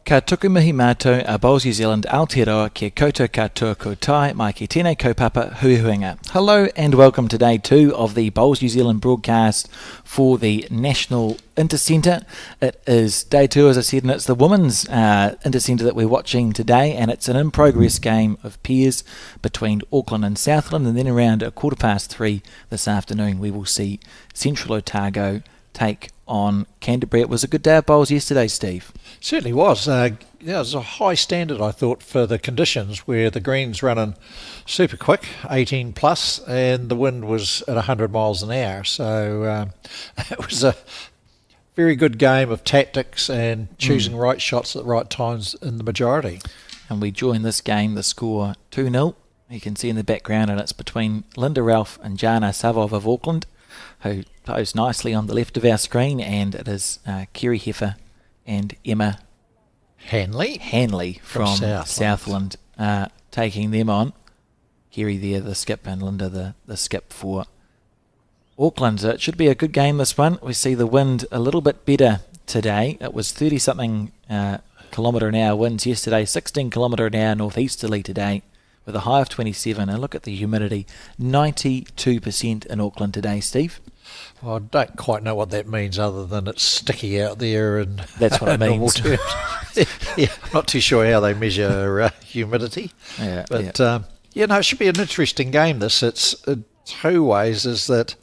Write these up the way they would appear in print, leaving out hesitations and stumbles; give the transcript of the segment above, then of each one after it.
Ka tuku mihi mātou a Bowls New Zealand Aotearoa kia koutou katoa koutai mai ki tēnei kaupapa huihuinga. Hello and welcome to day 2 of the Bowls New Zealand broadcast for the National Intercentre. It is day 2, as I said, and it's the women's Intercentre that we're watching today, and it's an in-progress game of pairs between Auckland and Southland, and then around 3:15 this afternoon we will see Central Otago take on Canterbury. It was a good day of bowls yesterday, Steve. Certainly was. It was a high standard, I thought, for the conditions where the green's running super quick, 18 plus, and the wind was at 100 miles an hour. So it was a very good game of tactics and choosing right shots at the right times in the majority. And we join this game, the score 2-0. You can see in the background, and it's between Linda Ralph and Jana Savov of Auckland, who posed nicely on the left of our screen, and it is Kerry Heffer and Emma Hanley from Southland taking them on. Kerry there, the skip, and Linda the skip for Auckland. So it should be a good game, this one. We see the wind a little bit better today. It was 30-something kilometre an hour winds yesterday, 16 kilometre an hour northeasterly today, with a high of 27. And look at the humidity, 92% in Auckland today, Steve. Well, I don't quite know what that means other than it's sticky out there and that's what it means. Yeah, not too sure how they measure humidity. But it should be an interesting game, this. It's two ways, is that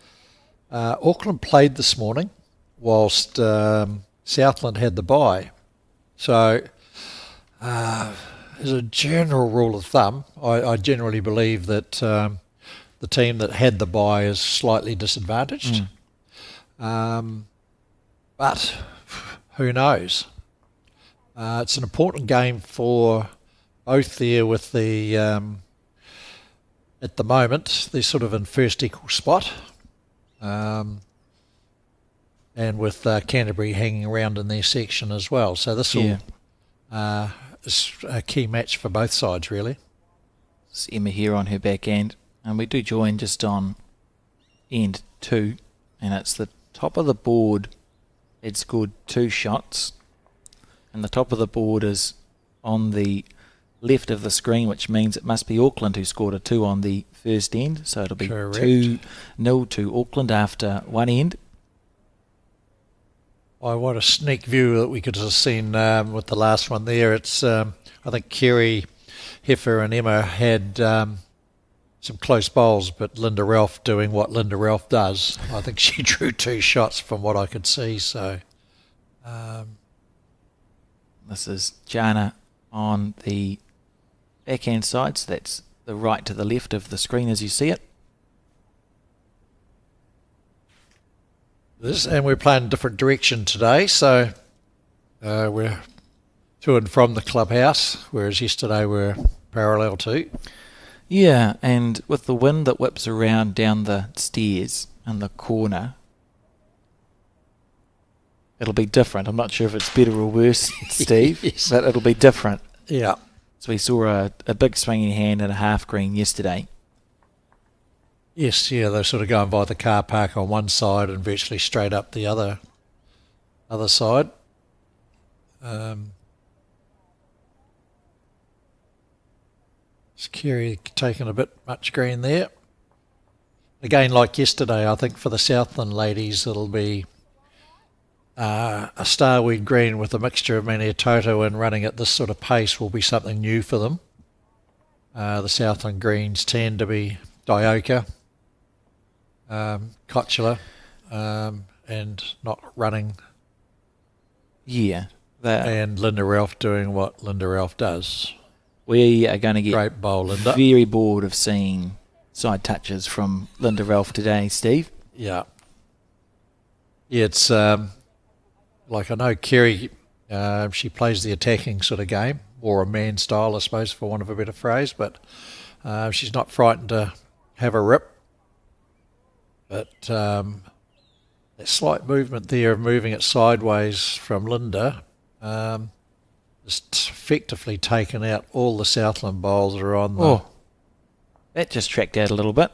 Auckland played this morning whilst Southland had the bye. So as a general rule of thumb, I generally believe that the team that had the bye is slightly disadvantaged. But who knows? It's an important game for both there with the, at the moment, they're sort of in first equal spot. And with Canterbury hanging around in their section as well. So this will is a key match for both sides, really. It's Emma here on her back end. And we do join just on end 2, and it's the top of the board. It scored 2 shots, and the top of the board is on the left of the screen, which means it must be Auckland who scored a 2 on the first end. So it'll be 2-0 to Auckland after one end. What a sneak view that we could have seen with the last one there. It's I think Kerry, Heffer and Emma had some close bowls, but Linda Ralph doing what Linda Ralph does. I think she drew 2 shots from what I could see. So this is Jana on the backhand side, so that's the right to the left of the screen as you see it. And we're playing a different direction today, so we're to and from the clubhouse, whereas yesterday we're parallel to. Yeah, and with the wind that whips around down the stairs in the corner, it'll be different. I'm not sure if it's better or worse, Steve, Yes. But it'll be different. Yeah. So we saw a big swinging hand and a half green yesterday. Yes, they're sort of going by the car park on one side and virtually straight up the other side. Kerry taking a bit much green there. Again, like yesterday, I think for the Southland ladies, it'll be a starweed green with a mixture of Maniatoto, and running at this sort of pace will be something new for them. The Southland greens tend to be Dioka, Cotula, and not running. Yeah. And Linda Ralph doing what Linda Ralph does. We are going to get great bowl, Linda. Very bored of seeing side touches from Linda Ralph today, Steve. Yeah. It's like, I know Kerry, she plays the attacking sort of game, or a man style, I suppose, for want of a better phrase, but she's not frightened to have a rip. But that slight movement there of moving it sideways from Linda just effectively taken out all the Southland bowls that are on the... Oh, that just tracked out a little bit.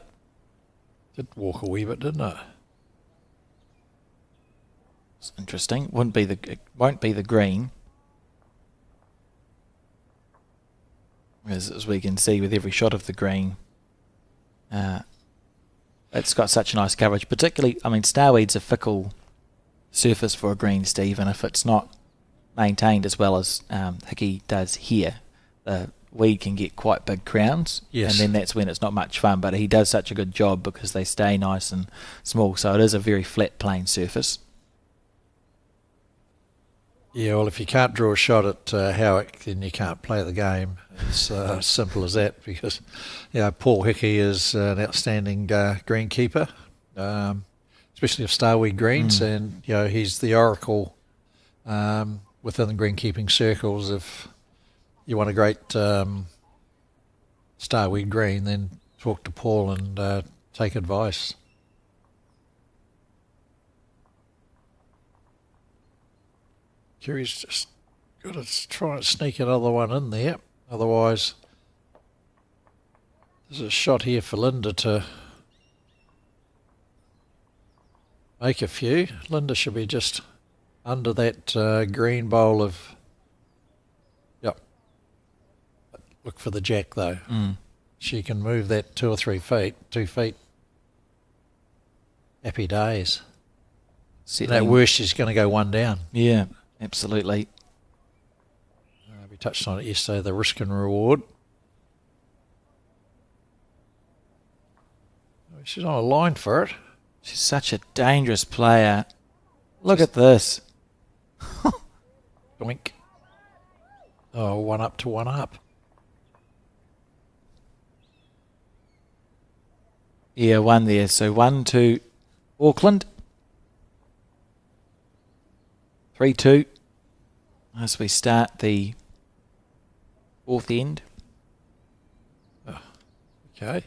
Did walk a wee bit, didn't it? It's interesting. Won't be the green. as we can see with every shot of the green. It's got such nice coverage, particularly, I mean, Starweed's a fickle surface for a green, Steve, and if it's not maintained as well as Hickey does here, the weed can get quite big crowns, yes. And then that's when it's not much fun, but he does such a good job because they stay nice and small, so it is a very flat, plain surface. Yeah, well, if you can't draw a shot at Howick, then you can't play the game. It's simple as that, because Paul Hickey is an outstanding greenkeeper, especially of starweed greens, and he's the oracle within the greenkeeping circles. If you want a great starweed green, then talk to Paul and take advice. Kerry's just got to try and sneak another one in there. Otherwise, there's a shot here for Linda to make a few. Linda should be just under that green bowl of... Yep. Look for the jack, though. She can move that 2 or 3 feet. 2 feet. Happy days. At worst, she's going to go one down. Yeah. Absolutely. We touched on it yesterday, the risk and reward. She's on a line for it. She's such a dangerous player. Look at this. Doink. Oh, 1 up to 1 up. Yeah, 1 there. So 1 to Auckland. 3-2 as we start the 4th end. Oh, okay.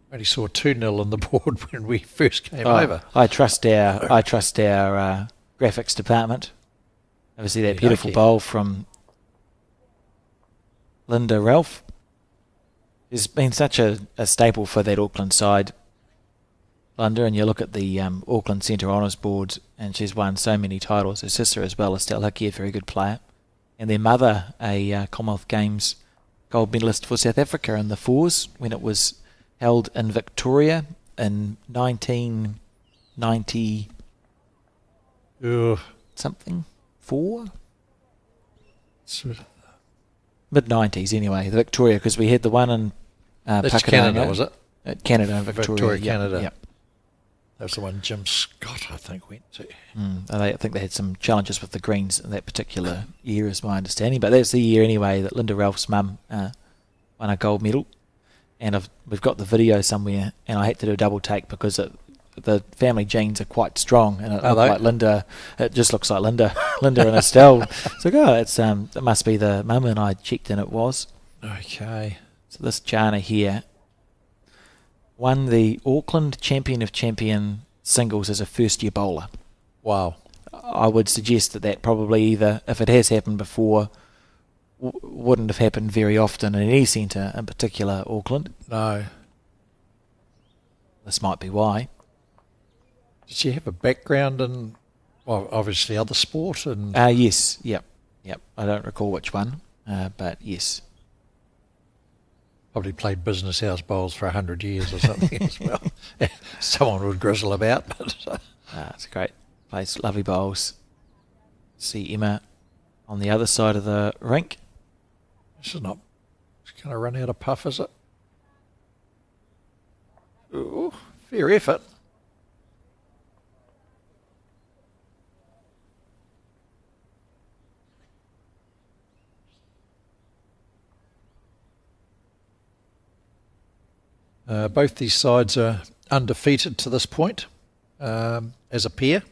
Only saw 2-0 on the board when we first came over. I trust our graphics department. Obviously that beautiful bowl from Linda Ralph has been such a staple for that Auckland side, Linda, and you look at the Auckland Centre Honours Board, and she's won so many titles. Her sister as well, Estelle Hickey, a very good player. And their mother, a Commonwealth Games gold medalist for South Africa in the fours when it was held in Victoria in 1990 something, 4? Mid-90s anyway, the Victoria, because we had the one in that's Canada, was it? Canada and Victoria. Canada. Yep. That was the one Jim Scott, I think, went to. I think they had some challenges with the greens in that particular year, is my understanding. But that's the year anyway that Linda Ralph's mum won a gold medal. And we've got the video somewhere, and I had to do a double take because the family genes are quite strong, and it looked like Linda. It just looks like Linda and Estelle. So it must be the mum, and I checked, and it was. Okay. So this Jana here won the Auckland Champion of Champion singles as a first-year bowler. Wow. I would suggest that probably either, if it has happened before, wouldn't have happened very often in any centre, in particular Auckland. No. This might be why. Did she have a background in, well, obviously other sport? And yes, yep. I don't recall which one, but yes. Probably played business house bowls for 100 years or something as well. Someone would grizzle about. But it's a great place, lovely bowls. See Emma on the other side of the rink. This is not, it's going to run out of puff, is it? Ooh, fair effort. Both these sides are undefeated to this point as a pair.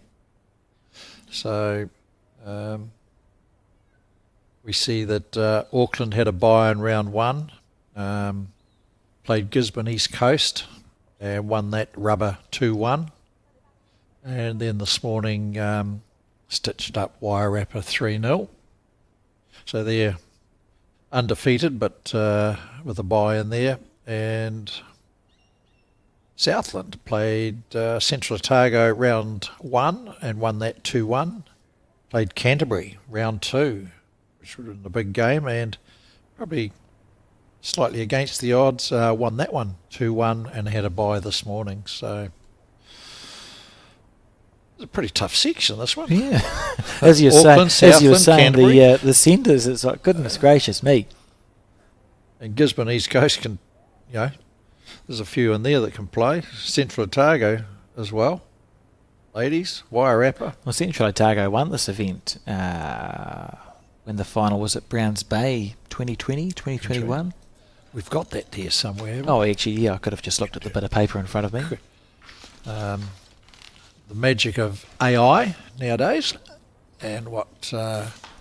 So we see that Auckland had a bye in round 1, played Gisborne East Coast and won that rubber 2-1. And then this morning stitched up Wairarapa 3-0. So they're undefeated, but with a bye in there. And Southland played Central Otago round 1 and won that 2-1. Played Canterbury round 2, which was a big game, and probably slightly against the odds, won that one 2-1 and had a bye this morning. So it's a pretty tough section, this one. Yeah. As you were saying, the centres, it's like, goodness gracious me. And Gisborne East Coast can, there's a few in there that can play. Central Otago as well. Ladies, Wairarapa. Well, Central Otago won this event when the final was at Browns Bay 2020, 2021. We've got that there somewhere. Oh, actually, yeah, I could have just looked at the bit of paper in front of me. The magic of AI nowadays and what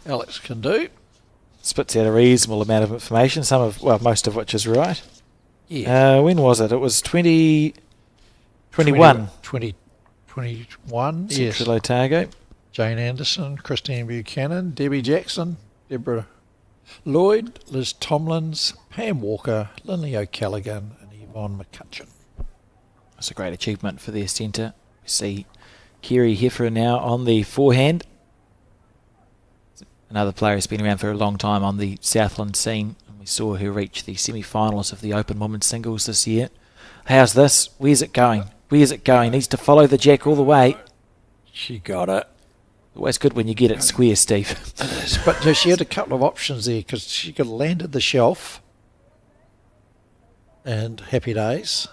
Alex can do. Spits out a reasonable amount of information, most of which is right. Yeah. When was it? It was 2021. 2021, yes. Central Otago. Jane Anderson, Christine Buchanan, Debbie Jackson, Deborah Lloyd, Liz Tomlins, Pam Walker, Lindley O'Callaghan and Yvonne McCutcheon. That's a great achievement for their centre. We see Kerry Heffer now on the forehand. Another player who's been around for a long time on the Southland scene. And we saw her reach the semi-finals of the Open Women's Singles this year. How's this? Where's it going? Needs to follow the jack all the way. She got it. Always good when you get it square, Steve. But she had a couple of options there because she could have landed the shelf and happy days.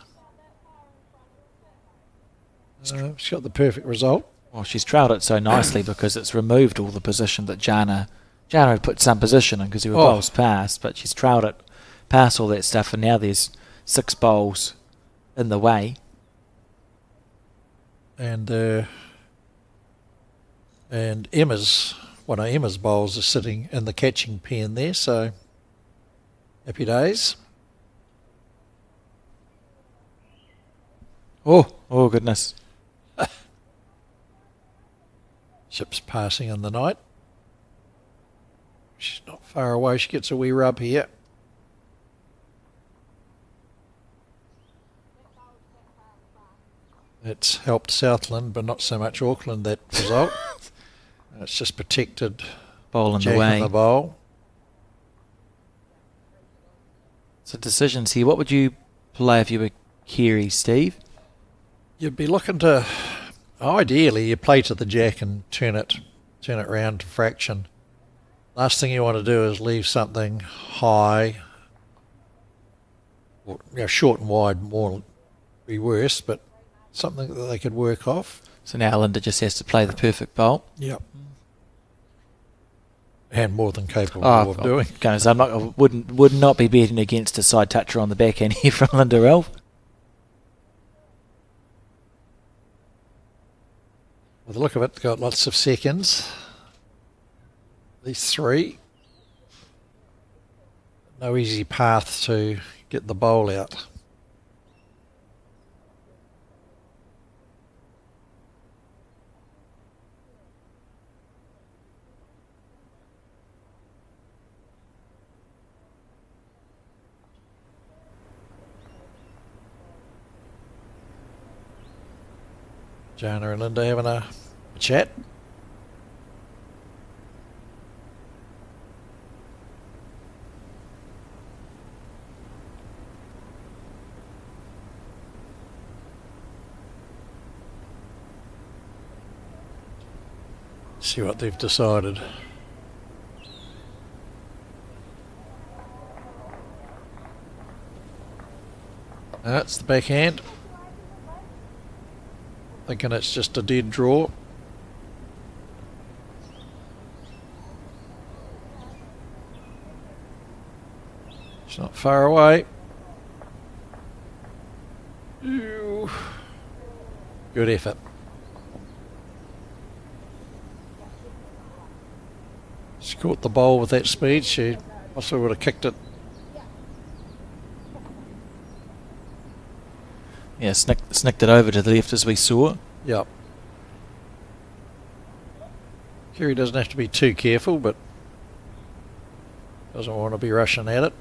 She got the perfect result. Well, she's trailed it so nicely because it's removed all the position that Jana had put some position in because there were bowls past, but she's trailed it past all that stuff, and now there's 6 bowls in the way. And Emma's one of Emma's bowls is sitting in the catching pen there, so happy days. Oh goodness. Ship's passing in the night. She's not far away. She gets a wee rub here. It's helped Southland, but not so much Auckland, that result. It's just protected Bowl in Jack the way. in the bowl. So decisions here. What would you play if you were Kerry, Steve? You'd be looking to, ideally, you play to the jack and turn it round to fraction. Last thing you want to do is leave something high, or short and wide more be worse, but something that they could work off. So now Linda just has to play the perfect bowl. Yep. And more than capable of doing. Guys, would not be betting against a side toucher on the back end here from Linda Ralph. With the look of it, got lots of seconds. These 3. No easy path to get the bowl out. Jana and Linda having a chat. See what they've decided. That's the backhand. Thinking it's just a dead draw. It's not far away. Ew. Good effort. She caught the bowl with that speed. She also would have kicked it. Yeah, snicked it over to the left as we saw. Yep. Kerry doesn't have to be too careful, but doesn't want to be rushing at it.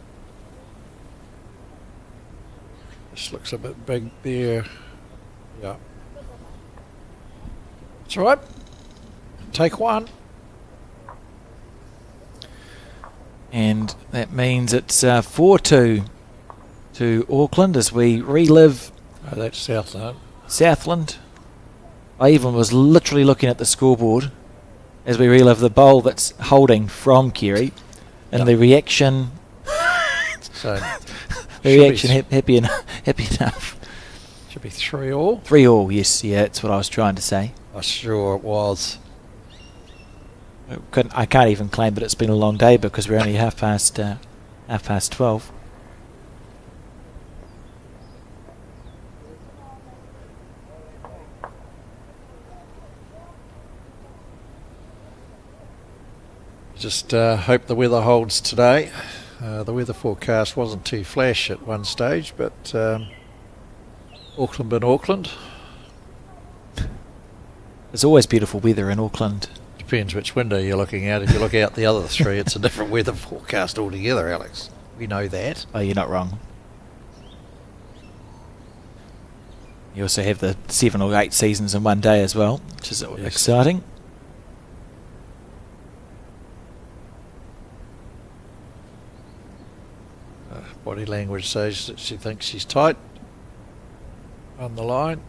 This looks a bit big there. Yeah. That's all right. Take one. And that means it's 4-2 to Auckland as we relive Oh, that's Southland. Southland. I even was literally looking at the scoreboard as we relive the bowl that's holding from Kerry, and the reaction. So the reaction happy enough. Should be 3-3. 3-3, yes, yeah, that's what I was trying to say. I'm sure it was. I can't even claim that it's been a long day because we're only half past 12. Just hope the weather holds today. The weather forecast wasn't too flash at one stage, but Auckland been Auckland. There's always beautiful weather in Auckland. Depends which window you're looking at. If you look out the other three, it's a different weather forecast altogether, Alex. We know that. Oh, you're not wrong. You also have the 7 or 8 seasons in one day as well, which is exciting. Body language says that she thinks she's tight on the line.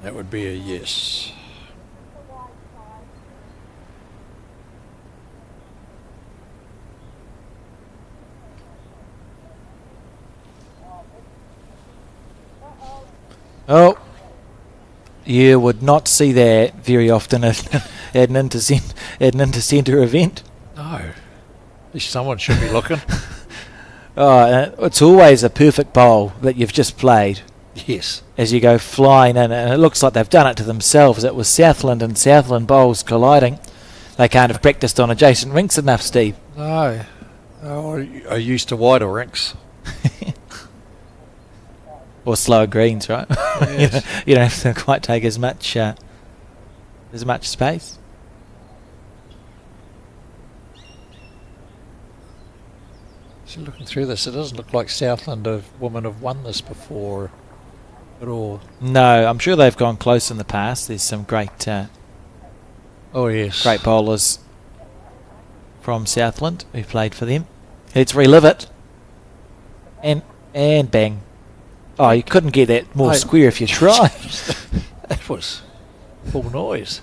That would be a yes. Oh, you would not see that very often at an Intercentre event. No. At least someone should be looking. It's always a perfect bowl that you've just played. Yes. As you go flying in, and it looks like they've done it to themselves. It was Southland and Southland bowls colliding. They can't have practiced on adjacent rinks enough, Steve. No. Oh, I used to wider rinks. Or slower greens, right? Yes. you don't have to quite take as much space. So looking through this, it doesn't look like Southland women have won this before at all. No, I'm sure they've gone close in the past. There's some great Oh yes, great bowlers from Southland who played for them. Let's relive it. And bang. Oh, you couldn't get that more square if you tried. That was full noise.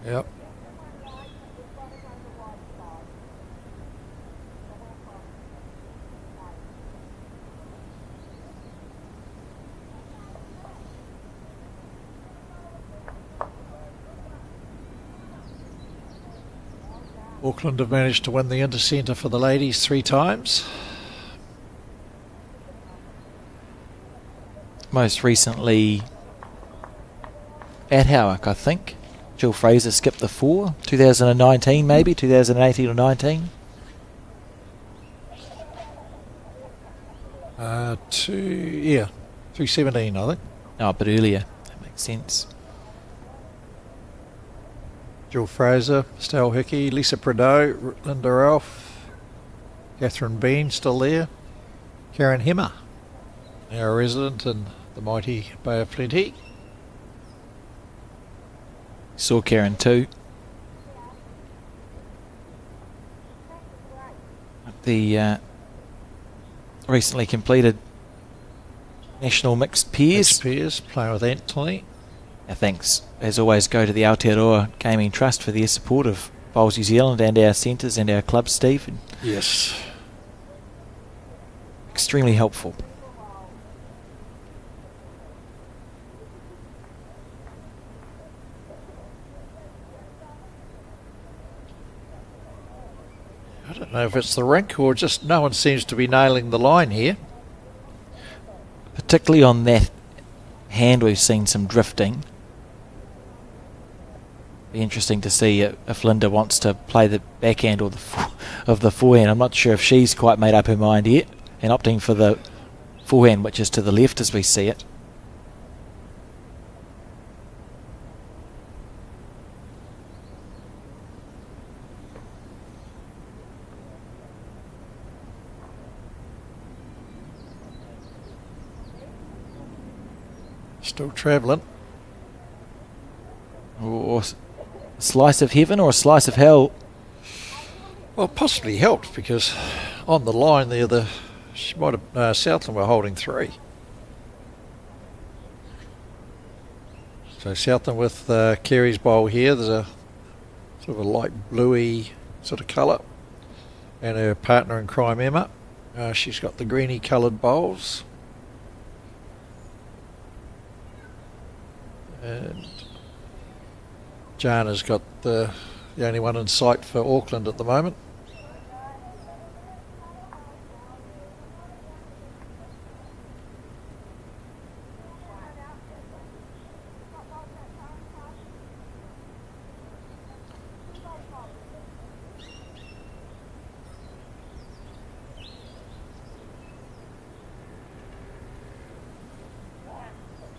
Yep. Auckland have managed to win the Intercentre for the ladies 3 times. Most recently at Howick, I think. Jill Fraser skipped the 4. 2019 maybe, 2018 or 19. 2017 I think. Oh, but earlier. That makes sense. Jill Fraser, Stell Hickey, Lisa Prideaux, Linda Ralph, Catherine Bean still there, Karen Hemmer, now a resident in the mighty Bay of Plenty. Saw Karen too. The recently completed National Mixed Pairs. Mixed Pairs, playing with Anthony. Thanks, as always, go to the Aotearoa Gaming Trust for their support of Bowls New Zealand and our centres and our clubs, Steve. And yes. extremely helpful. I don't know if it's the rink or just no one seems to be nailing the line here. Particularly on that hand, we've seen some drifting. Be interesting to see if Linda wants to play the backhand or the forehand. I'm not sure if she's quite made up her mind yet, and opting for the forehand, which is to the left as we see it. Still travelling. Or a slice of heaven or a slice of hell. Well, possibly helped because on the line there, she might have Southland were holding 3. So Southland with Kerry's bowl here. There's a sort of a light bluey sort of colour, and her partner in crime Emma. She's got the greeny coloured bowls, and Jana's got the only one in sight for Auckland at the moment.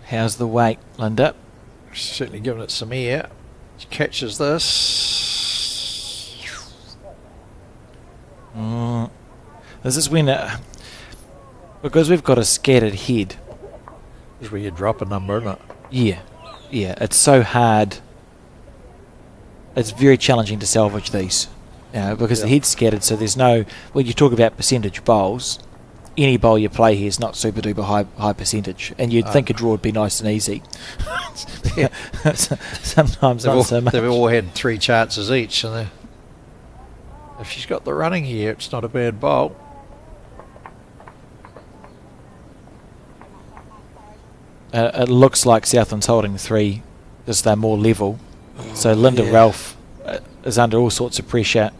How's the weight, Linda? Certainly giving it some air. She catches this. This is when, because we've got a scattered head. This is where you drop a number, isn't it? Yeah, it's so hard. It's very challenging to salvage these, because the head's scattered. So there's no. When you talk about percentage bowls, any bowl you play here is not super duper high percentage, and you'd think a draw would be nice and easy. Sometimes not so much. They've all had 3 chances each, and if she's got the running here, it's not a bad bowl. It looks like Southland's holding 3, just they're more level. So Linda Ralph is under all sorts of pressure.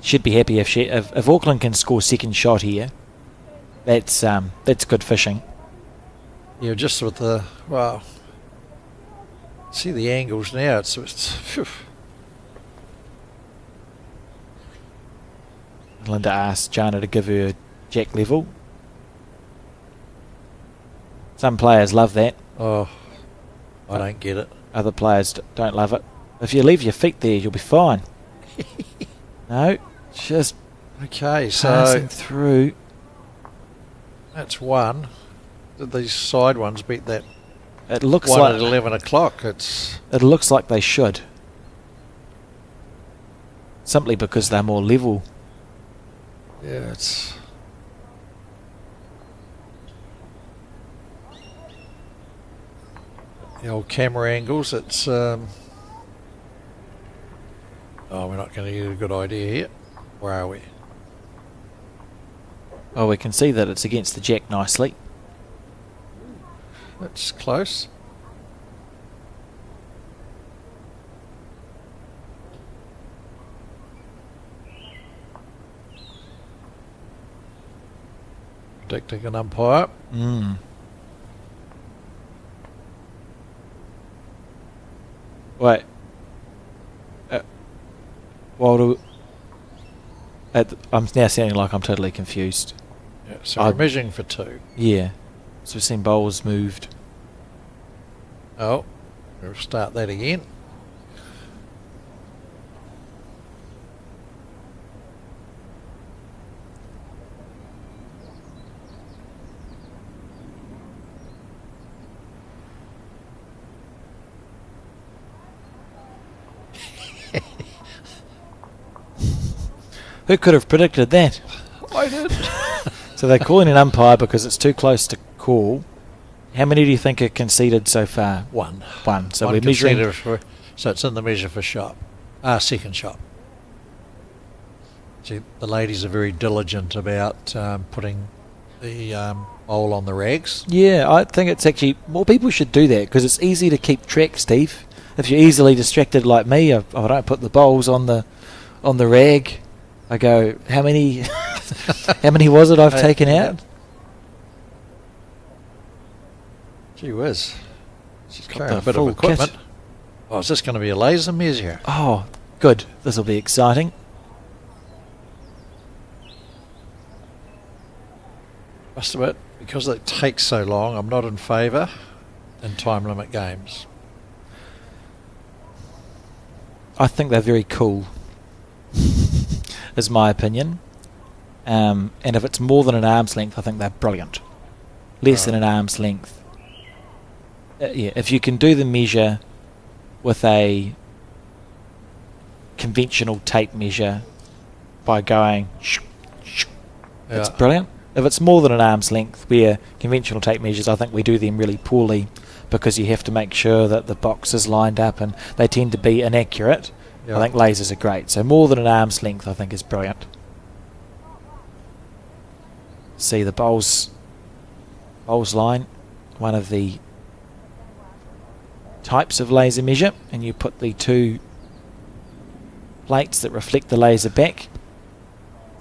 Should be happy if Auckland can score second shot here. That's good fishing. Yeah, just with the see the angles now. It's phew. Linda asked Jana to give her jack level. Some players love that. Oh, I don't get it. Other players don't love it. If you leave your feet there, you'll be fine. No, just okay. passing So through. that's 1. Did these side ones beat that? It looks 1 like at 11 o'clock. It looks like they should. Simply because they're more level. Yeah, it's. The old camera angles, it's we're not going to get a good idea here. Where are we? Oh, we can see that it's against the jack nicely. That's close. Predicting an umpire. Wait. I'm now sounding like I'm totally confused. Yeah, so we're measuring for 2. Yeah. So we've seen bowls moved. Oh, we'll start that again. Who could have predicted that? I did. So they're calling an umpire because it's too close to call. How many do you think are conceded so far? 1. So One we're measuring. So it's in the measure for shot. Second shot. See, the ladies are very diligent about putting the bowl on the rags. Yeah, I think it's actually more people should do that because it's easy to keep track, Steve. If you're easily distracted like me, I don't put the bowls on the rag. I go, how many how many was it I've taken out? Gee whiz. She's Carrying a bit of equipment. Kit. Oh, is this going to be a laser measure? Oh, good. This will be exciting. Must admit, because it takes so long, I'm not in favour in time limit games. I think they're very cool, is my opinion. And if it's more than an arm's length, I think they're brilliant. Less than an arm's length. if you can do the measure with a conventional tape measure by going, it's brilliant. If it's more than an arm's length, where conventional tape measures, I think we do them really poorly because you have to make sure that the box is lined up and they tend to be inaccurate. I think lasers are great. So more than an arm's length, I think, is brilliant. See the bowls line, one of the types of laser measure, and you put the two plates that reflect the laser back,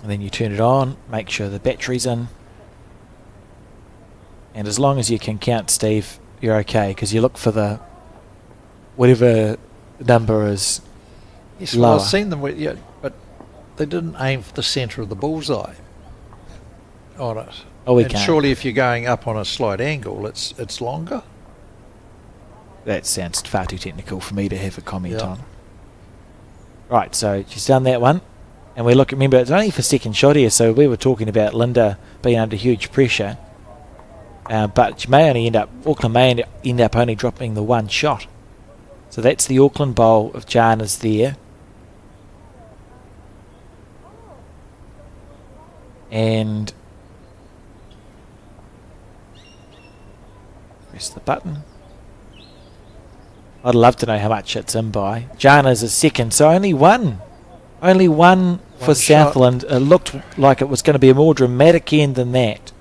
and then you turn it on, make sure the battery's in, and as long as you can count, Steve, you're okay, because you look for the whatever number is lower. Well, I've seen them, but they didn't aim for the centre of the bullseye on it. Oh, we and can't. Surely if you're going up on a slight angle, it's longer. That sounds far too technical for me to have a comment on. Right, so she's done that one. And we look, remember, it's only for second shot here, so we were talking about Linda being under huge pressure. But she may only Auckland may end up only dropping the one shot. So that's the Auckland bowl of Jana's there. And press the button. I'd love to know how much it's in by. Jana's a second, so only one. Only one for Southland. It looked like it was going to be a more dramatic end than that.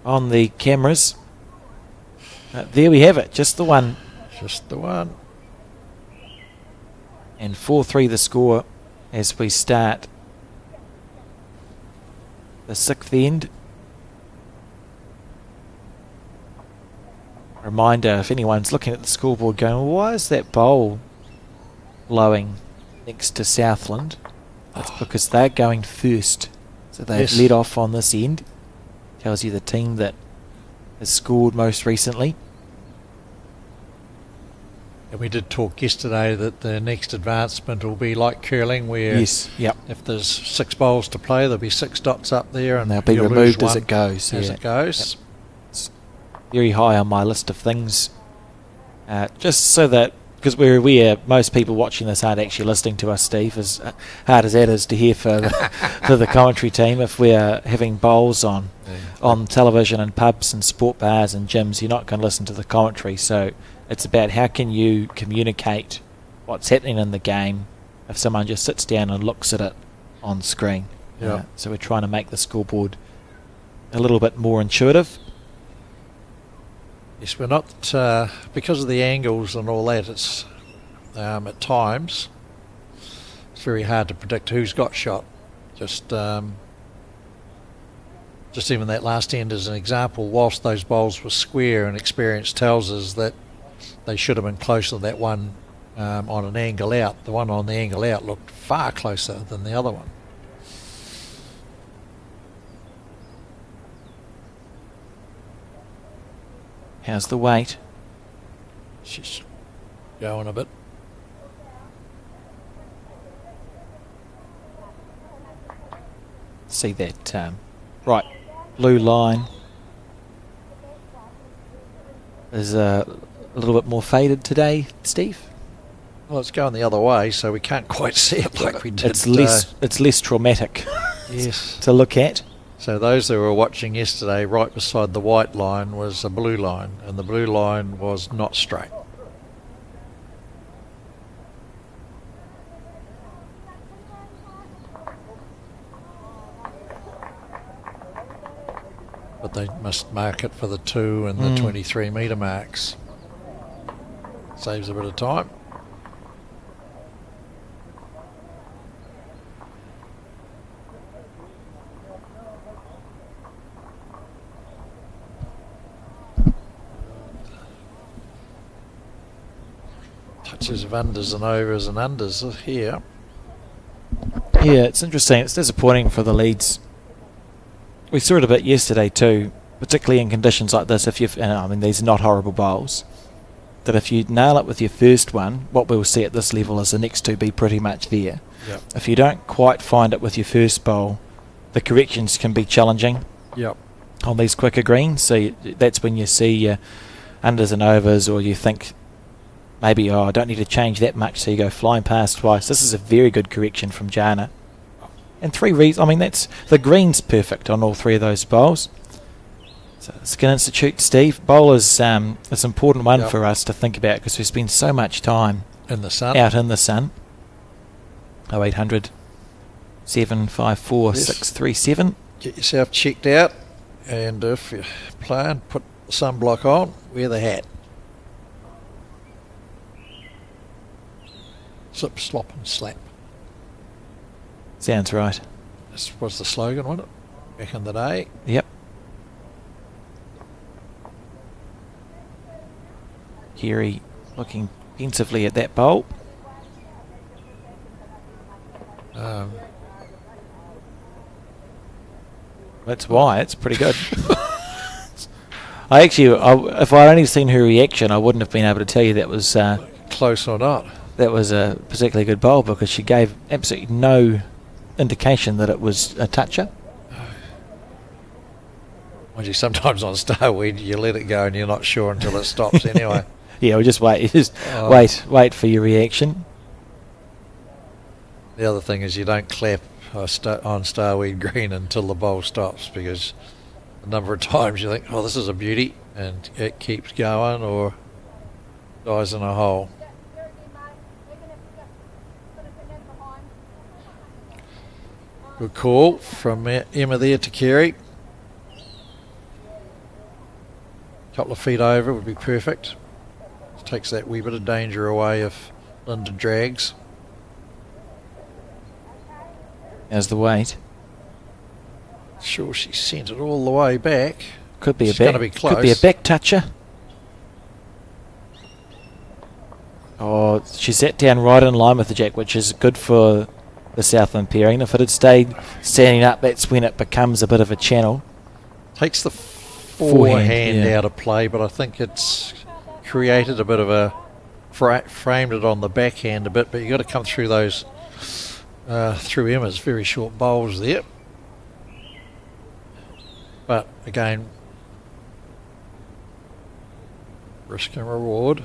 On the cameras. There we have it, just the one. Just the one. And 4-3 the score as we start the sixth end. Reminder, if anyone's looking at the scoreboard going, well, why is that bowl blowing next to Southland? That's because they're going first. So they've led off on this end. Tells you the team that has scored most recently. And we did talk yesterday that the next advancement will be like curling, where if there's 6 bowls to play, there'll be 6 dots up there, and they'll be removed as it goes. As it goes. Yep. It's very high on my list of things. Just so that, because we're aware most people watching this aren't actually listening to us, Steve, as hard as that is to hear for the commentary team. If we're having bowls on television and pubs and sport bars and gyms, you're not going to listen to the commentary. So it's about how can you communicate what's happening in the game if someone just sits down and looks at it on screen. So we're trying to make the scoreboard a little bit more intuitive. Yes, we're not, because of the angles and all that, it's at times it's very hard to predict who's got shot. Just even that last end as an example, whilst those bowls were square, and experience tells us that they should have been closer to that one on an angle out. The one on the angle out looked far closer than the other one. How's the weight? She's going a bit. See that right blue line is a little bit more faded today, Steve? Well, it's going the other way, so we can't quite see it like we did. It's less traumatic yes, to look at. So those that were watching yesterday, right beside the white line was a blue line, and the blue line was not straight. But they must mark it for the 2 and the 23 metre marks. Saves a bit of time. Touches of unders and overs and unders here. Yeah, it's interesting. It's disappointing for the leads. We saw it a bit yesterday too, particularly in conditions like this. These are not horrible bowls. That if you nail it with your first one, what we'll see at this level is the next two be pretty much there. Yep. If you don't quite find it with your first bowl, the corrections can be challenging. Yep. on these quicker greens. So that's when you see your unders and overs, or you think maybe, I don't need to change that much, so you go flying past twice. This is a very good correction from Jana. And 3 reads, that's the green's perfect on all 3 of those bowls. So Skin Institute, Steve, bowl is an important one for us to think about, because we spend so much time in the sun. Out in the sun. 0800 754 637. Get yourself checked out, and if you're playing, put the sunblock on, wear the hat. Slip, slop and slap. Sounds right. This was the slogan, wasn't it? Back in the day. Yep. Kerry looking pensively at that bowl. That's why it's pretty good. If I'd only seen her reaction, I wouldn't have been able to tell you that was close or not. That was a particularly good bowl, because she gave absolutely no indication that it was a toucher. Mind you, sometimes on Starweed you let it go and you're not sure until it stops anyway. Yeah, we'll just wait. Wait for your reaction. The other thing is, you don't clap on Starweed Green until the bowl stops, because a number of times you think, oh, this is a beauty, and it keeps going or dies in a hole. Good call from Emma there to Kerry. Couple of feet over would be perfect. Takes that wee bit of danger away if Linda drags. As the weight. Sure, she sent it all the way back. Could be it's a back. Gonna be close. Could be a back toucher. Oh, she sat down right in line with the jack, which is good for the Southland pairing. If it had stayed standing up, that's when it becomes a bit of a channel. Takes the forehand out of play, but I think it's created a bit of a framed it on the backhand a bit. But you got to come through those through Emma's very short bowls there. But again, risk and reward.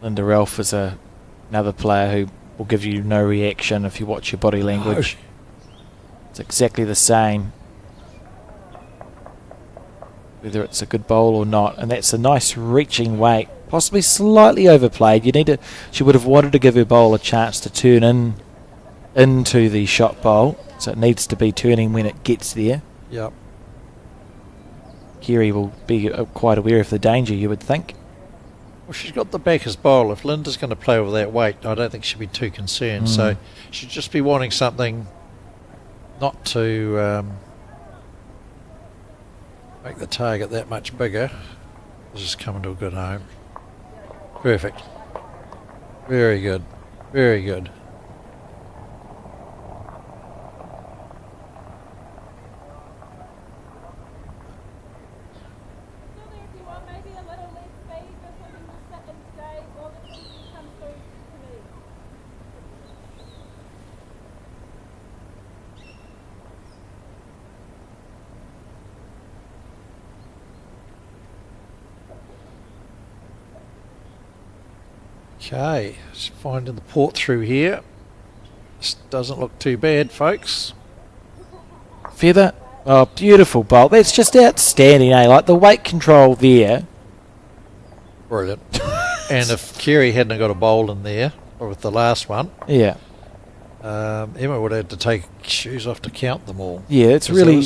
Linda Ralph is another player who will give you no reaction if you watch your body language. It's exactly the same, whether it's a good bowl or not, and that's a nice reaching weight, possibly slightly overplayed. She would have wanted to give her bowl a chance to turn into the shot bowl, so it needs to be turning when it gets there. Yep. Kerry will be quite aware of the danger, you would think. Well, she's got the backers bowl. If Linda's going to play with that weight, I don't think she'll be too concerned. So she'd just be wanting something not to make the target that much bigger. This is coming to a good home. Perfect. Very good. Very good. Okay, just finding the port through here. This doesn't look too bad, folks. Feather. Oh, beautiful bowl. That's just outstanding, eh? Like the weight control there. Brilliant. And if Kerry hadn't got a bowl in there, or with the last one, yeah, Emma would have had to take shoes off to count them all. Yeah, it's really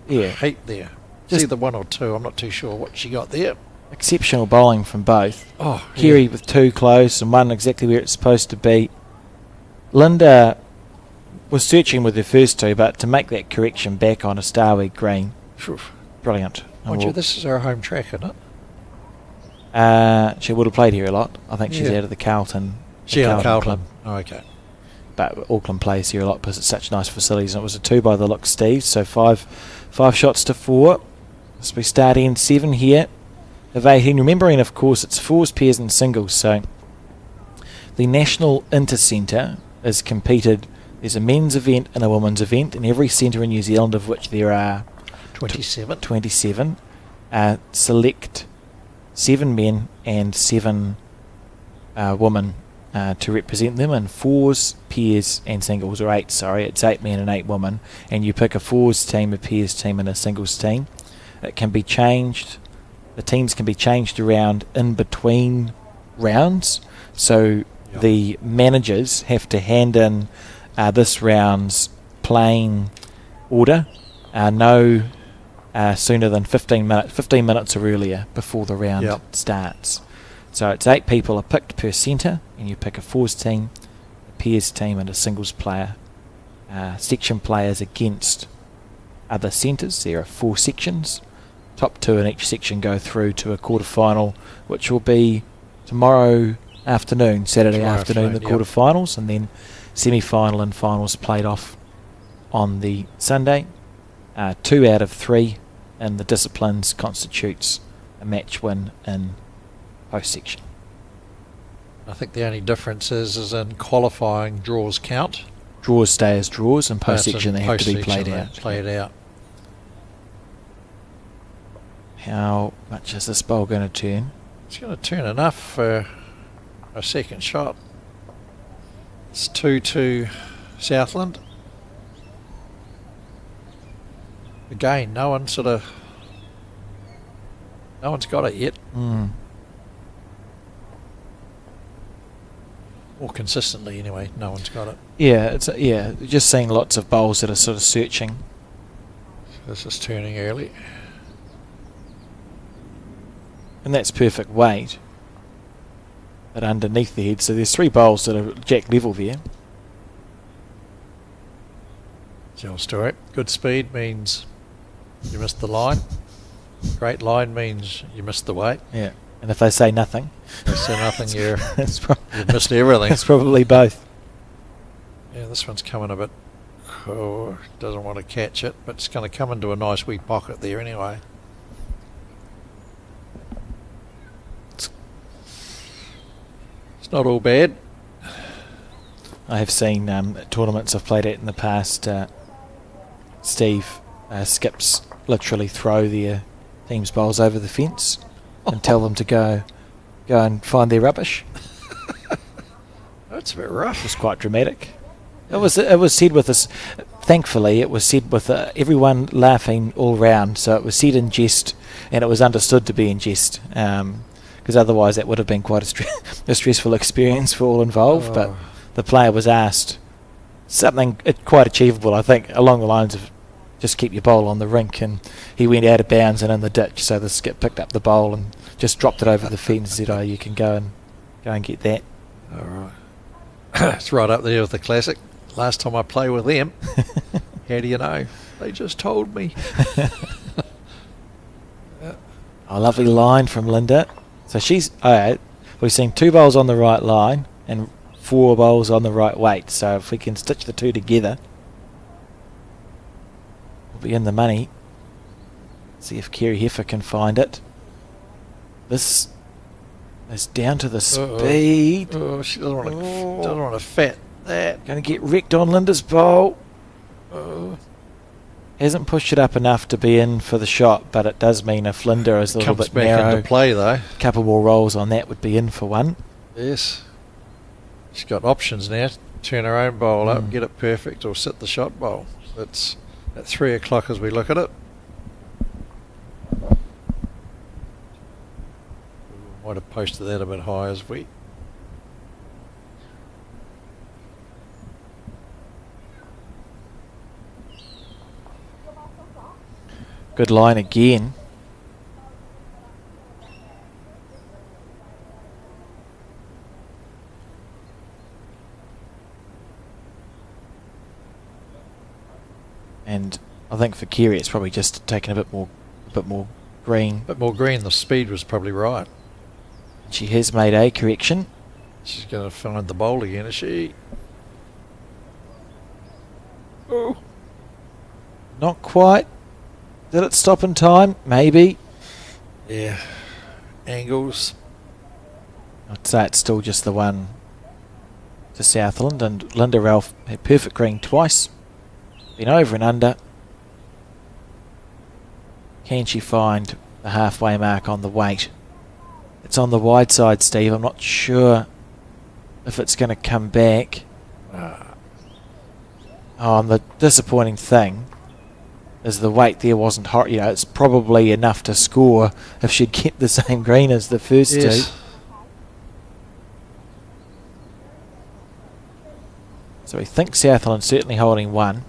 heat there. Just either one or two. I'm not too sure what she got there. Exceptional bowling from both. Oh, Kerry with 2 close and 1 exactly where it's supposed to be. Linda was searching with her first 2, but to make that correction back on a Starweed green, brilliant. Mind you, this is our home track, isn't it? She would have played here a lot. I think she's out of the Carlton. Carlton Club. Oh, okay. But Auckland plays here a lot because it's such nice facilities. And it was a 2 by the look, Steve. So 5 shots to 4. So we start in 7 here. Of 18, remembering of course it's 4s, pairs and singles, so the National Intercentre is competed. There's a men's event and a women's event in every centre in New Zealand, of which there are 27. 27. Select 7 men and 7 women to represent them in fours, pairs and singles, or 8, sorry. It's 8 men and 8 women. And you pick a fours team, a pairs team and a singles team. It can be changed. The teams can be changed around in between rounds. So the managers have to hand in this round's playing order no sooner than 15 minutes or earlier before the round starts. So it's 8 people are picked per centre, and you pick a fours team, a pairs team and a singles player. Section players against other centres. There are 4 sections. Top 2 in each section go through to a quarter-final, which will be tomorrow afternoon, Saturday afternoon, the quarter-finals, and then semi-final and finals played off on the Sunday. 2 out of 3 in the disciplines constitutes a match win in post-section. I think the only difference is in qualifying, draws count. Draws stay as draws, and post-section they have to be played out. How much is this ball going to turn? It's going to turn enough for a second shot. It's 2-2 Southland. Again, no one's got it yet. Or consistently anyway, no one's got it. Yeah, just seeing lots of bowls that are sort of searching. This is turning early. And that's perfect weight. But underneath the head, so there's 3 bowls that are jack level there. Tell story. Good speed means you missed the line. Great line means you missed the weight. Yeah. And if they say nothing, you've missed everything. It's probably both. Yeah, this one's coming a bit. Doesn't want to catch it, but it's going to come into a nice wee pocket there anyway. It's not all bad. I have seen tournaments I've played at in the past. Steve skips literally throw their team's bowls over the fence and tell them to go and find their rubbish. That's a bit rough. It was quite dramatic. It was said with this. Thankfully, it was said with everyone laughing all round. So it was said in jest, and it was understood to be in jest. Because otherwise, that would have been quite a stressful experience for all involved. But the player was asked something quite achievable, I think, along the lines of just keep your bowl on the rink, and he went out of bounds and in the ditch. So the skip picked up the bowl and just dropped it over the fence and said, "Oh, you can go and get that." All right. It's right up there with the classic. Last time I played with them, how do you know? They just told me. A lovely line from Linda. So we've seen 2 bowls on the right line and 4 bowls on the right weight. So if we can stitch the 2 together, we'll be in the money. See if Kerry Heffer can find it. This is down to the speed. She doesn't want to fat that. Going to get wrecked on Linda's bowl. Hasn't pushed it up enough to be in for the shot, but it does mean if Linda is a little bit narrow, comes back into play though. A couple more rolls on that would be in for one. Yes. She's got options now. Turn her own bowl up, get it perfect, or sit the shot bowl. It's at 3 o'clock as we look at it. Might have posted that a bit high as we. Good line again. And I think for Kerry it's probably just taken a bit more green. A bit more green, the speed was probably right. She has made a correction. She's going to find the bowl again, is she? Oh. Not quite. Did it stop in time? Maybe. Yeah. Angles. I'd say it's still just the one to Southland, and Linda Ralph had perfect green twice. Been over and under. Can she find the halfway mark on the weight? It's on the wide side, Steve. I'm not sure if it's going to come back. And the disappointing thing is the weight there wasn't hot. It's probably enough to score if she'd kept the same green as the first two. So we think Southland certainly holding one.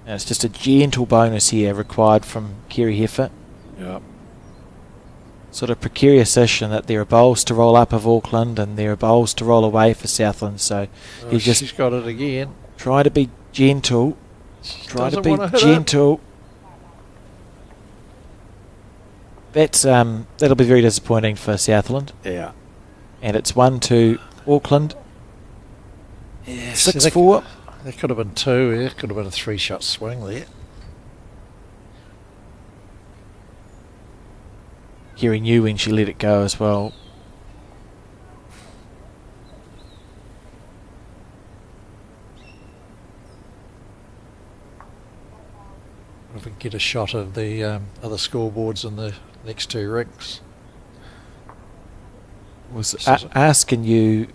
And it's just a gentle bonus here required from Kerry Heffer. Yep. Sort of precarious-ish in that there are bowls to roll up of Auckland and there are bowls to roll away for Southland. So she's got it again. Try to be gentle. Try to be gentle. That'll be very disappointing for Southland. Yeah. And it's 1-2 Auckland. Yeah, 6-4. There could have been two. There could have been a 3-shot swing there. Kerry knew when she let it go as well. If we get a shot of the other scoreboards in the next two rings. Was asking you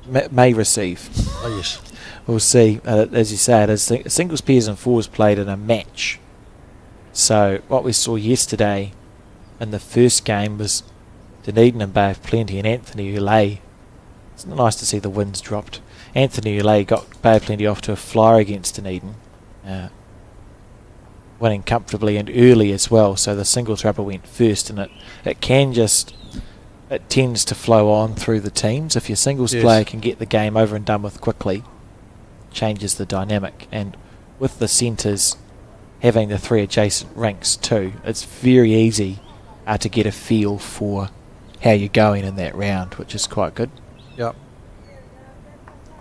may receive. Oh yes. We'll see. As you say, it is singles, pairs and fours played in a match. So what we saw yesterday in the first game was Dunedin and Bay of Plenty and Anthony Ulay. It's nice to see the wins dropped. Anthony Ulay got Bay of Plenty off to a flyer against Dunedin, winning comfortably and early as well. So the singles rubber went first, and it tends to flow on through the teams. If your singles player can get the game over and done with quickly, changes the dynamic. And with the centres having the three adjacent rinks too, it's very easy to get a feel for how you're going in that round, which is quite good. Yep.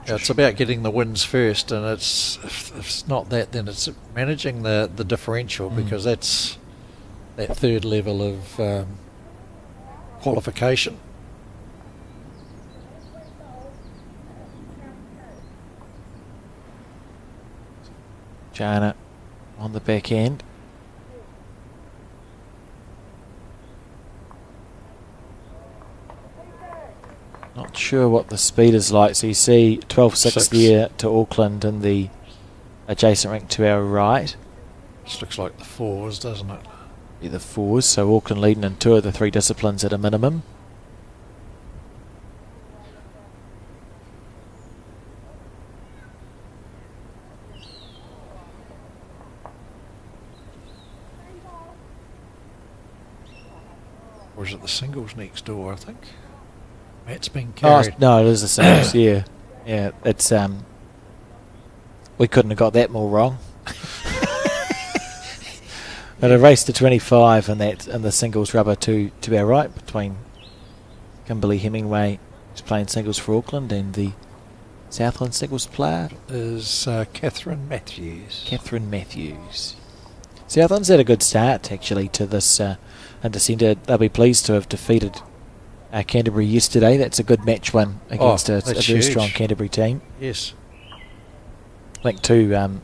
Yeah, it's about getting the wins first, and if it's not that, then it's managing the differential, because that's that third level of qualification. Jana on the back end. Not sure what the speed is like. So you see 12.6 there to Auckland in the adjacent rink to our right. This looks like the fours, doesn't it? Yeah, the fours. So Auckland leading in two of the three disciplines at a minimum. Or is it the singles next door, I think? Matt's been carried. Oh, no, it is the singles, yeah. Yeah, it's, we couldn't have got that more wrong. But a race to 25 and the singles rubber to our right between Kimberly Hemingway, who's playing singles for Auckland, and the Southland singles player is Catherine Matthews. Catherine Matthews. Southland's had a good start actually to this Intercentre. They'll be pleased to have defeated Canterbury yesterday. That's a good match win against a very huge. strong Canterbury team. Yes. I think too,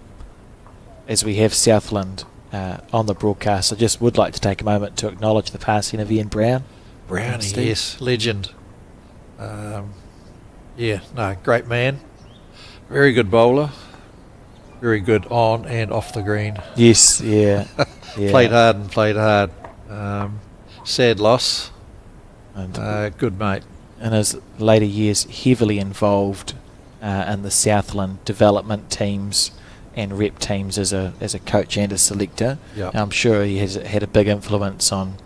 as we have Southland on the broadcast, I just would like to take a moment to acknowledge the passing of Ian Brown. Brownie, yes, legend. Great man. Very good bowler. Very good on and off the green. Yes, yeah. Played hard. Sad loss. And good mate. In his later years, heavily involved in the Southland development teams and rep teams as a coach and a selector. Yep. I'm sure he has had a big influence on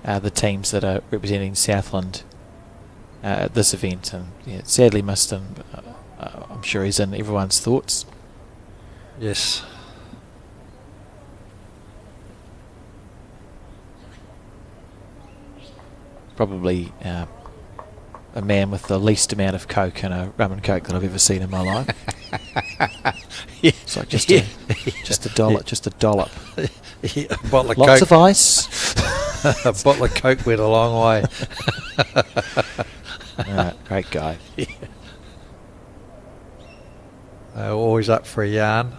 the teams that are representing Southland at this event, and sadly missed him. But, I'm sure he's in everyone's thoughts. Yes. Probably a man with the least amount of coke in a rum and coke that I've ever seen in my life. It's like just a dollop. Yeah, a bottle of Lots Coke. of ice. A bottle of Coke went a long way. Great guy. Yeah. Always up for a yarn.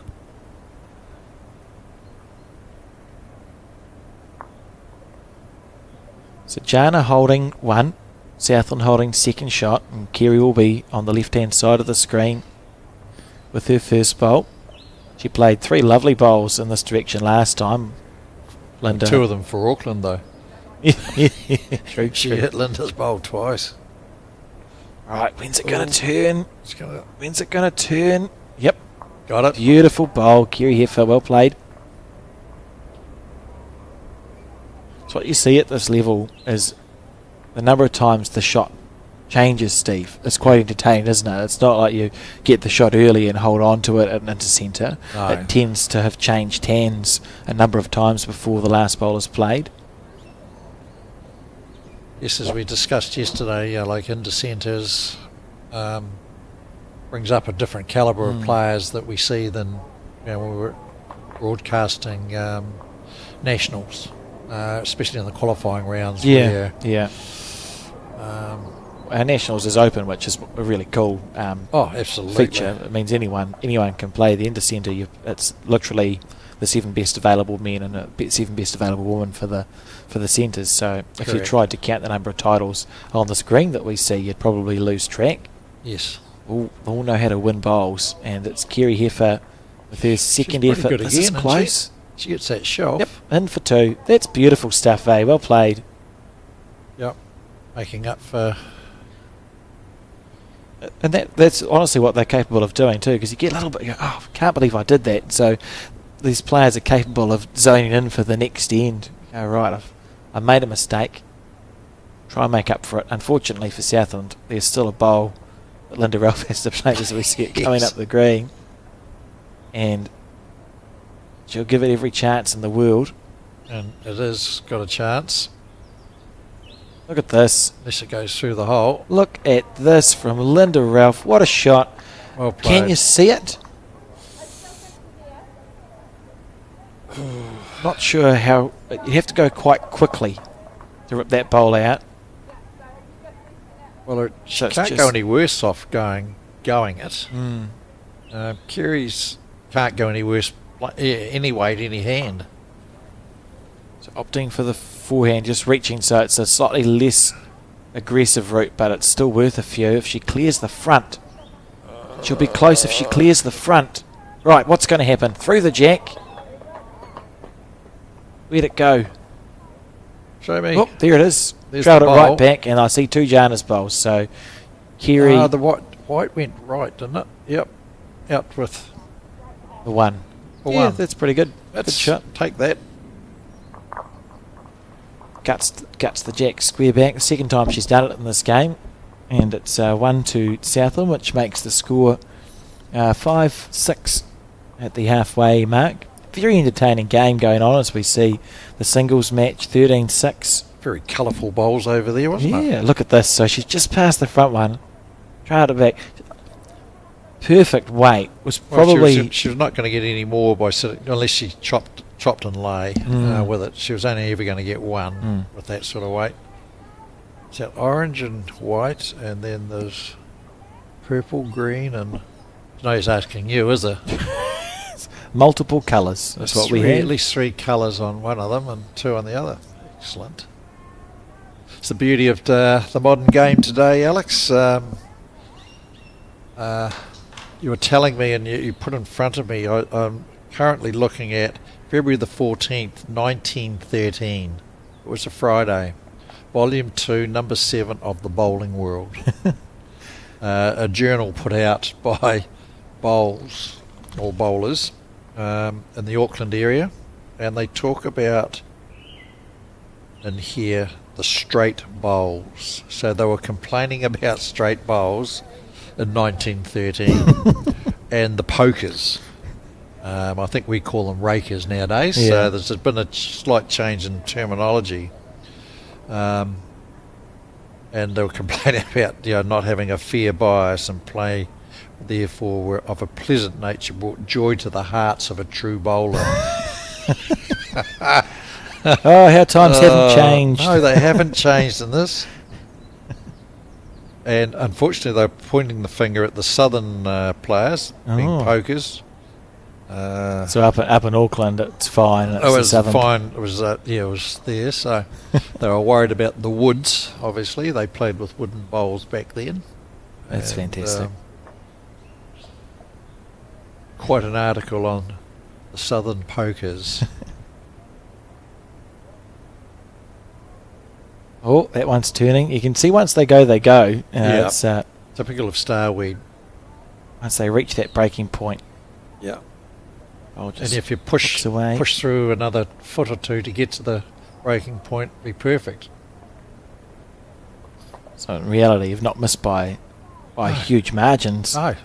So Jana holding one, Southland holding second shot, and Kerry will be on the left-hand side of the screen with her first bowl. She played 3 lovely bowls in this direction last time. Linda. 2 of them for Auckland, though. True. She hit Linda's bowl twice. Right, when's it going to turn? When's it going to turn? Yep. Got it. Beautiful bowl. Kerry Heffer, well played. So what you see at this level is the number of times the shot changes, Steve. It's quite entertaining, isn't it? It's not like you get the shot early and hold on to it at an intercentre. No. It tends to have changed hands a number of times before the last bowl is played. Yes, as we discussed yesterday, like Intercentres brings up a different calibre of players that we see than when we were broadcasting nationals, especially in the qualifying rounds. Yeah. Our Nationals is open, which is a really cool absolutely. feature. It means anyone can play the Intercentre. It's literally the 7 best available men and the 7 best available women for the centres. So if you tried to count the number of titles on the screen that we see, you'd probably lose track. Yes. All know how to win bowls, and it's Kerry Heffer with her second effort. This is close. She gets that shelf. Yep, in for 2. That's beautiful stuff, eh? Well played. Yep. Making up for... And that's honestly what they're capable of doing too, because you get a little bit, you go, oh, can't believe I did that. So these players are capable of zoning in for the next end. You go, right, I made a mistake. Try and make up for it. Unfortunately for Southland, there's still a bowl that Linda Ralph has to play as we see it coming up the green. And she'll give it every chance in the world. And it has got a chance. Look at this. Unless it goes through the hole. Look at this from Linda Ralph. What a shot. Well played. Can you see it? Not sure how. You have to go quite quickly to rip that bowl out. Well, she can't go any worse off going it. Kerry's can't go any worse any weight, any hand. So opting for the forehand, just reaching, so it's a slightly less aggressive route, but it's still worth a few if she clears the front. She'll be close if she clears the front. Right, what's going to happen? Through the jack. Where'd it go? Show me. Oh, there it is. There's Trailed it the right bowl. back, and I see 2 Jana's bowls. So Kerry, The white went right, didn't it? Yep. Out with the 1. the Yeah, 1. that's pretty good. Good shot. Take that. Guts the jack square back. The second time she's done it in this game, and it's 1-2 Southland, which makes the score 5-6 at the halfway mark. Very entertaining game going on as we see the singles match 13-6. Very colourful bowls over there, wasn't it? Yeah, look at this. So she's just passed the front one, trailed it back. Perfect weight. Was probably Well, she was not going to get any more by sitting, unless she chopped and lay with it. She was only ever going to get 1 with that sort of weight. It's that orange and white, and then there's purple, green, and no use asking you, is there? multiple colours. That's what we At had. least 3 colours on one of them and 2 on the other. Excellent. It's the beauty of the modern game today, Alex. You were telling me, and you put in front of me, I'm currently looking at February the 14th, 1913. It was a Friday. Volume 2, number 7 of the Bowling World. A journal put out by bowls or bowlers in the Auckland area, and they talk about in here the straight bowls. So they were complaining about straight bowls in 1913 and the pokers. I think we call them rakers nowadays. Yeah. So there's been a slight change in terminology. And they were complaining about not having a fair bias, and play therefore were of a pleasant nature, brought joy to the hearts of a true bowler. Oh, how times haven't changed. No, they haven't changed in this. And unfortunately, they're pointing the finger at the southern players, being pokers. So up in Auckland, it's fine. It's It the was Southland. fine. It was it was there. So they were worried about the woods. Obviously, they played with wooden bowls back then. That's fantastic. Quite an article on the Southern Pokers. Oh, that one's turning. You can see once they go, they go. Yeah. It's Typical of starweed. once they reach that breaking point. Yeah. I'll And just if you push away. through another foot or two to get to the breaking point, be perfect. So in reality, you've not missed by huge margins. No.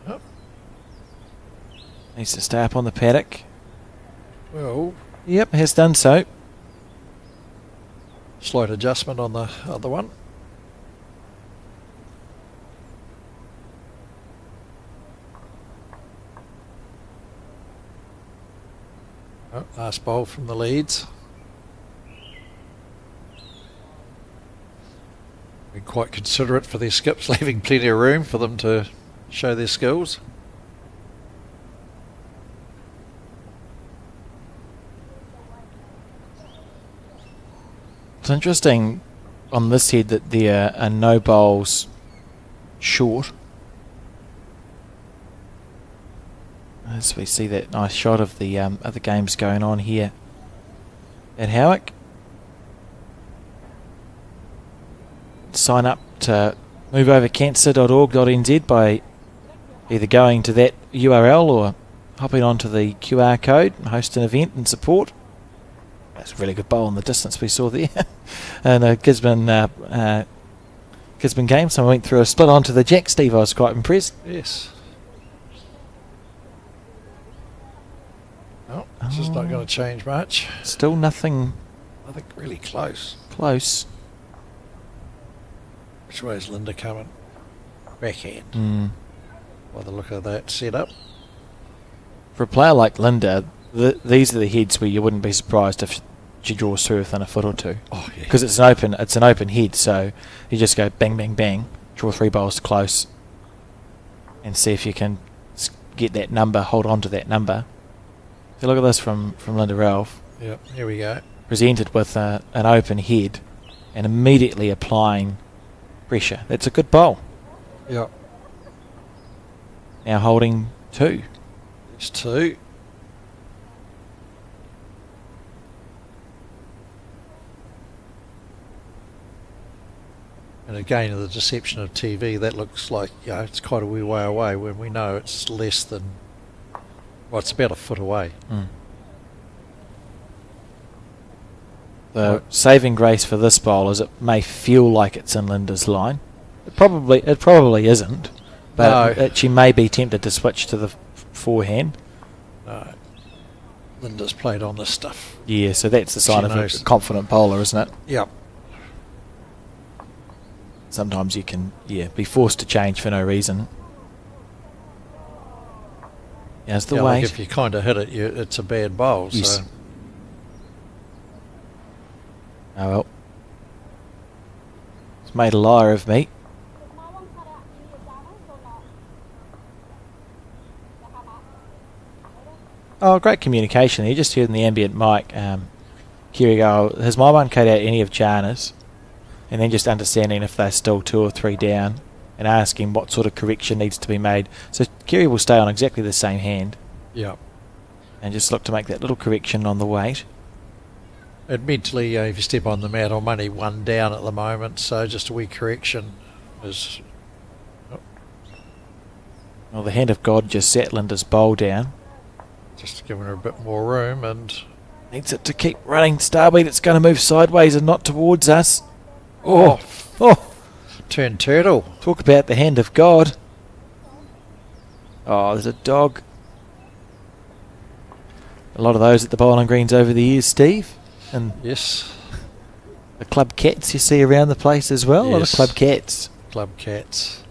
Oh, Needs to stay up on the paddock. well, Yep, has done so. slight adjustment on the other one. Oh, nice bowl from the leads. Been quite considerate for their skips, leaving plenty of room for them to show their skills. It's interesting on this head that there are no bowls short. As we see that nice shot of the other games going on here at Howick. Sign up to move over cancer.org.nz by either going to that URL or hopping onto the QR code and host an event and support. That's a really good bowl in the distance we saw there. And a Gisborne game. Someone went through a split onto the jack, Steve. I was quite impressed. Yes. Oh, this is not going to change much. Still nothing I think really close. close. Which way is Linda coming? Backhand. By the look of that setup. For a player like Linda, these are the heads where you wouldn't be surprised if she draws through within a foot or two. Oh yeah. Because it's an open head, so you just go bang, bang, bang, draw 3 bowls close, and see if you can get that number, hold on to that number. So look at this from Linda Ralph. Yep, here we go. Presented with an open head and immediately applying pressure. That's a good bowl. Yep. Now holding 2. There's 2. And again, the deception of TV, that looks like, it's quite a wee way away when we know it's less than, well, it's about a foot away. The saving grace for this bowl is it may feel like it's in Linda's line. It probably isn't, but she may be tempted to switch to the forehand. No. Linda's played on this stuff. Yeah, so that's the sign of a confident bowler, isn't it? Yep. Sometimes you can, be forced to change for no reason. As the weight. Like if you kind of hit it, it's a bad bowl. Yes. So. Oh well. It's made a liar of me. Oh, great communication. You just heard in the ambient mic, Kiri go, has my one cut out any of Jana's? And then just understanding if they're still 2 or 3 down and asking what sort of correction needs to be made. So Kiri will stay on exactly the same hand. Yeah. And just look to make that little correction on the weight. And mentally, if you step on the mat, I'm only 1 down at the moment, so just a wee correction is... Well, the hand of God just sat Linda's bowl down. Just giving her a bit more room and... Needs it to keep running. Starbeat, it's going to move sideways and not towards us. Oh! Turn turtle. Talk about the hand of God. Oh, there's a dog. A lot of those at the bowling greens over the years, Steve. And yes. The club cats you see around the place as well. Yes. A lot of club cats. Club cats.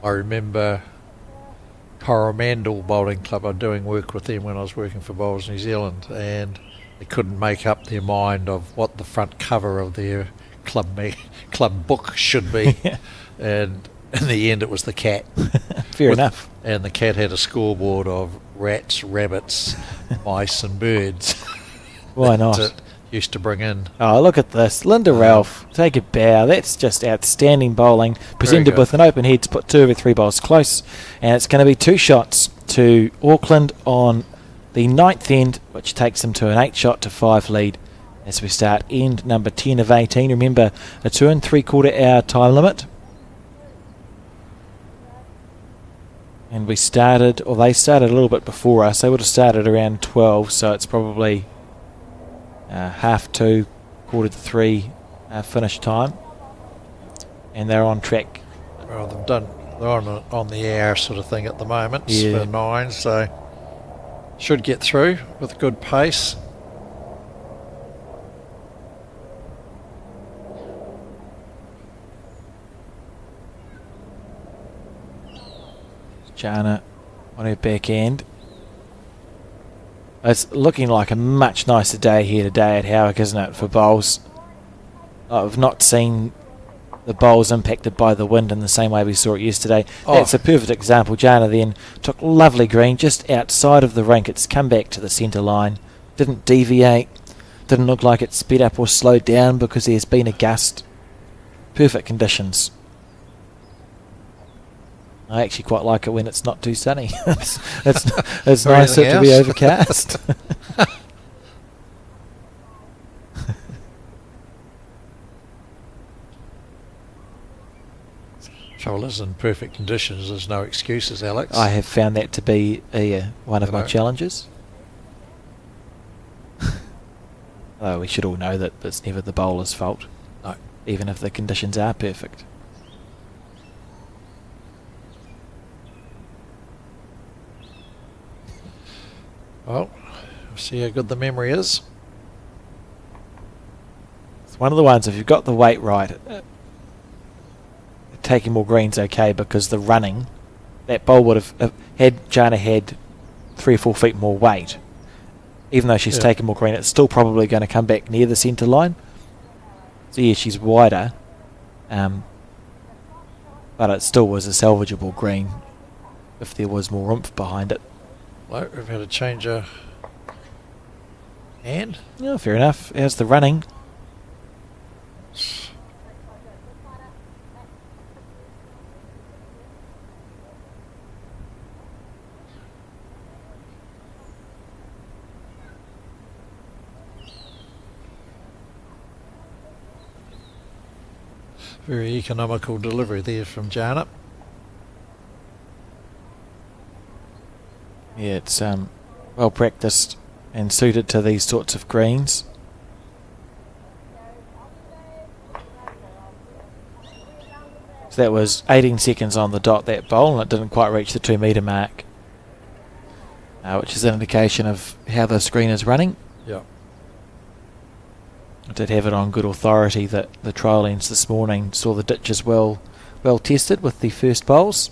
I remember Coromandel Bowling Club. I was doing work with them when I was working for Bowls New Zealand, and they couldn't make up their mind of what the front cover of their club book should be. And in the end, it was the cat. Fair enough. And the cat had a scoreboard of rats, rabbits, mice, and birds. Why not? That it used to bring in. Oh, look at this. Linda Ralph, take a bow. That's just outstanding bowling. Presented with an open head to put 2 over 3 bowls close. And it's going to be 2 shots to Auckland on the 9th end, which takes them to an 8-shot to 5 lead as we start end number 10 of 18. Remember, a 2 3/4 hour time limit. And we started, or they started a little bit before us. They would have started around 12, so it's probably 2:30, 2:45 finish time. And they're on track. Well, they're on the hour sort of thing at the moment for 9, so should get through with good pace. Jana on her back end. It's looking like a much nicer day here today at Howick, isn't it, for bowls? I've not seen the bowls impacted by the wind in the same way we saw it yesterday. That's a perfect example. Jana then took lovely green just outside of the rink. It's come back to the centre line. Didn't deviate. Didn't look like it sped up or slowed down because there's been a gust. Perfect conditions. I actually quite like it when it's not too sunny. it's nicer to be overcast. Trouble is, in perfect conditions, there's no excuses, Alex. I have found that to be one of my challenges. Though we should all know that it's never the bowler's fault. No. Even if the conditions are perfect. Well, we'll see how good the memory is. It's one of the ones, if you've got the weight right, taking more green's okay, because the running, that bowl would have, had Jana had 3 or 4 feet more weight, even though she's taken more green, it's still probably going to come back near the centre line. So yeah, she's wider, but it still was a salvageable green if there was more oomph behind it. Well, we've had a change of hand. Yeah, fair enough. How's the running? Very economical delivery there from Jana. Yeah, it's well practiced and suited to these sorts of greens. So that was 18 seconds on the dot, that bowl, and it didn't quite reach the 2 metre mark, which is an indication of how the screen is running. Yeah. I did have it on good authority that the trial ends this morning saw the ditches well tested with the first bowls.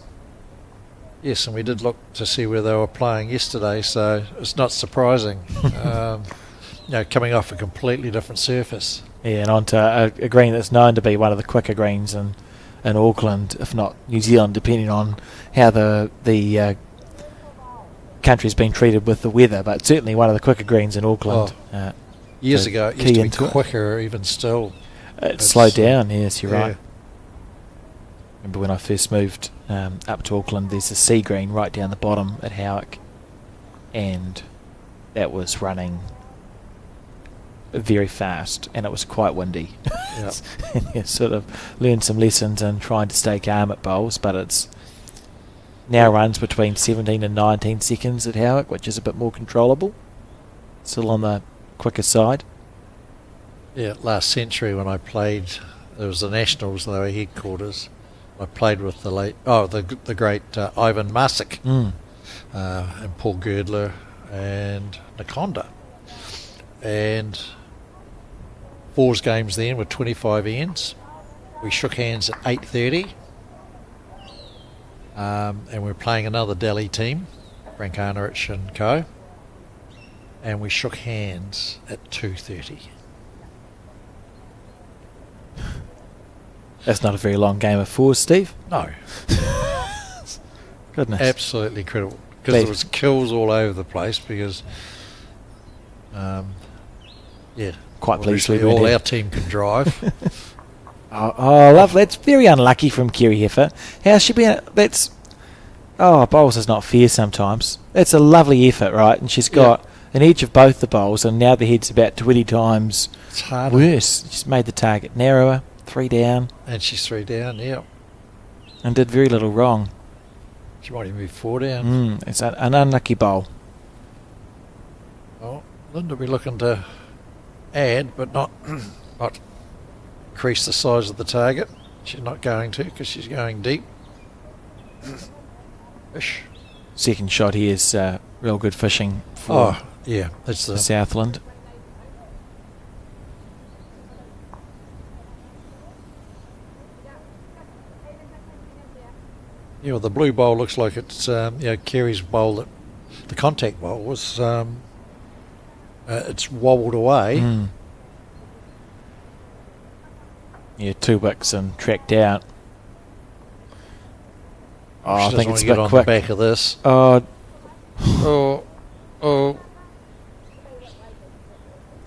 Yes, and we did look to see where they were playing yesterday, so it's not surprising. Coming off a completely different surface. Yeah, and onto a green that's known to be one of the quicker greens in Auckland, if not New Zealand, depending on how the country's been treated with the weather, but certainly one of the quicker greens in Auckland. Years ago, it used to be quicker, even still. It slowed down, yes, you're right. Remember when I first moved up to Auckland, there's a sea green right down the bottom at Howick, and that was running very fast, and it was quite windy. Yep. And you sort of learned some lessons in trying to stay calm at bowls, but it's now runs between 17 and 19 seconds at Howick, which is a bit more controllable. Still on the quicker side. Yeah, last century when I played, there was the Nationals, they were headquarters. I played with the great Ivan Masik and Paul Girdler and Nakonda. And fours games then were 25 ends. We shook hands at 8:30. And we were playing another Delhi team, Frank Arnerich and co. And we shook hands at 2:30. That's not a very long game of fours, Steve. No, Goodness. absolutely incredible. Because there was kills all over the place because, yeah. Quite pleased we all were our team can drive. Oh, lovely. That's very unlucky from Kerry Heifer. How's she been? That's... Oh, bowls is not fair sometimes. That's a lovely effort, right? And she's got an edge of both the bowls, and now the head's about 20 times It's harder. worse. She's made the target narrower, 3 down, And she's 3 down, yeah. and did very little wrong. She might even be 4 down. It's an unlucky bowl. Well, Linda will be looking to add, but not increase the size of the target. She's not going to because she's going deep. Fish. Second shot here is real good fishing for Oh, yeah, that's the Southland. Yeah, well, the blue bowl looks like it's Kerry's bowl. That the contact bowl was it's wobbled away. Yeah, 2 wicks and tracked out. Oh, I She think doesn't it's want a to get bit on quick. the back of this. Oh,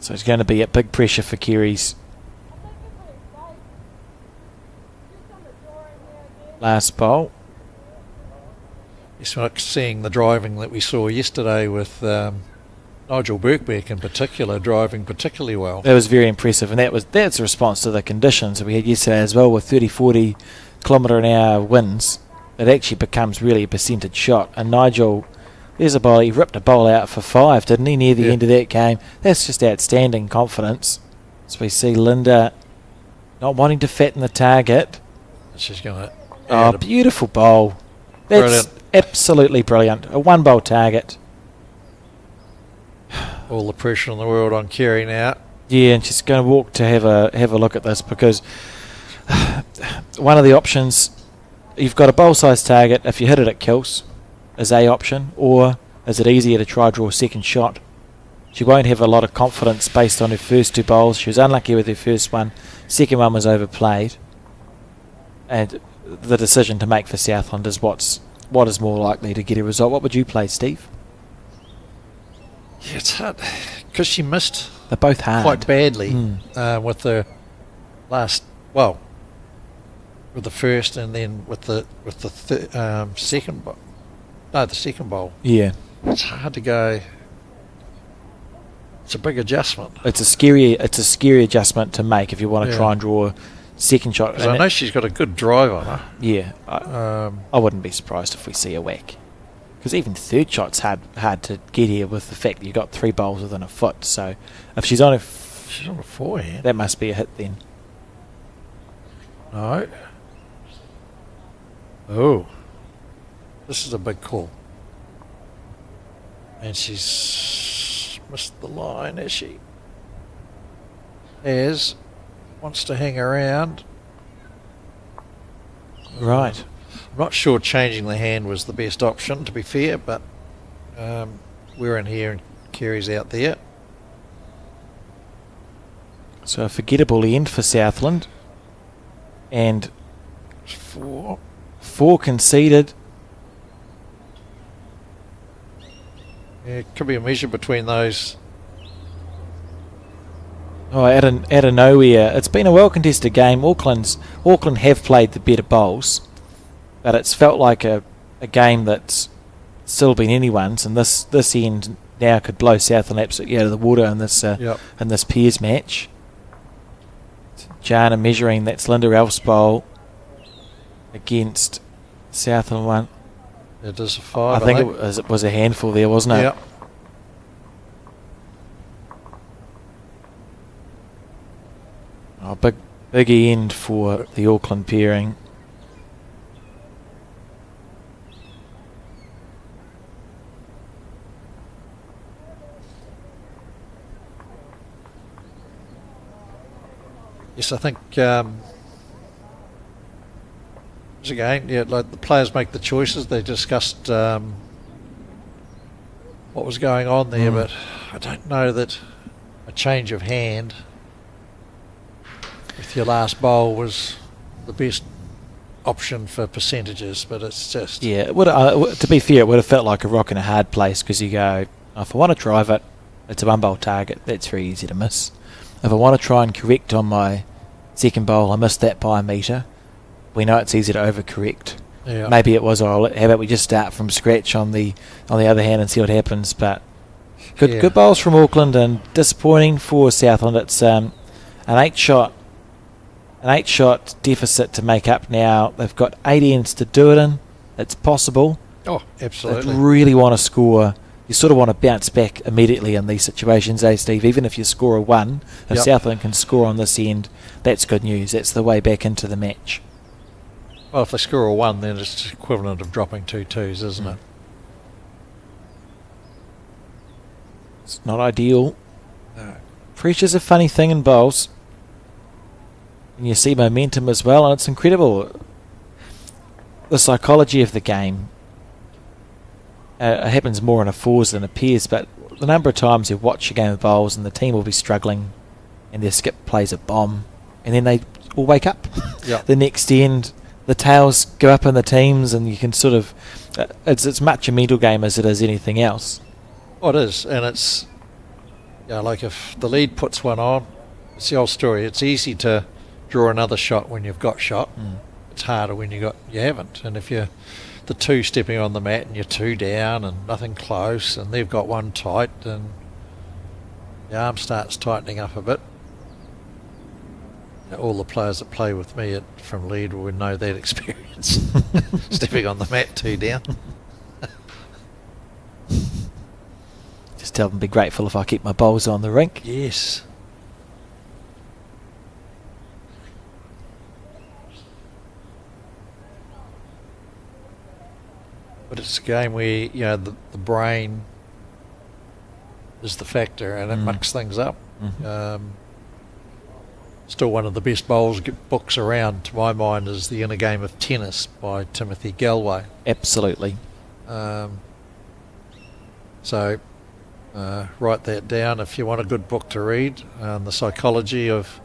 so it's going to be at big pressure for Kerry's last bowl. It's like seeing the driving that we saw yesterday with Nigel Birkbeck in particular, driving particularly well. That was very impressive, and that's a response to the conditions that we had yesterday as well, with 30-40 kilometre an hour winds. It actually becomes really a percentage shot, and Nigel, there's a bowl, he ripped a bowl out for 5, didn't he, near the end of that game. That's just outstanding confidence. So we see Linda not wanting to fatten the target. She's going to Oh, beautiful bowl. That's absolutely brilliant. A 1-bowl target. all the pressure in the world on Kerry now. Yeah, and she's going to walk to have a look at this, because one of the options, you've got a bowl-sized target. If you hit it, it kills, is a option, or is it easier to try draw a second shot? She won't have a lot of confidence based on her first 2 bowls. She was unlucky with her first one. Second one was overplayed. And the decision to make for Southland is what is more likely to get a result. What would you play, Steve? Yeah, it's hard because she missed They're both hard. quite badly with the last. Well, with the first, and then with the second bowl. No, the second bowl. Yeah. It's hard to go. It's a big adjustment. It's a scary adjustment to make if you want to try and draw a second shot. Because I know she's got a good drive on her. Yeah, I wouldn't be surprised if we see a whack. Because even third shot's hard to get here with the fact that you've got 3 bowls within a foot. So if she's on a forehand. that must be a hit then. No. Oh. This is a big call. And she's missed the line, has she? Wants to hang around. Right. I'm not sure changing the hand was the best option, to be fair, but we're in here and Kerry's out there. So a forgettable end for Southland. And 4 conceded. Yeah, it could be a measure between those. Oh, out of nowhere. It's been a well-contested game. Auckland have played the better bowls, but it's felt like a game that's still been anyone's, and this end now could blow Southland absolutely out of the water in this pairs match. Jana measuring, that's Linda Ralph's bowl against Southland one. It is a 5. I think it was a handful there, wasn't it? Yeah. Oh, big end for the Auckland pairing. Yes, I think again, like the players make the choices. They discussed what was going on there, but I don't know that a change of hand with your last bowl was the best option for percentages, but it's just... Yeah, it would, to be fair, it would have felt like a rock in a hard place, because you go, if I want to drive it, it's a one-bowl target, that's very easy to miss. If I want to try and correct on my second bowl, I missed that by a metre. We know it's easy to overcorrect. Yeah. Maybe it was, how about we just start from scratch on the other hand and see what happens. But good bowls from Auckland, and disappointing for Southland. It's an eight shot deficit to make up now. They've got 8 ends to do it in. It's possible. Oh, absolutely. They really want to score. You sort of want to bounce back immediately in these situations, Steve? Even if you score a 1, if Southland can score on this end, that's good news. That's the way back into the match. Well, if they score a 1, then it's equivalent of dropping 2 twos, isn't it? It's not ideal. No. Pressure's a funny thing in bowls. And you see momentum as well, and it's incredible. The psychology of the game happens more in a fours than appears, but the number of times you watch a game of bowls and the team will be struggling and their skip plays a bomb and then they all wake up. The next end, the tails go up in the teams, and you can sort of... it's much a mental game as it is anything else. Oh, it is, and it's... like if the lead puts one on, it's the old story. It's easy to draw another shot when you've got shot. It's harder when you haven't. And if you're the 2 stepping on the mat and you're 2 down and nothing close, and they've got 1 tight, and the arm starts tightening up a bit. All the players that play with me from lead would know that experience. Stepping on the mat 2 down. Just tell them be grateful if I keep my bowls on the rink. Yes. But it's a game where the brain is the factor, and it mucks things up. Still one of the best bowls books around, to my mind, is The Inner Game of Tennis by Timothy Galway. Absolutely. So write that down if you want a good book to read, the psychology of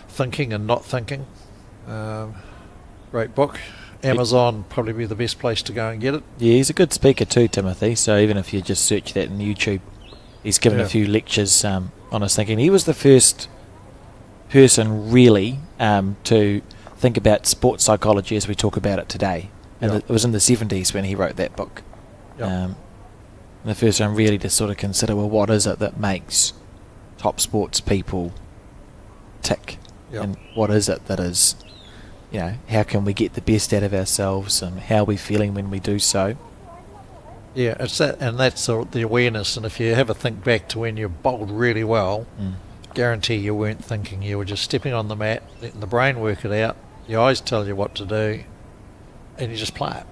thinking and not thinking. Great book. Amazon probably be the best place to go and get it. Yeah, he's a good speaker too, Timothy, so even if you just search that on YouTube, he's given a few lectures on his thinking. He was the first person really to think about sports psychology as we talk about it today. And it was in the 70s when he wrote that book. The first one really to sort of consider, well, what is it that makes top sports people tick? And what is it that is, how can we get the best out of ourselves, and how are we feeling when we do so? Yeah, it's that, and that's the awareness. And if you have a think back to when you bowled really well, guarantee you weren't thinking. You were just stepping on the mat, letting the brain work it out. Your eyes tell you what to do, and you just play it.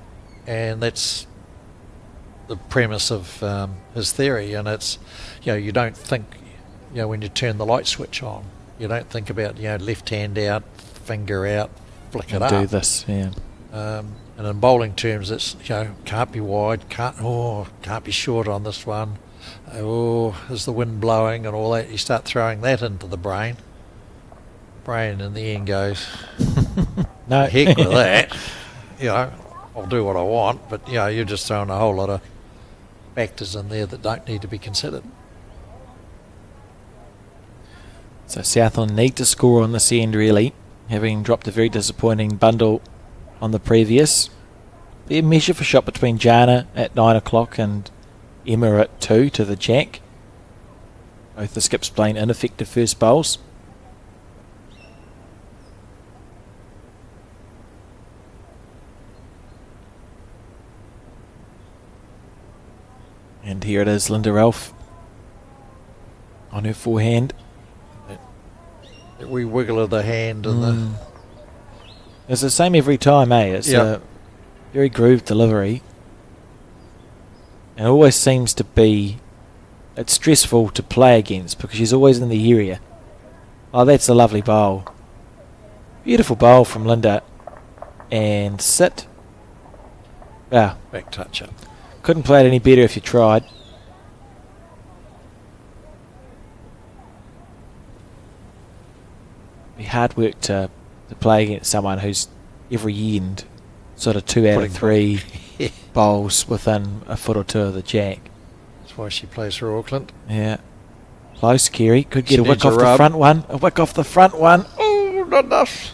And that's the premise of his theory. And it's, you don't think, when you turn the light switch on, you don't think about, left hand out, finger out, flick it up. Do this, and in bowling terms, it's can't be wide, can't be short on this one. Is the wind blowing and all that? You start throwing that into the brain. Brain in the end goes, no, heck with that. I'll do what I want, but you're just throwing a whole lot of factors in there that don't need to be considered. So Southland need to score on this end, really, having dropped a very disappointing bundle on the previous. Their measure for shot between Jana at 9 o'clock and Emma at 2 to the jack. Both the skips playing ineffective first bowls. And here it is, Linda Ralph on her forehand. That wee wiggle of the hand and It's the same every time, eh? It's a very grooved delivery. And it always seems to be... It's stressful to play against because she's always in the area. Oh, that's a lovely bowl. Beautiful bowl from Linda. And sit. Wow. Back touch up. Couldn't play it any better if you tried. Be hard work to to play against someone who's every end sort of 2 out of Putting 3 bowls within a foot or two of the jack. That's why she plays for Auckland. Yeah. Close, Kerry. Could get She a wick needs a off the rub. front one. A wick off the front one. Oh, not enough.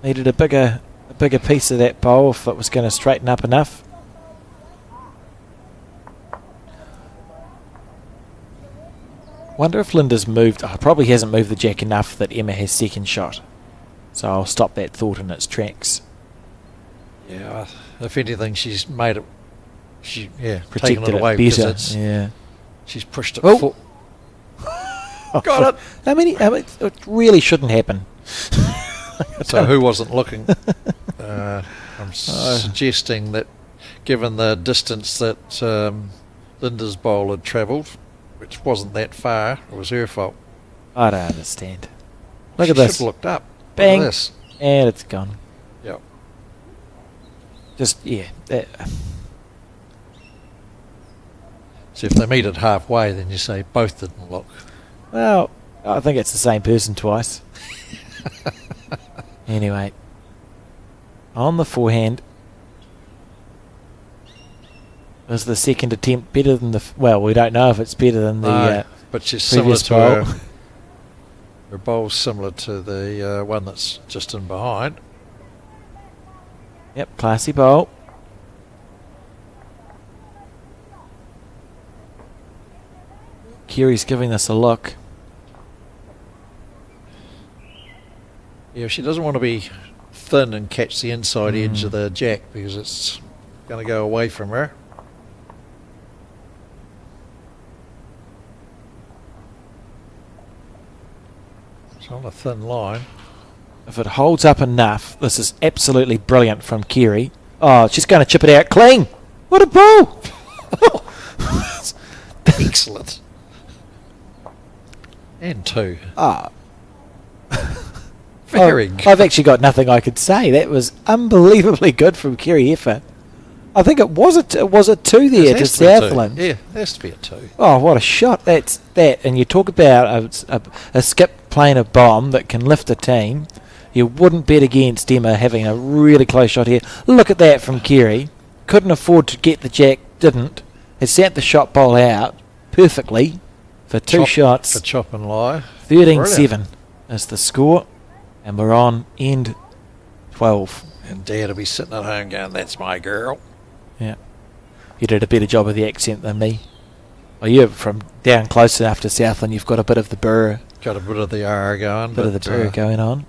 Needed a bigger piece of that bowl if it was going to straighten up enough. Wonder if Linda's moved. Oh, probably hasn't moved the jack enough that Emma has second shot. So I'll stop that thought in its tracks. Yeah, if anything, she's made it. Taken Protected it away it because better. Yeah. she's pushed it. Oh. Got it. I mean, it really shouldn't happen. So who wasn't looking? I'm suggesting that, given the distance that Linda's bowl had travelled, which wasn't that far, it was her fault. I don't understand. Look at She this. should have looked up. Bang. Look at this. And it's gone. Yep. Just, yeah. So if they meet at halfway, then you say both didn't look. Well, I think it's the same person twice. Anyway. On the forehand. Was the second attempt better than the... Well, we don't know if it's better than the but she's similar previous to bowl. her bowl's similar to the one that's just in behind. Yep, classy bowl. Kerry's giving this a look. Yeah, she doesn't want to be thin and catch the inside edge of the jack because it's going to go away from her. It's on a thin line. If it holds up enough, this is absolutely brilliant from Kerry. Oh, she's going to chip it out clean. What a ball! Excellent. And 2. Ah, Very good. I've actually got nothing I could say. That was unbelievably good from Kerry Heffer. I think it was a 2 there It to has to be a 2. Southland. Yeah, it has to be a 2. Oh, what a shot. That's that. And you talk about a skip playing a bomb that can lift a team. You wouldn't bet against Emma having a really close shot here. Look at that from Kerry. Couldn't afford to get the jack, didn't. Has sent the shot bowl out perfectly for 2 shots. For chop and lie. 13-7 is the score. And we're on end 12. And Dad will be sitting at home going, that's my girl. Yeah. You did a better job of the accent than me. Well, you're from down close enough to Southland. You've got a bit of the burr. Got a bit of the R going. Bit of the burr going on.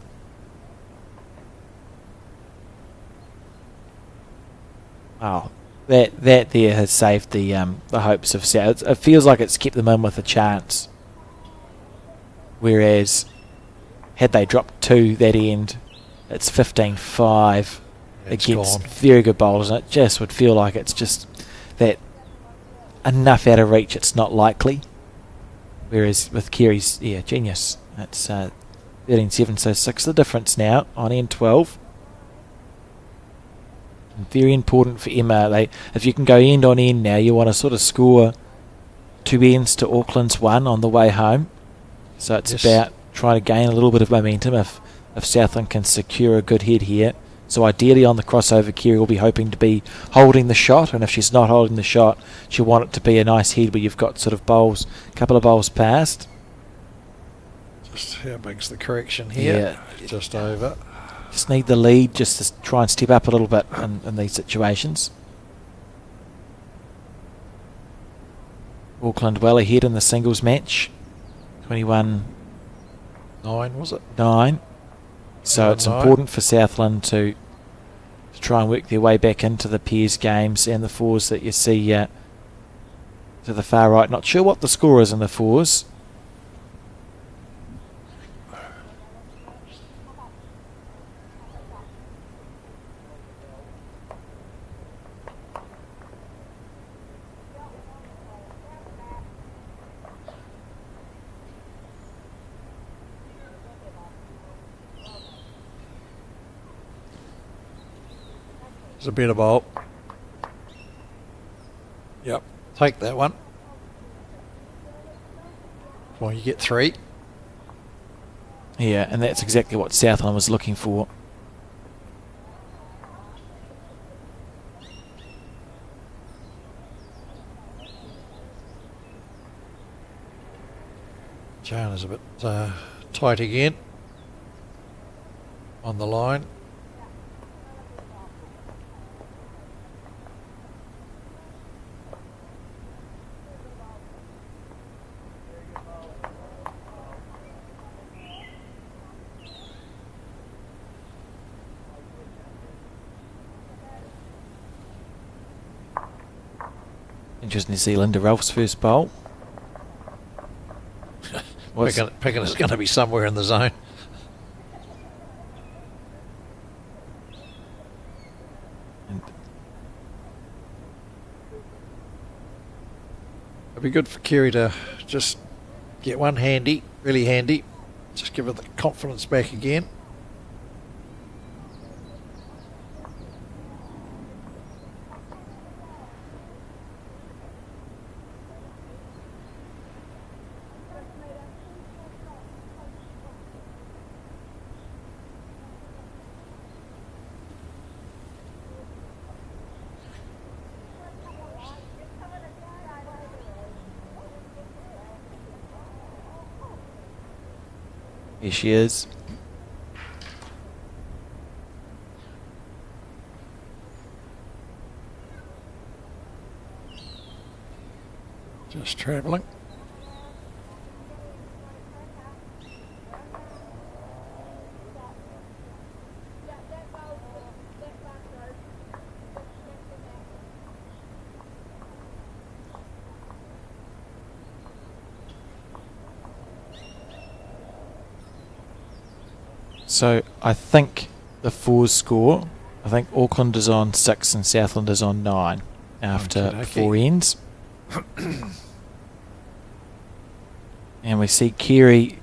Oh, that there has saved the hopes of South. It feels like it's kept them in with a chance. Whereas, had they dropped 2 that end, it's 15-5 against gone. very good bowlers, and it just would feel like it's just that enough out of reach. It's not likely. Whereas with Kerry's, genius. It's 13-7, so 6 the difference now on end 12. And very important for Emma. If you can go end on end now, you want to sort of score 2 ends to Auckland's 1 on the way home. So it's about trying to gain a little bit of momentum if Southland can secure a good head here. So ideally on the crossover, Kerry will be hoping to be holding the shot, and if she's not holding the shot, she'll want it to be a nice head where you've got sort of bowls, a couple of bowls past. Just how big's the correction here? Yeah. Just over. Just need the lead just to try and step up a little bit in these situations. Auckland well ahead in the singles match. 21-9. 9, was it? So it's 9. important for Southland to try and work their way back into the pairs games and the 4s that you see to the far right. Not sure what the score is in the 4s. It's a better bowl. Yep. Take that one. Well, you get 3. Yeah, and that's exactly what Southland was looking for. Jana's a bit tight again on the line. Interesting to see Linda Ralph's first bowl. Picking is going to be somewhere in the zone. It'd be good for Kerry to just get one handy, really handy. Just give her the confidence back again. Here she is. Just travelling. So I think the fours score, I think Auckland is on 6 and Southland is on 9 after Okay. 4 ends. And we see Kerry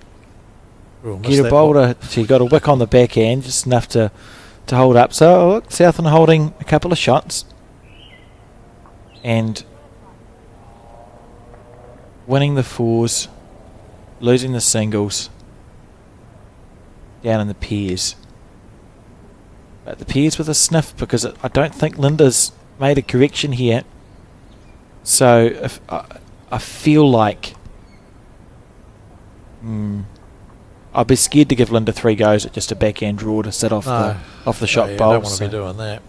We'll miss get a that boulder. She got a wick on the backhand, just enough to hold up. So look, Southland holding a couple of shots and winning the fours, losing the singles down in the pairs. But the pairs with a sniff, because I don't think Linda's made a correction here. So if I feel like I'd be scared to give Linda 3 goes at just a backhand draw to sit off the shot you bowl. don't want to be doing that.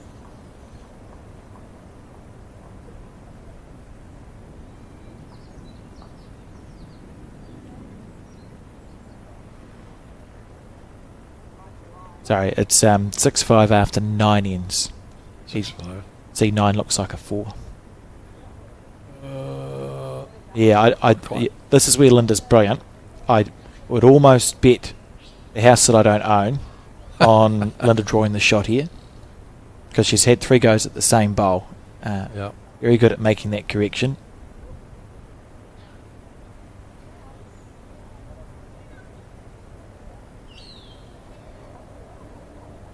Sorry, it's 6-5 after 9 ends. 6-5. See, 9 looks like a 4. Yeah, this is where Linda's brilliant. I would almost bet the house that I don't own on Linda drawing the shot here, because she's had 3 goes at the same bowl. Yep. Very good at making that correction.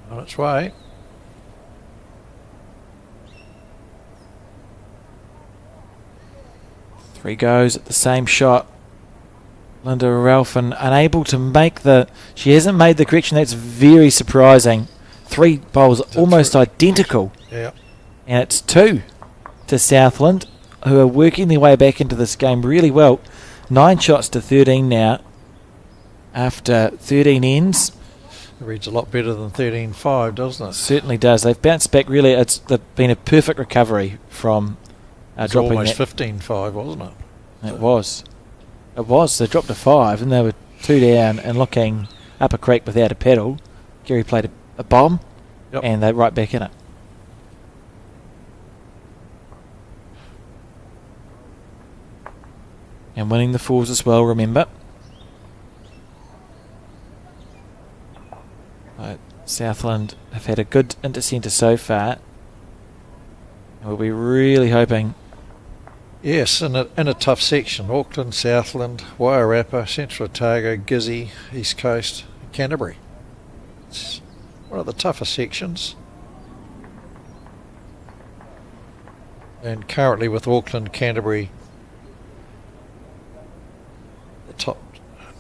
On its way. Three goes at the same shot. Linda Ralph unable to make she hasn't made the correction. That's very surprising. 3 bowls almost identical. Yeah. And it's 2 to Southland, who are working their way back into this game really well. 9 shots to 13 now after 13 ends. It reads a lot better than 13-5, doesn't it? Certainly does. They've bounced back really. It's been a perfect recovery from dropping almost that. 15-5, wasn't it? It was. They dropped to 5 and they were 2 down and looking up a creek without a pedal. Gary played a bomb. Yep. And they're right back in it. And winning the fours as well, remember. Southland have had a good intercentre so far. And we'll be really hoping. Yes, in a tough section. Auckland, Southland, Wairarapa, Central Otago, Gizzy, East Coast, Canterbury. It's one of the tougher sections. And currently with Auckland, Canterbury, the top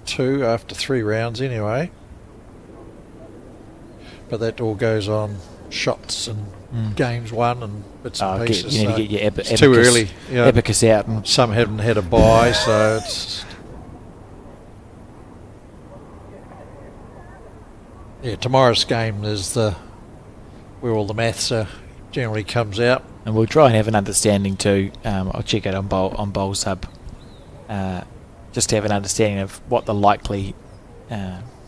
2 after 3 rounds anyway. But that all goes on shots and games won and bits and pieces. You need to get your it's abacus, too early. You know, abacus out. And some haven't had a bye, so it's tomorrow's game is where all the maths generally comes out. And we'll try and have an understanding too. I'll check it on Bowl Sub, just to have an understanding of what the likely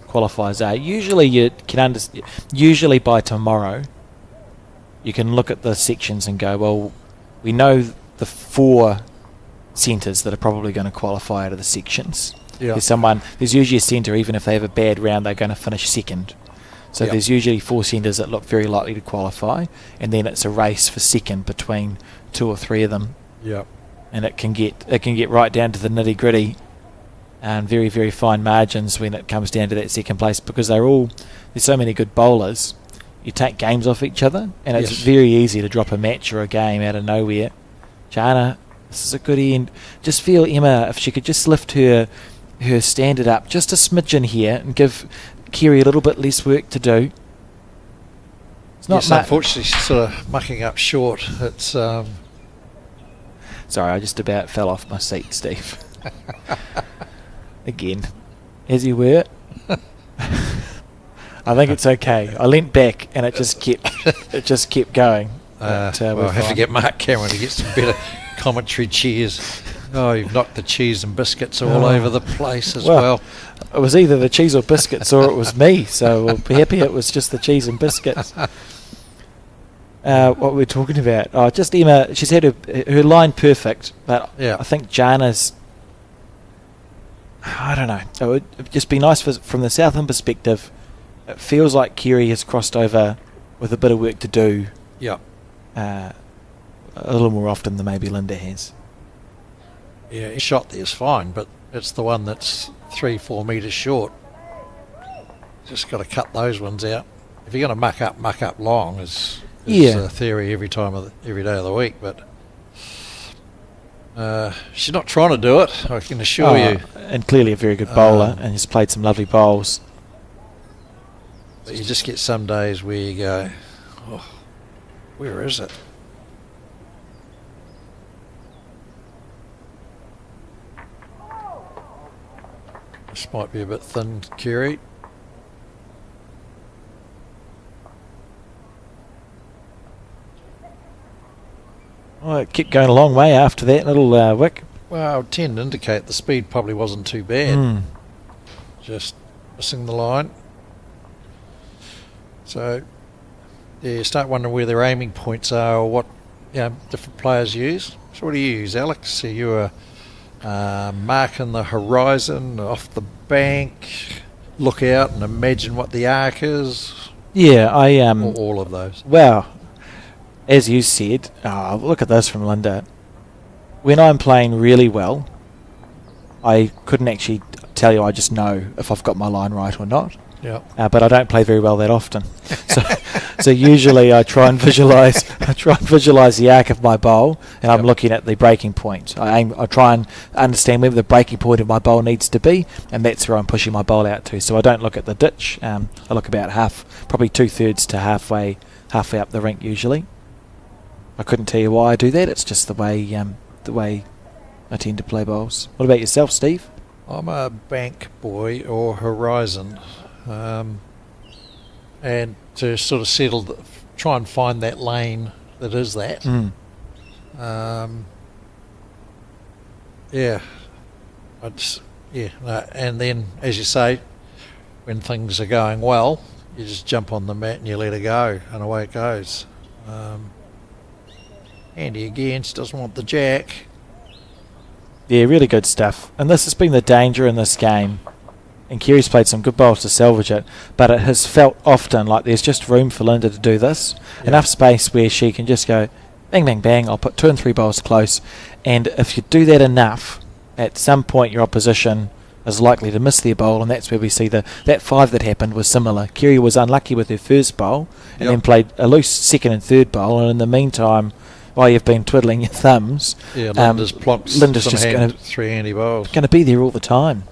qualifiers are. Usually you can usually by tomorrow you can look at the sections and go, well, we know the 4 centres that are probably going to qualify out of the sections. Yeah. There's usually a centre, even if they have a bad round, they're going to finish second. So there's usually 4 centres that look very likely to qualify, and then it's a race for second between 2 or 3 of them. Yeah. And it can get right down to the nitty gritty, and very, very fine margins when it comes down to that second place, because there's so many good bowlers. You take games off each other, and it's very easy to drop a match or a game out of nowhere. Jana, this is a good end. Just feel Emma, if she could just lift her standard up just a smidgen here and give Kerry a little bit less work to do. It's not unfortunately she's sort of mucking up short. It's sorry, I just about fell off my seat, Steve. Again, as you were. I think it's okay. I leant back and it just kept going. We'll have to get Mark Cameron to get some better commentary cheers. Oh, you've knocked the cheese and biscuits all over the place as well. It was either the cheese or biscuits, or it was me. So we'll be happy it was just the cheese and biscuits. What we're talking about? Oh, just Emma. She's had her line perfect, but I think Jana's. I don't know. It would just be nice from the Southland perspective. It feels like Kerry has crossed over with a bit of work to do. Yeah. A little more often than maybe Linda has. Yeah, his shot there's fine, but it's the one that's 3-4 metres short. Just got to cut those ones out. If you're going to muck up long is a theory every day of the week. But she's not trying to do it, I can assure you. And clearly a very good bowler, and he's played some lovely bowls. But you just get some days where you go, oh, where is it? This might be a bit thin, Kerry. Oh, it kept going a long way after that little wick. Well, I would tend to indicate the speed probably wasn't too bad. Just missing the line. So, you start wondering where their aiming points are, or what different players use. So what do you use, Alex? Are you marking the horizon off the bank, look out and imagine what the arc is? Yeah, I or all of those. Well, as you said, look at this from Linda. When I'm playing really well, I couldn't actually tell you. I just know if I've got my line right or not. Yeah. But I don't play very well that often. So usually I try and visualise the arc of my bowl, and I'm looking at the breaking point. I try and understand where the breaking point of my bowl needs to be, and that's where I'm pushing my bowl out to. So I don't look at the ditch. I look about probably 2/3 to halfway up the rink usually. I couldn't tell you why I do that. It's just the way I tend to play bowls. What about yourself, Steve? I'm a bank boy or horizon. And to sort of try and find that lane that is that. And then, as you say, when things are going well, you just jump on the mat and you let it go, and away it goes. Andy again, she doesn't want the jack. Yeah, really good stuff. And this has been the danger in this game. And Kerry's played some good bowls to salvage it, but it has felt often like there's just room for Linda to do this. Enough space where she can just go, bang, bang, bang, I'll put 2 and 3 bowls close. And if you do that enough, at some point your opposition is likely to miss their bowl, and that's where we see that 5 that happened was similar. Kerry was unlucky with her first bowl, and then played a loose second and third bowl, and in the meantime, while you've been twiddling your thumbs, Linda's plonked just 3 handy bowls. Going to be there all the time.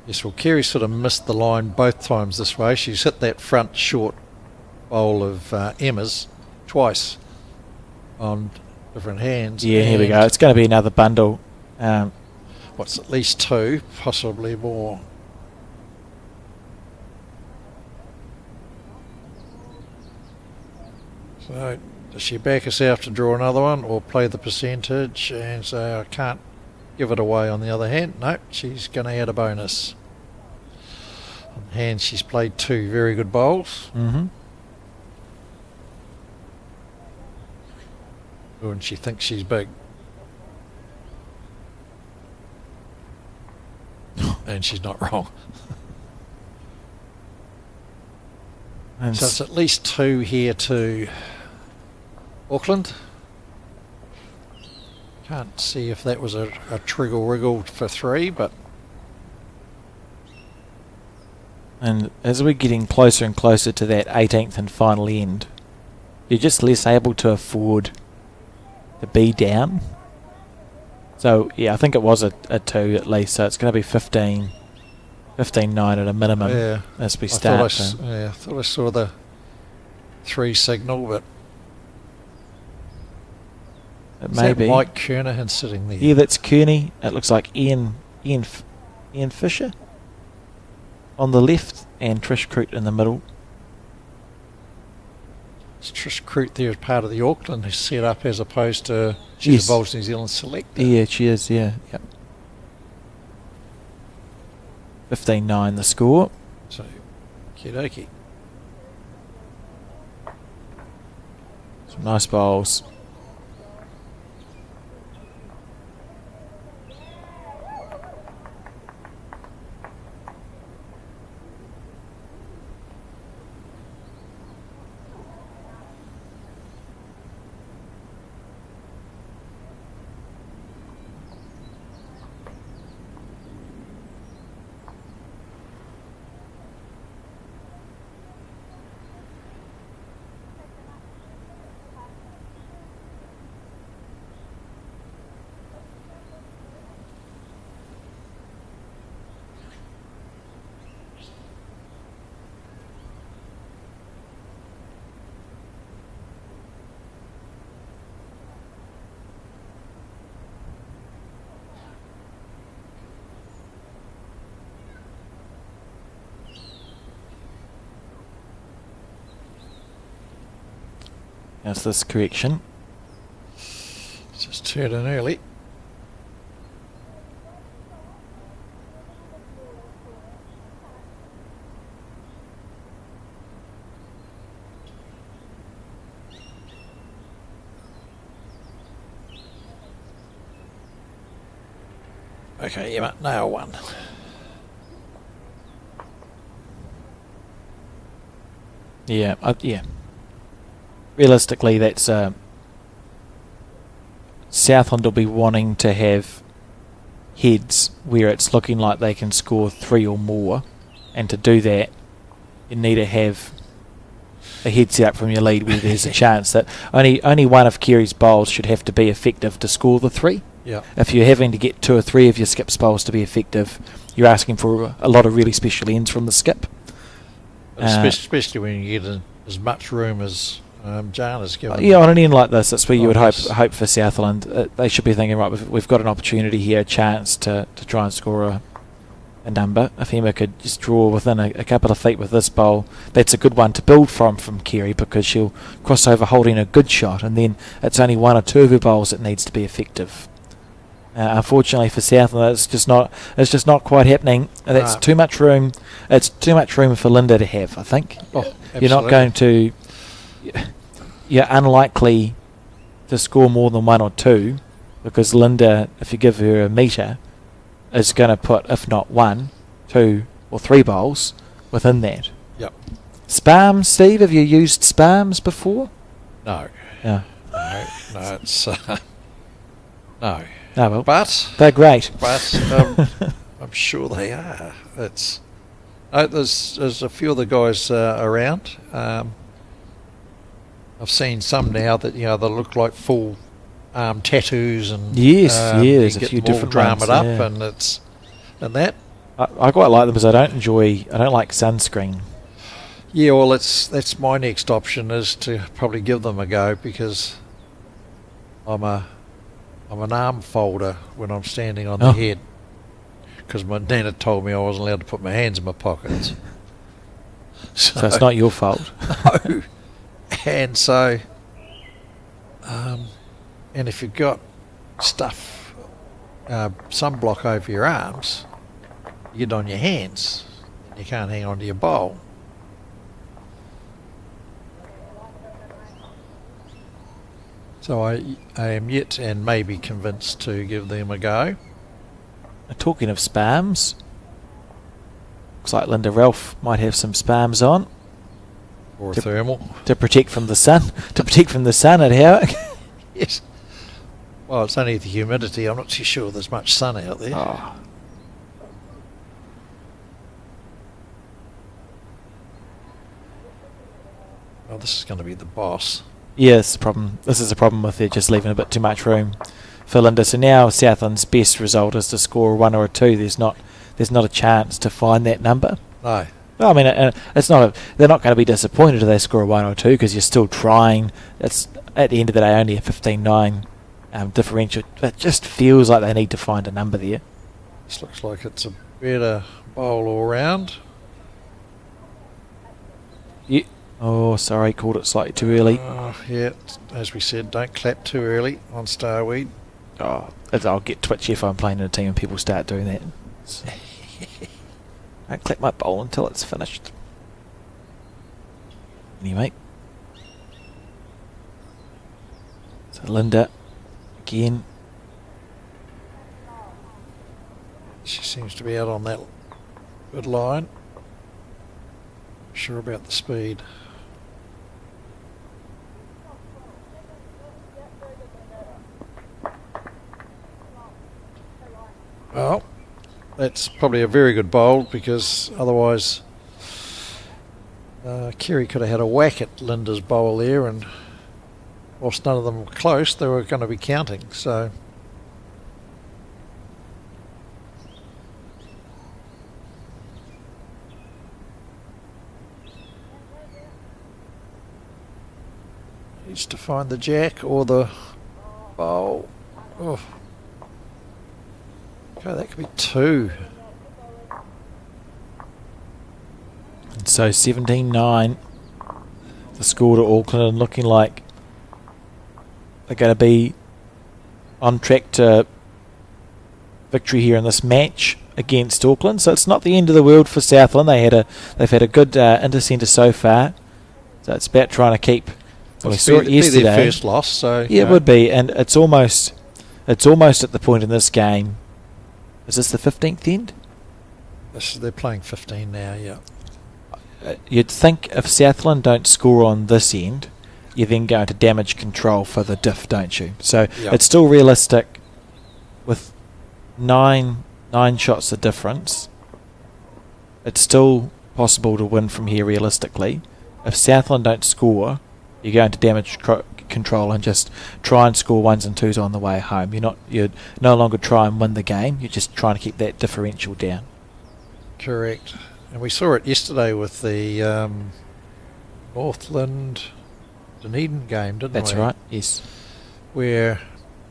Yes, well, Kerry sort of missed the line both times this way. She's hit that front short bowl of Emma's twice on different hands. Yeah, here we go. It's going to be another bundle. At least 2, possibly more. So does she back herself to draw another one or play the percentage and say I can't give it away on the other hand? No, she's going to add a bonus. On the hand she's played 2 very good bowls. Mm-hmm. And she thinks she's big. And she's not wrong. And So it's at least 2 here to Auckland. Can't see if that was a triggle wriggle for 3, but And as we're getting closer and closer to that 18th and final end, you're just less able to afford to be down. So, yeah, I think it was a 2 at least, so it's going to be 15-9 at a minimum yeah, as we I start. thought I saw the 3 signal, but It is may that be. Mike Kernahan sitting there? Yeah, that's Kearney. It looks like Ian Fisher on the left and Trish Crute in the middle. Is Trish Crute there as part of the Auckland set up as opposed to Yes. she's a Bowls New Zealand selector? Yeah, she is, yeah. Yep. 15-9 the score. So, okie Some nice bowls. How's this correction? Just turned in early. Okay, you might nail one. Yeah, yeah. Realistically, that's Southland will be wanting to have heads where it's looking like they can score 3 or more, and to do that, you need to have a head set up from your lead where there's a chance that only one of Kerry's bowls should have to be effective to score the 3. Yeah. If you're having to get 2 or 3 of your skips bowls to be effective, you're asking for a lot of really special ends from the skip. Especially when you get as much room as Jan has given. Yeah, on an end like this, that's where you would hope Yes. for Southland. They should be thinking, right, we've got an opportunity here, a chance to try and score a number. If Emma could just draw within a couple of feet with this bowl, that's a good one to build from Kerry, because she'll cross over holding a good shot, and then it's only 1 or 2 of her bowls that needs to be effective. Unfortunately for Southland, it's just not quite happening. That's too much room. It's too much room for Linda to have, I think. Oh, You're not going to. You're unlikely to score more than 1 or 2, because Linda, if you give her a metre, is going to put, if not 1, 2 or 3 bowls within that. Yep. Spams, Steve, have you used spams before? No. Yeah. No, it's no. Oh, well, But they're great. I'm sure they are. It's there's a few of the guys around. I've seen some now that they look like full tattoos and Yes, there's you a get few them all different drum ones, it up yeah. and that. I quite like them, because I don't like sunscreen. Yeah, well, that's my next option, is to probably give them a go, because I'm an arm folder when I'm standing on the head, because my nana told me I wasn't allowed to put my hands in my pockets. So it's not your fault. No. And so And if you've got stuff, sunblock over your arms, you get on your hands and you can't hang on to your bowl. So I am yet and maybe convinced to give them a go. Talking of spams, looks like Linda Ralph might have some spams on. Or a thermal. To protect from the sun. To protect from the sun at Howick. Yes. Well, it's only the humidity. I'm not too sure there's much sun out there. Oh. Well, this is going to be the boss. Yes, problem. This is a problem with it just leaving a bit too much room for Linda. So now Southland's best result is to score a 1 or a 2. There's not a chance to find that number. No. Well, I mean, it's not. They're not going to be disappointed if they score a 1 or 2 because you're still trying. It's at the end of the day only a 15-9 differential. It just feels like they need to find a number there. This looks like it's a better bowl all round. Yeah. Oh, sorry, called it slightly too early. Yeah, as we said, don't clap too early on Starweed. Oh, I'll get twitchy if I'm playing in a team and people start doing that. Don't clap my bowl until it's finished. Anyway. So Linda, again. She seems to be out on that good line. Sure about the speed. Well, that's probably a very good bowl because otherwise Kerry could have had a whack at Linda's bowl there, and whilst none of them were close, they were going to be counting. So needs to find the jack or the bowl. Oh. Okay, that could be 2. And so 17-9. The score to Auckland, looking like they're going to be on track to victory here in this match against Auckland. So it's not the end of the world for Southland. They've had a good Intercentre so far. So it's about trying to keep. Well, we saw it yesterday. Their first loss, so yeah, it would be, and it's almost at the point in this game. Is this the 15th end? They're playing 15 now. Yeah. You'd think if Southland don't score on this end, you're then going to damage control for the diff, don't you? So it's still realistic with nine shots of difference. It's still possible to win from here realistically. If Southland don't score, you're going to damage control and just try and score 1s and 2s on the way home. You're no longer try and win the game. You're just trying to keep that differential down. Correct. And we saw it yesterday with the Northland Dunedin game, didn't we? That's right. Yes. Where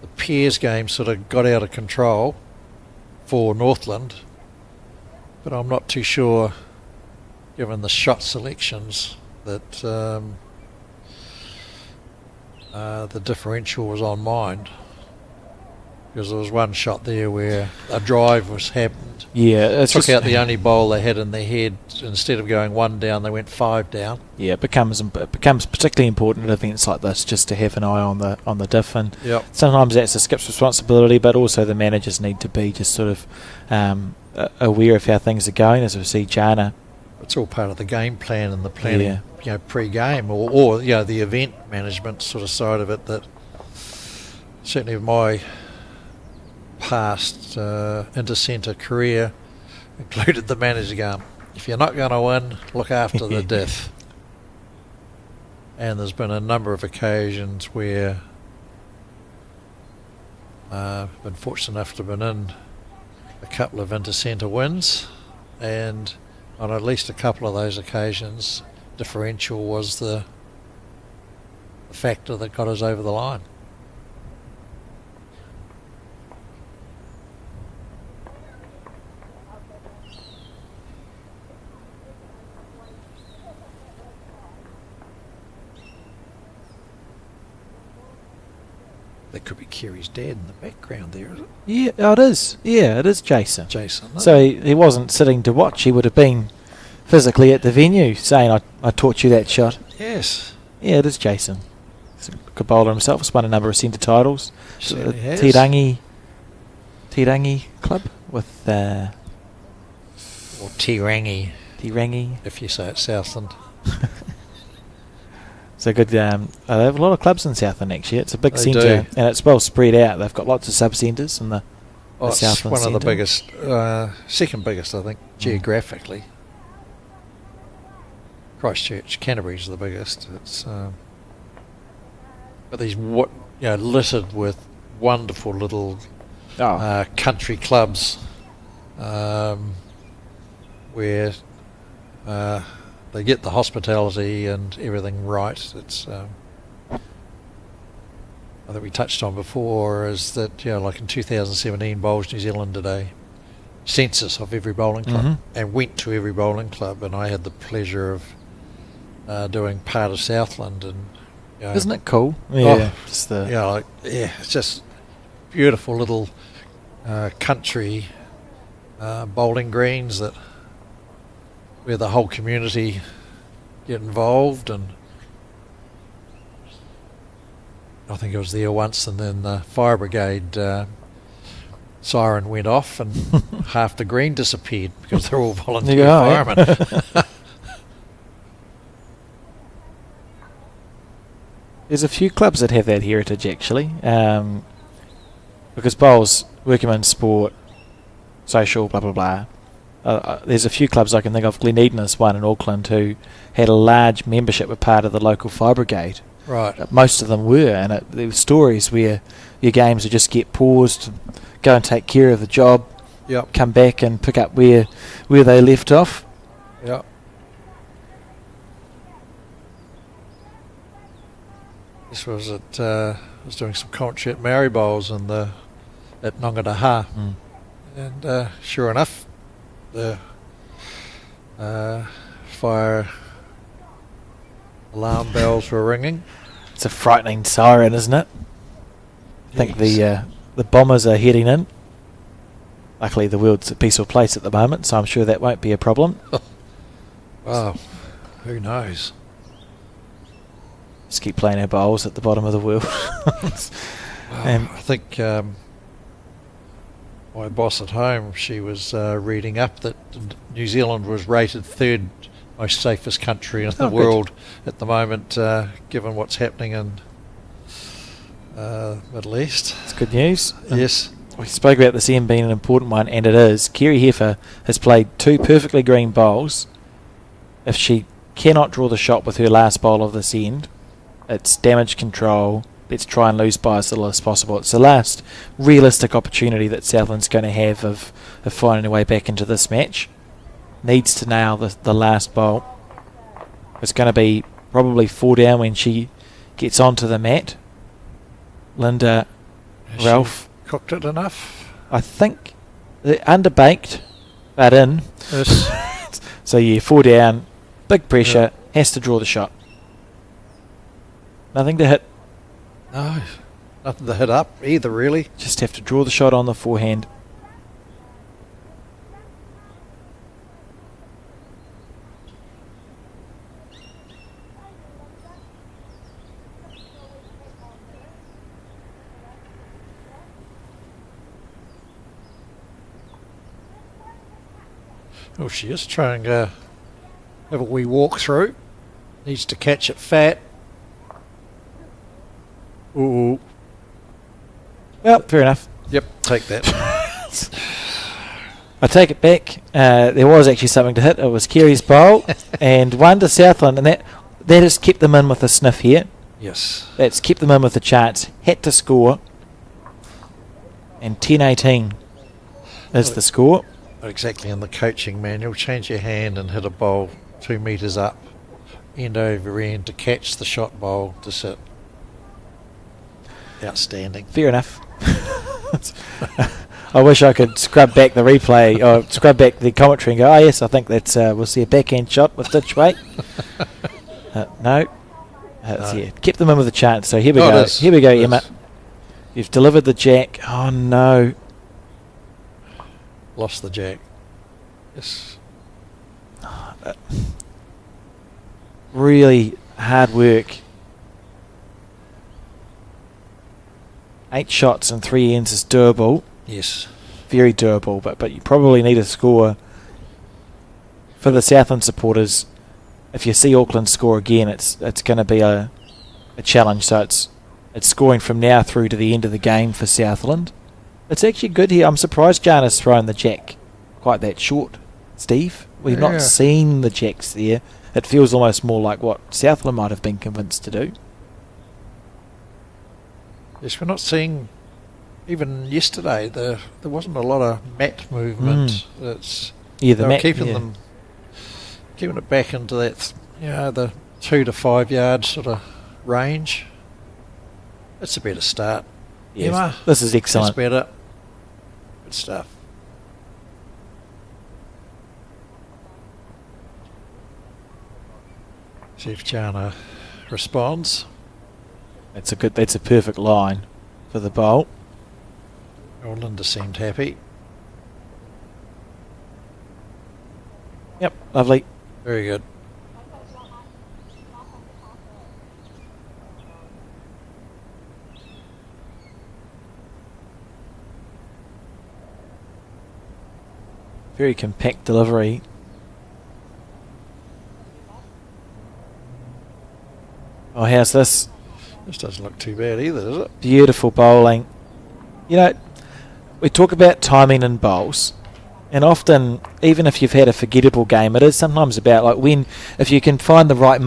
the pairs game sort of got out of control for Northland, but I'm not too sure, given the shot selections, that the differential was on mind, because there was one shot there where a drive was happened. Yeah, it took out the only bowl they had in their head. Instead of going 1 down, they went 5 down. Yeah, it becomes particularly important at events like this just to have an eye on the diff, and sometimes that's the skip's responsibility, but also the managers need to be just sort of aware of how things are going. As we see Jana, it's all part of the game plan and the planning, pre-game or the event management sort of side of it. That certainly of my past Intercentre career included the manager going, if you're not going to win, look after the diff. And there's been a number of occasions where I've been fortunate enough to have been in a couple of Intercentre wins, and on at least a couple of those occasions, differential was the factor that got us over the line. That could be Kerry's dad in the background there, is it? Yeah, oh, it is. Yeah, it is Jason. Jason. No? So he wasn't sitting to watch. He would have been physically at the venue saying, I taught you that shot. Yes. Yeah, it is Jason. He's a good bowler himself. He's won a number of centre titles. Certainly has. Tirangi club with... Or Tirangi, Tirangi. if you say it Southland. So good. They have a lot of clubs in Southland actually. It's a big They centre, do. and it's well spread out. They've got lots of sub-centres in the It's Southland one of the centre. biggest, second biggest, I think, geographically. Christchurch, Canterbury's the biggest. It's but these littered with wonderful little country clubs where they get the hospitality and everything right. It's I think we touched on before is that like in 2017 Bowls New Zealand did a census of every bowling club and went to every bowling club, and I had the pleasure of doing part of Southland, and Isn't it cool? Yeah, just the it's just beautiful little country bowling greens that where the whole community get involved. And I think I was there once, and then the fire brigade siren went off, and half the green disappeared because they're all volunteer firemen. There's a few clubs that have that heritage actually, because bowls, workman sport, social, blah blah blah. There's a few clubs I can think of. Gleneden is one in Auckland who had a large membership, were part of the local fire brigade. Right. Most of them were, and there were stories where your games would just get paused, go and take care of the job, come back and pick up where they left off. Yep. This was at I was doing some commentary at Maori Bowls at Nongataha, and sure enough, the fire alarm bells were ringing. It's a frightening siren, isn't it? I think the bombers are heading in. Luckily, the world's a peaceful place at the moment, so I'm sure that won't be a problem. Wow, who knows? Just keep playing our bowls at the bottom of the world. I think my boss at home, she was reading up that New Zealand was rated third most safest country in the world at the moment, given what's happening in Middle East. It's good news. Yes. We spoke about this end being an important one, and it is. Kerry Heffer has played 2 perfectly green bowls. If she cannot draw the shot with her last bowl of this end, it's damage control. Let's try and lose by as little as possible. It's the last realistic opportunity that Southland's going to have of finding a way back into this match. Needs to nail the last bowl. It's going to be probably 4 down when she gets onto the mat. Linda, Has Ralph, she cooked it enough? I think they're underbaked, but in. Yes. So yeah, 4 down, big pressure, has to draw the shot. Nothing to hit. No, nothing to hit up either, really. Just have to draw the shot on the forehand. Oh, she is trying to have a wee walk through. Needs to catch it fat. Ooh. Well, fair enough. Yep, take that. I take it back. There was actually something to hit. It was Kerry's bowl and one to Southland, and that has kept them in with a sniff here. Yes. That's kept them in with a chance. Had to score. And 10-18 is the score. Exactly in the coaching manual. Change your hand and hit a bowl 2 metres up, end over end, to catch the shot bowl to sit. Outstanding. Fair enough. I wish I could scrub back the replay or scrub back the commentary and go, oh yes, I think that's we'll see a backhand shot with ditch weight. No. Yeah, kept them in with a chance. So here we go. Here we go, Emma. You've delivered the jack. Oh no. Lost the jack. Yes. Really hard work. 8 shots and 3 ends is doable. Yes. Very doable, but you probably need a score. For the Southland supporters, if you see Auckland score again, it's going to be a challenge. So it's scoring from now through to the end of the game for Southland. It's actually good here. I'm surprised Jana's thrown the jack quite that short, Steve. We've not seen the jacks there. It feels almost more like what Southland might have been convinced to do. Yes, we're not seeing. Even yesterday, there wasn't a lot of mat movement. Keeping it back into that, the 2 to 5 yard sort of range. That's a better start. Yes, Emma, this is excellent. That's better. Good stuff. See if Jana responds. That's a perfect line for the bowl. Oh, Linda seemed happy. Yep, lovely. Very good. Very compact delivery. Oh, how's this? This doesn't look too bad either, does it? Beautiful bowling. We talk about timing in bowls, and often, even if you've had a forgettable game, it is sometimes about if you can find the right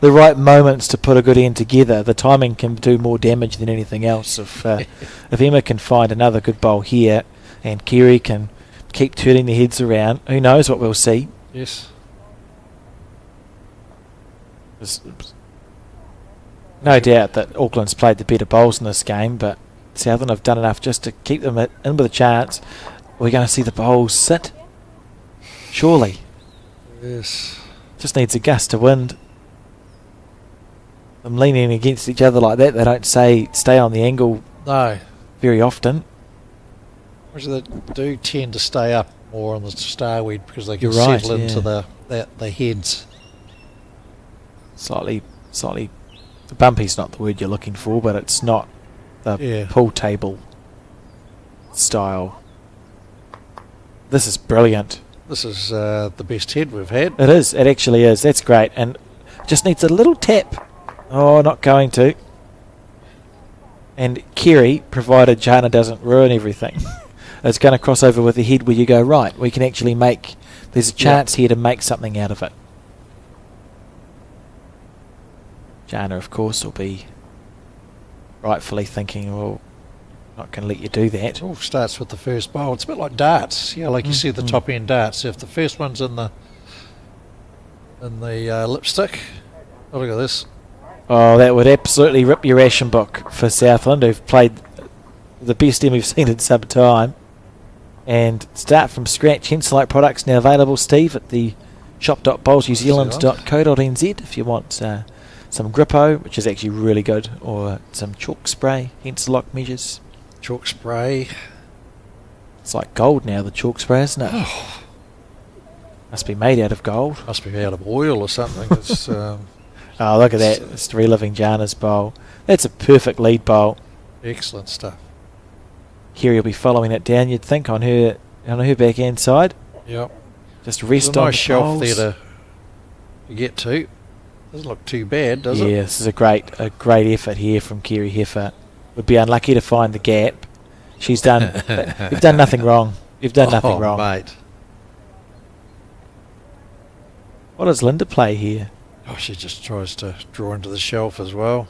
the right moments to put a good end together, the timing can do more damage than anything else. If Emma can find another good bowl here, and Kerry can keep turning their heads around, who knows what we'll see. Yes. No doubt that Auckland's played the better bowls in this game, but Southland have done enough just to keep them in with a chance. We're going to see the bowls sit. Surely. Yes. Just needs a gust of wind. Them leaning against each other like that, they don't stay on the angle very often. Which they do tend to stay up more on the starweed because they can You're right, settle into the heads. Slightly bumpy's not the word you're looking for, but it's not the pool table style. This is brilliant. This is the best head we've had. It is. It actually is. That's great. And just needs a little tap. Oh, not going to. And Kerry, provided Jana doesn't ruin everything, is going to cross over with the head where you go, right, we can actually there's a chance here to make something out of it. Jana, of course, will be rightfully thinking, well, not going to let you do that. It all starts with the first bowl. It's a bit like darts. Yeah, like you see the top end darts. If the first one's in the lipstick, oh, look at this. Oh, that would absolutely rip your ration book for Southland, who've played the best team we've seen in some time. And start from scratch. Henselite products now available, Steve, at the shop.bowlsnewzealand.co.nz if you want some Grippo, which is actually really good, or some chalk spray, Henselite measures. Chalk spray. It's like gold now, the chalk spray, isn't it? Oh. Must be made out of gold. Must be out of oil or something. It's, oh, look at that. It's reliving Jana's bowl. That's a perfect lead bowl. Excellent stuff. Kerry will be following it down, you'd think, on her backhand side. Yep. Just rest on on nice the shelf poles. there to get to. Doesn't look too bad, does it? Yeah, this is a great effort here from Kerry Heffer. Would be unlucky to find the gap. You've done nothing wrong. You've done nothing wrong. Mate. What does Linda play here? Oh, she just tries to draw into the shelf as well.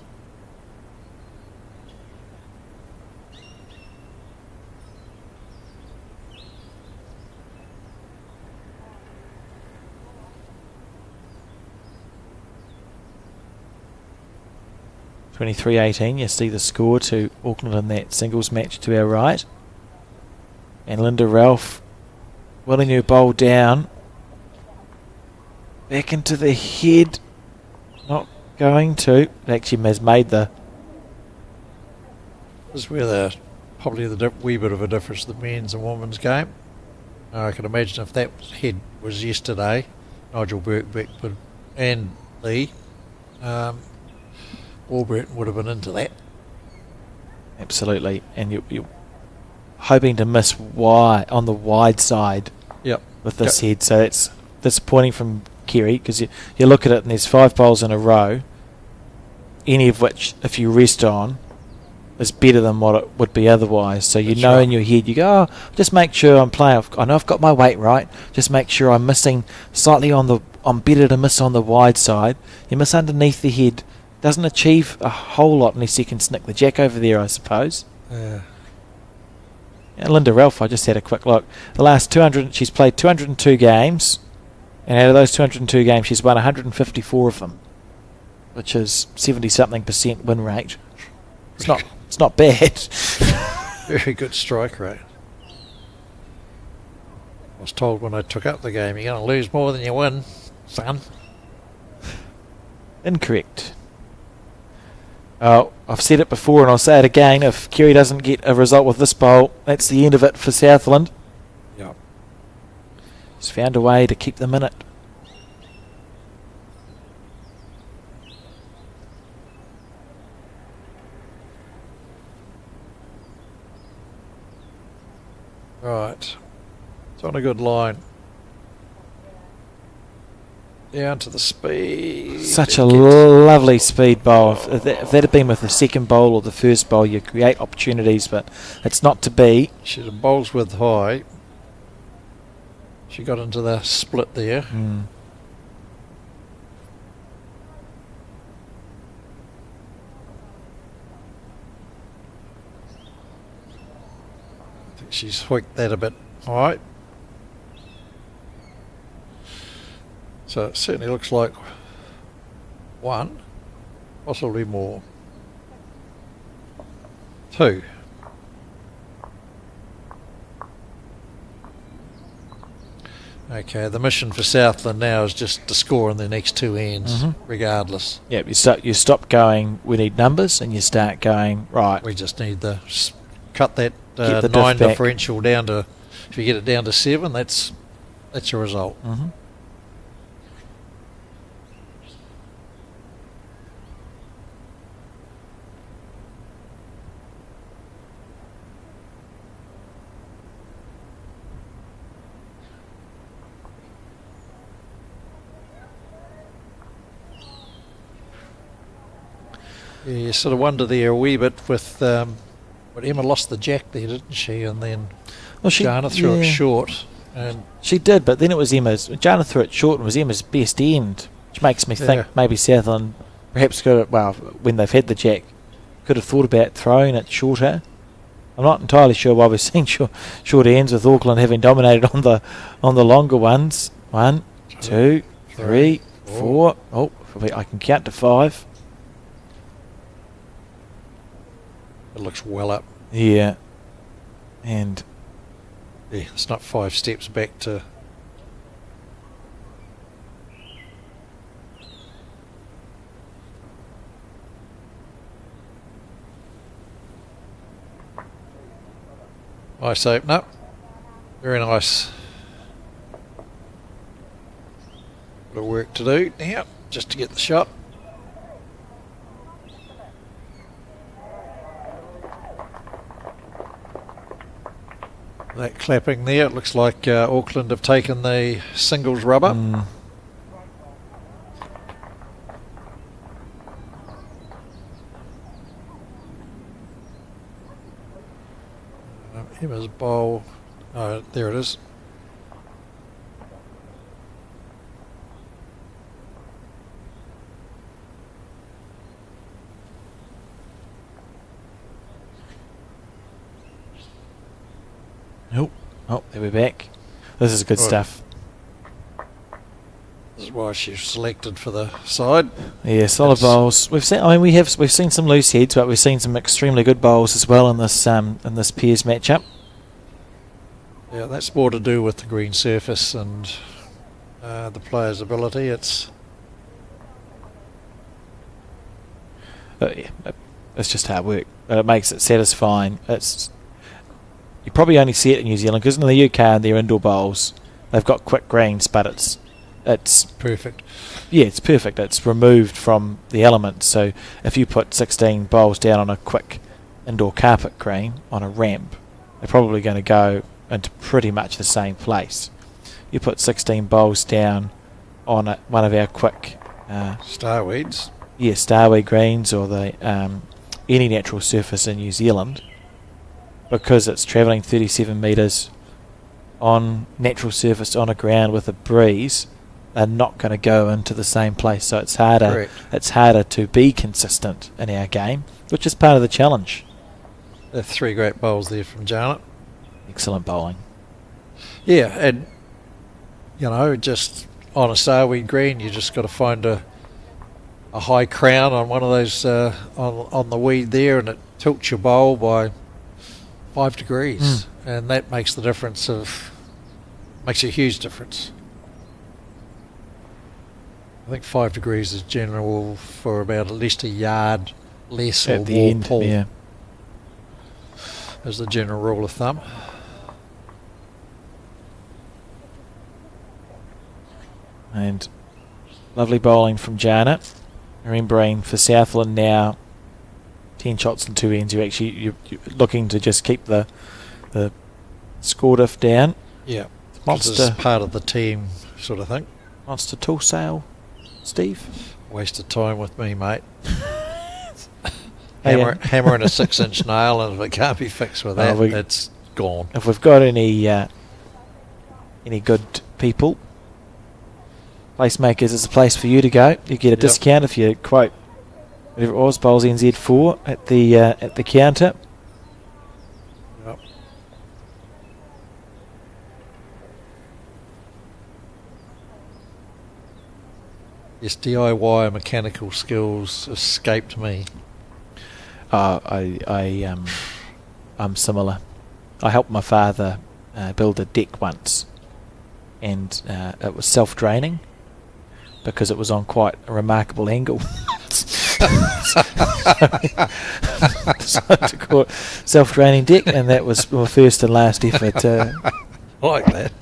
(23-18). You see the score to Auckland in that singles match to our right. And Linda Ralph willing her bowl down. Back into the head. Not going to. Actually has made the This is where probably the wee bit of a difference the men's and women's game. I can imagine if that head was yesterday, Nigel Birkbeck and Lee, Warburton would have been into that. Absolutely, and you're hoping to miss wide on the wide side. Yep. With this head, so it's disappointing from Kerry, because you look at it and there's 5 bowls in a row, any of which, if you rest on, is better than what it would be otherwise. So you know in your head, you go, oh, just make sure I'm playing. I know I've got my weight right. Just make sure I'm missing slightly I'm better to miss on the wide side. You miss underneath the head. Doesn't achieve a whole lot unless you can snick the jack over there, I suppose. Yeah. And Linda Ralph, I just had a quick look. The last 200, she's played 202 games, and out of those 202 games, she's won 154 of them, which is 70-something% win rate. It's not bad. Very good strike rate. I was told when I took up the game, you're going to lose more than you win, son. Incorrect. I've said it before and I'll say it again. If Kerry doesn't get a result with this bowl, that's the end of it for Southland. Yep. He's found a way to keep them in it. Right. It's on a good line. Down to the speed. Such a lovely speed bowl. If that had been with the second bowl or the first bowl, you create opportunities, but it's not to be. She bowls with high. She got into the split there. Mm. I think she's hoiked that a bit high. So it certainly looks like 1, possibly more. 2. Okay, the mission for Southland now is just to score in the next 2 ends, regardless. Yeah, you stop going, we need numbers, and you start going, right. We just need to cut that the 9 diff differential down to, if you get it down to 7, that's your result. Mm-hmm. Yeah, you sort of wonder there a wee bit with, but Emma lost the jack there, didn't she? And then Jana threw it short. And she did, but then it was Emma's. Jana threw it short and was Emma's best end, which makes me think maybe Southland perhaps when they've had the jack, could have thought about throwing it shorter. I'm not entirely sure why we're seeing short ends with Auckland having dominated on the longer ones. 1, 2, 3, 4. Oh, I can count to 5. It looks well up. Yeah. And yeah, it's not 5 steps back to. Nice opener. Very nice. Bit of work to do now, just to get the shot. That clapping there, it looks like Auckland have taken the singles rubber. Emma's bowl, oh, there it is. Nope. Oh, there we're back. This is good stuff. This is why she's selected for the side. Yeah, solid bowls. We've seen some loose heads, but we've seen some extremely good bowls as well in this pairs matchup. Yeah, that's more to do with the green surface and the player's ability. It's It's just hard work, but it makes it satisfying. You probably only see it in New Zealand because in the UK and their indoor bowls, they've got quick greens, but it's Perfect. yeah, it's perfect. It's removed from the elements. So if you put 16 bowls down on a quick indoor carpet green on a ramp, they're probably going to go into pretty much the same place. You put 16 bowls down on one of our quick Starweeds. yeah, starweed greens or the any natural surface in New Zealand, because it's travelling 37 metres on natural surface on a ground with a breeze, they're not going to go into the same place. So it's harder. Correct. It's harder to be consistent in our game, which is part of the challenge. There are 3 great bowls there from Janet. Excellent bowling. Yeah, and just on a starweed green, you just got to find a high crown on one of those on the weed there, and it tilts your bowl by 5 degrees, and that makes the difference makes a huge difference. I think 5 degrees is general for about at least a yard less or At the more end, pull, yeah. as the general rule of thumb. And lovely bowling from Janet. Remembering for Southland now, 10 shots and 2 ends. You're looking to just keep the score diff down. Yeah, Monster, this is part of the team sort of thing. monster tool sale, Steve. Waste of time with me, mate. Hey, Hammering a 6-inch nail, and if it can't be fixed with that, it's gone. If we've got any good people, Placemakers is a place for you to go. You get a discount if you quote whatever it was, Bowls NZ4 at the counter. Yep. Yes, DIY mechanical skills escaped me. I'm similar. I helped my father build a deck once, and it was self-draining because it was on quite a remarkable angle. So to call it self-draining deck, and that was my first and last effort. I like that.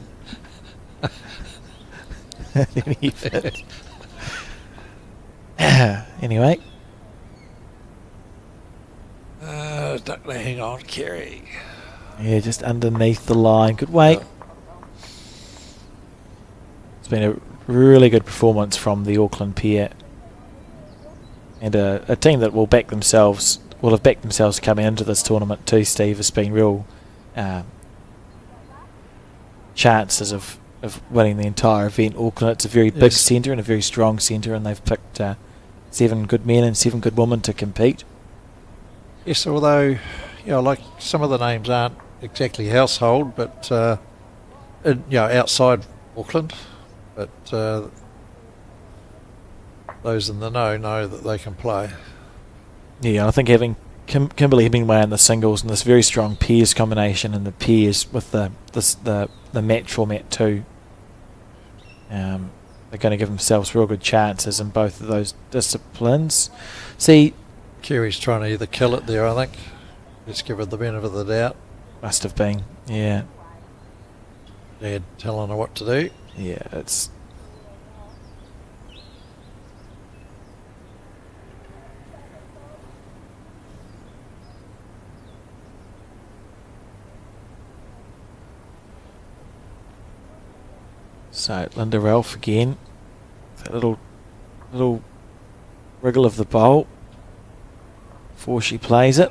Anyway. Hang on, Kerry. Yeah, just underneath the line. Good weight. It's been a really good performance from the Auckland pair, and a team that will have backed themselves coming into this tournament too. Steve, has been real chances of winning the entire event. Auckland, it's a very big centre and a very strong centre, and they've picked 7 good men and 7 good women to compete. Yes, although like some of the names aren't exactly household, but outside Auckland, but those in the know that they can play. Yeah, I think having Kimberly Hemingway in the singles and this very strong pairs combination and the pairs with the match format too, they're going to give themselves real good chances in both of those disciplines. See, Kerry's trying to either kill it there, I think. Let's give her the benefit of the doubt. must have been, yeah. Dad telling her what to do. Yeah, it's... So, Linda Ralph again. That little wriggle of the bowl before she plays it.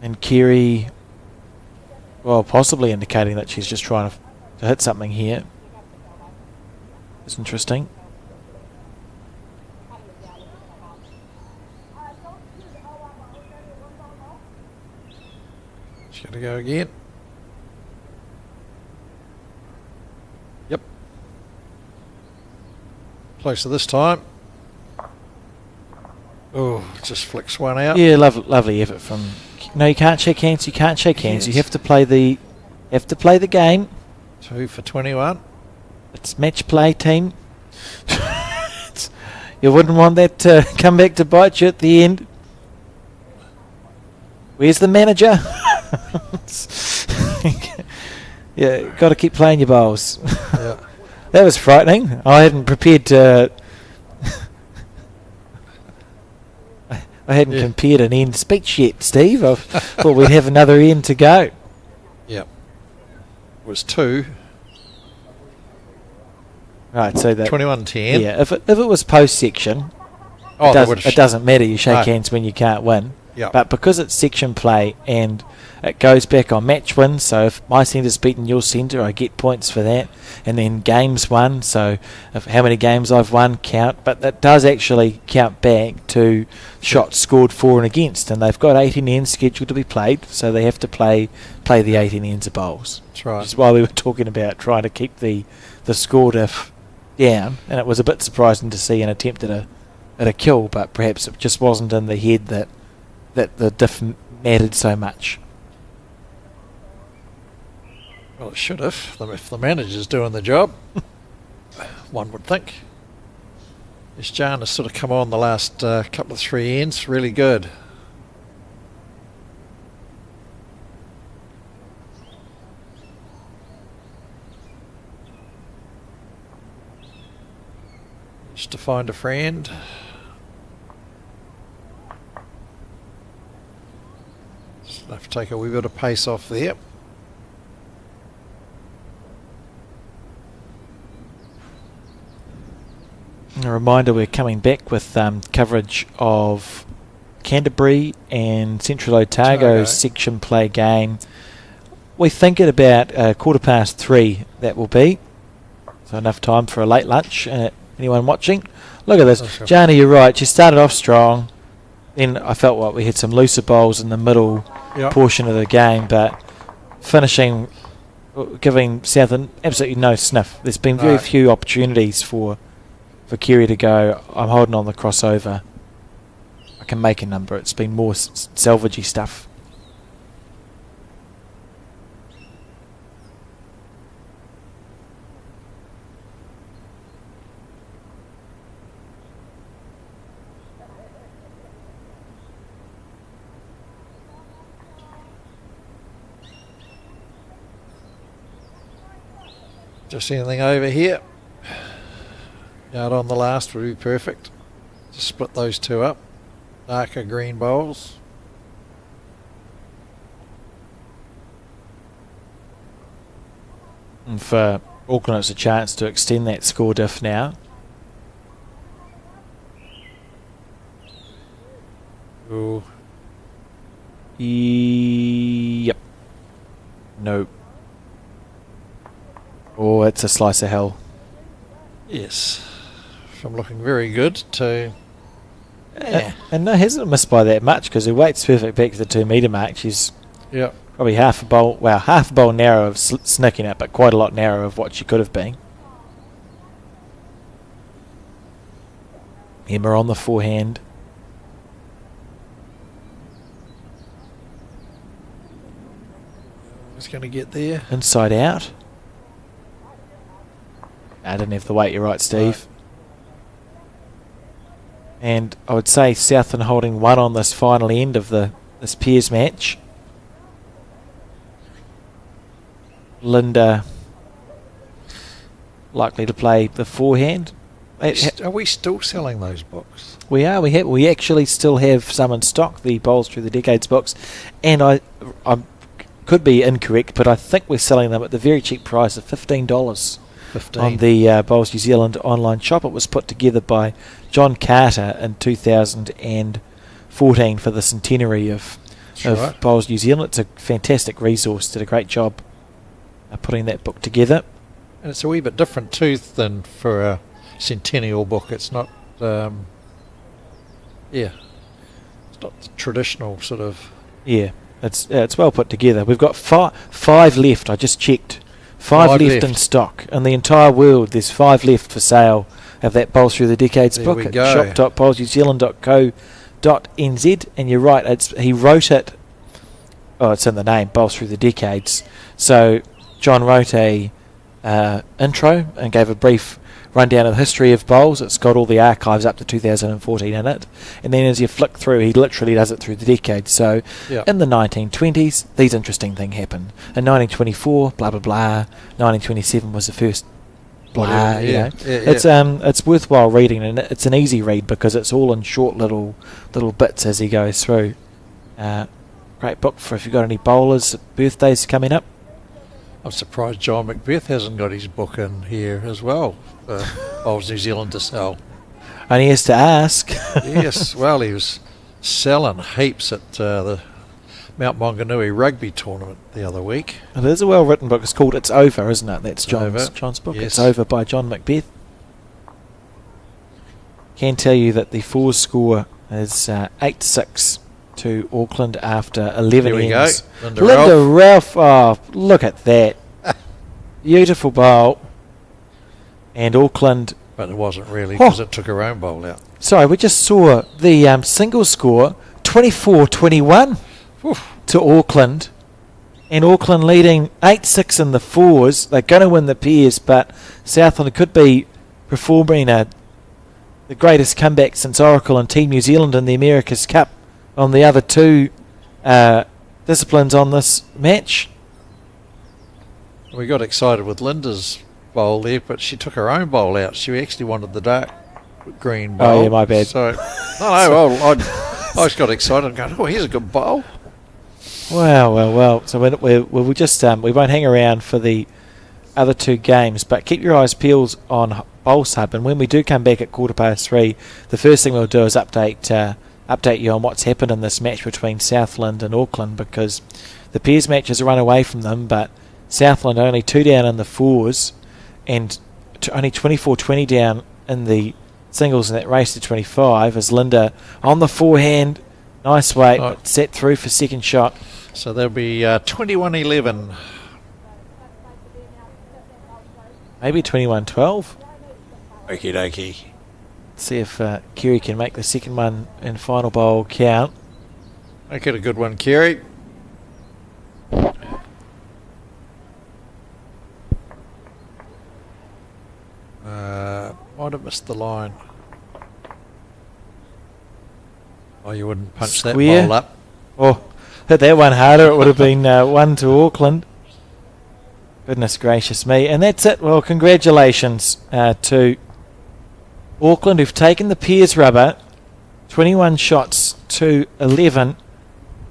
And Kerry, well, possibly indicating that she's just trying to hit something here. It's interesting. She's going to go again. Yep. Closer this time. Oh, just flicks one out. Yeah, lovely effort from... No, you can't shake hands. You can't shake hands. You have to play the game. 2 for 21. It's match play, team. You wouldn't want that to come back to bite you at the end. Where's the manager? Yeah, got to keep playing your bowls. Yeah. That was frightening. I hadn't prepared to... I hadn't compared an end speech yet, Steve. I thought we'd have another end to go. Yep. It was 2. Right, so that... 21-10. Yeah, if it was post-section, it doesn't matter. You shake hands when you can't win. Yep. But because it's section play and it goes back on match wins, so if my centre's beaten your centre, I get points for that. And then games won, so if how many games I've won count. But that does actually count back to shots scored for and against. And they've got 18 ends scheduled to be played, so they have to play the 18 ends of bowls. That's right. Which is why we were talking about trying to keep the score diff down. And it was a bit surprising to see an attempt at a kill, but perhaps it just wasn't in the head that the diff mattered so much. Well, it should have, if the manager's doing the job. One would think. This Jan has sort of come on the last couple of 3 ends, really good. Just to find a friend. Just have to take a wee bit of pace off there. A reminder, we're coming back with coverage of Canterbury and Central Otago's section play game. We think at about 3:15 that will be. So enough time for a late lunch. Anyone watching? Look at this. Oh, sure. Jana, you're right. She started off strong. Then I felt like we had some looser bowls in the middle portion of the game, but finishing, giving Southland absolutely no sniff. There's been very few opportunities for Kerry to go, I'm holding on the crossover, I can make a number. It's been more salvagey stuff. Just anything over here. Out on the last would be perfect. Just split those two up. Darker green bowls. And for Auckland, it's a chance to extend that score diff now. Ooh. Yep. Nope. Oh, it's a slice of hell. Yes. From looking very good to... Yeah. And no, hasn't missed by that much because her weight's perfect back to the 2 metre mark. She's probably half a bowl narrow of snicking it, but quite a lot narrow of what she could have been. Emma on the forehand. Just going to get there. Inside out. I didn't have the weight, you're right, Steve. And I would say Southland holding 1 on this final end of this pairs match. Linda likely to play the forehand. Are we still selling those books? We are. We actually still have some in stock, the Bowls Through the Decades books. And I could be incorrect, but I think we're selling them at the very cheap price of $15. 15. On the Bowls New Zealand online shop. It was put together by John Carter in 2014 for the centenary of Bowls New Zealand. It's a fantastic resource. Did a great job putting that book together. And it's a wee bit different too than for a centennial book. It's not it's not the traditional sort of... Yeah, it's well put together. We've got five left. I just checked. Five left in stock. In the entire world, there's 5 left for sale of that Bowls Through the Decades book at shop.bowlsnewzealand.co.nz. And you're right, he wrote it. Oh, it's in the name, Bowls Through the Decades. So John wrote a intro and gave a brief rundown of the history of bowls. It's got all the archives up to 2014 in it. And then as you flick through, he literally does it through the decades. So in the 1920s, these interesting things happened. In 1924, blah, blah, blah. 1927 was the first blah, It's worthwhile reading, and it's an easy read because it's all in short little bits as he goes through. Great book for if you've got any bowlers. Birthdays coming up. I'm surprised John Macbeth hasn't got his book in here as well. Bowls New Zealand to sell. And he has to ask. Yes, well, he was selling heaps at the Mount Maunganui rugby tournament the other week. It is a well-written book. It's called It's Over, isn't it? That's John's book. Yes. It's Over by John Macbeth. Can tell you that the fours score is 8-6 to Auckland after 11 Here we ends. go. Linda Ralph. Oh, look at that. Beautiful bowl. And Auckland... But it wasn't really because it took her own bowl out. Sorry, we just saw the single score, 24-21 to Auckland. And Auckland leading 8-6 in the fours. They're going to win the pairs, but Southland could be performing the greatest comeback since Oracle and Team New Zealand in the America's Cup on the other two disciplines on this match. We got excited with Linda's bowl there, but she took her own bowl out. She actually wanted the dark green bowl. Oh, yeah, my bad. So, I just got excited and going, oh, here's a good bowl. Well. So we'll just we won't hang around for the other two games, but keep your eyes peeled on Bowls Hub. And when we do come back at 3:15, the first thing we'll do is update you on what's happened in this match between Southland and Auckland, because the pairs match has run away from them, but Southland only 2 down in the fours and only 24-20 down in the singles in that race to 25 as Linda on the forehand. Nice weight, but set through for second shot. So there'll be 21-11. Maybe 21-12. Okie dokie. See if Kerry can make the second one and final bowl count. Make it a good one, Kerry. Might have missed the line. Oh, you wouldn't punch that bowl up. Oh, hit that one harder. It would have been 1 to Auckland. Goodness gracious me. And that's it. Well, congratulations to Auckland, who've taken the pairs rubber, 21 shots to 11.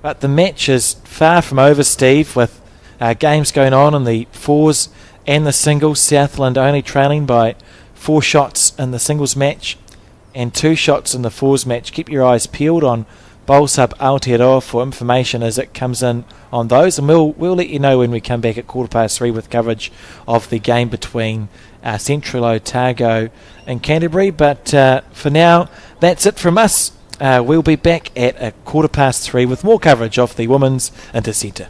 But the match is far from over, Steve, with games going on in the fours and the singles. Southland only trailing by 4 shots in the singles match and 2 shots in the fours match. Keep your eyes peeled on Bowls Hub Aotearoa for information as it comes in on those, and we'll let you know when we come back at 3:15 with coverage of the game between Central Otago and Canterbury. But for now, that's it from us. We'll be back at 3:15 with more coverage of the Women's Intercentre.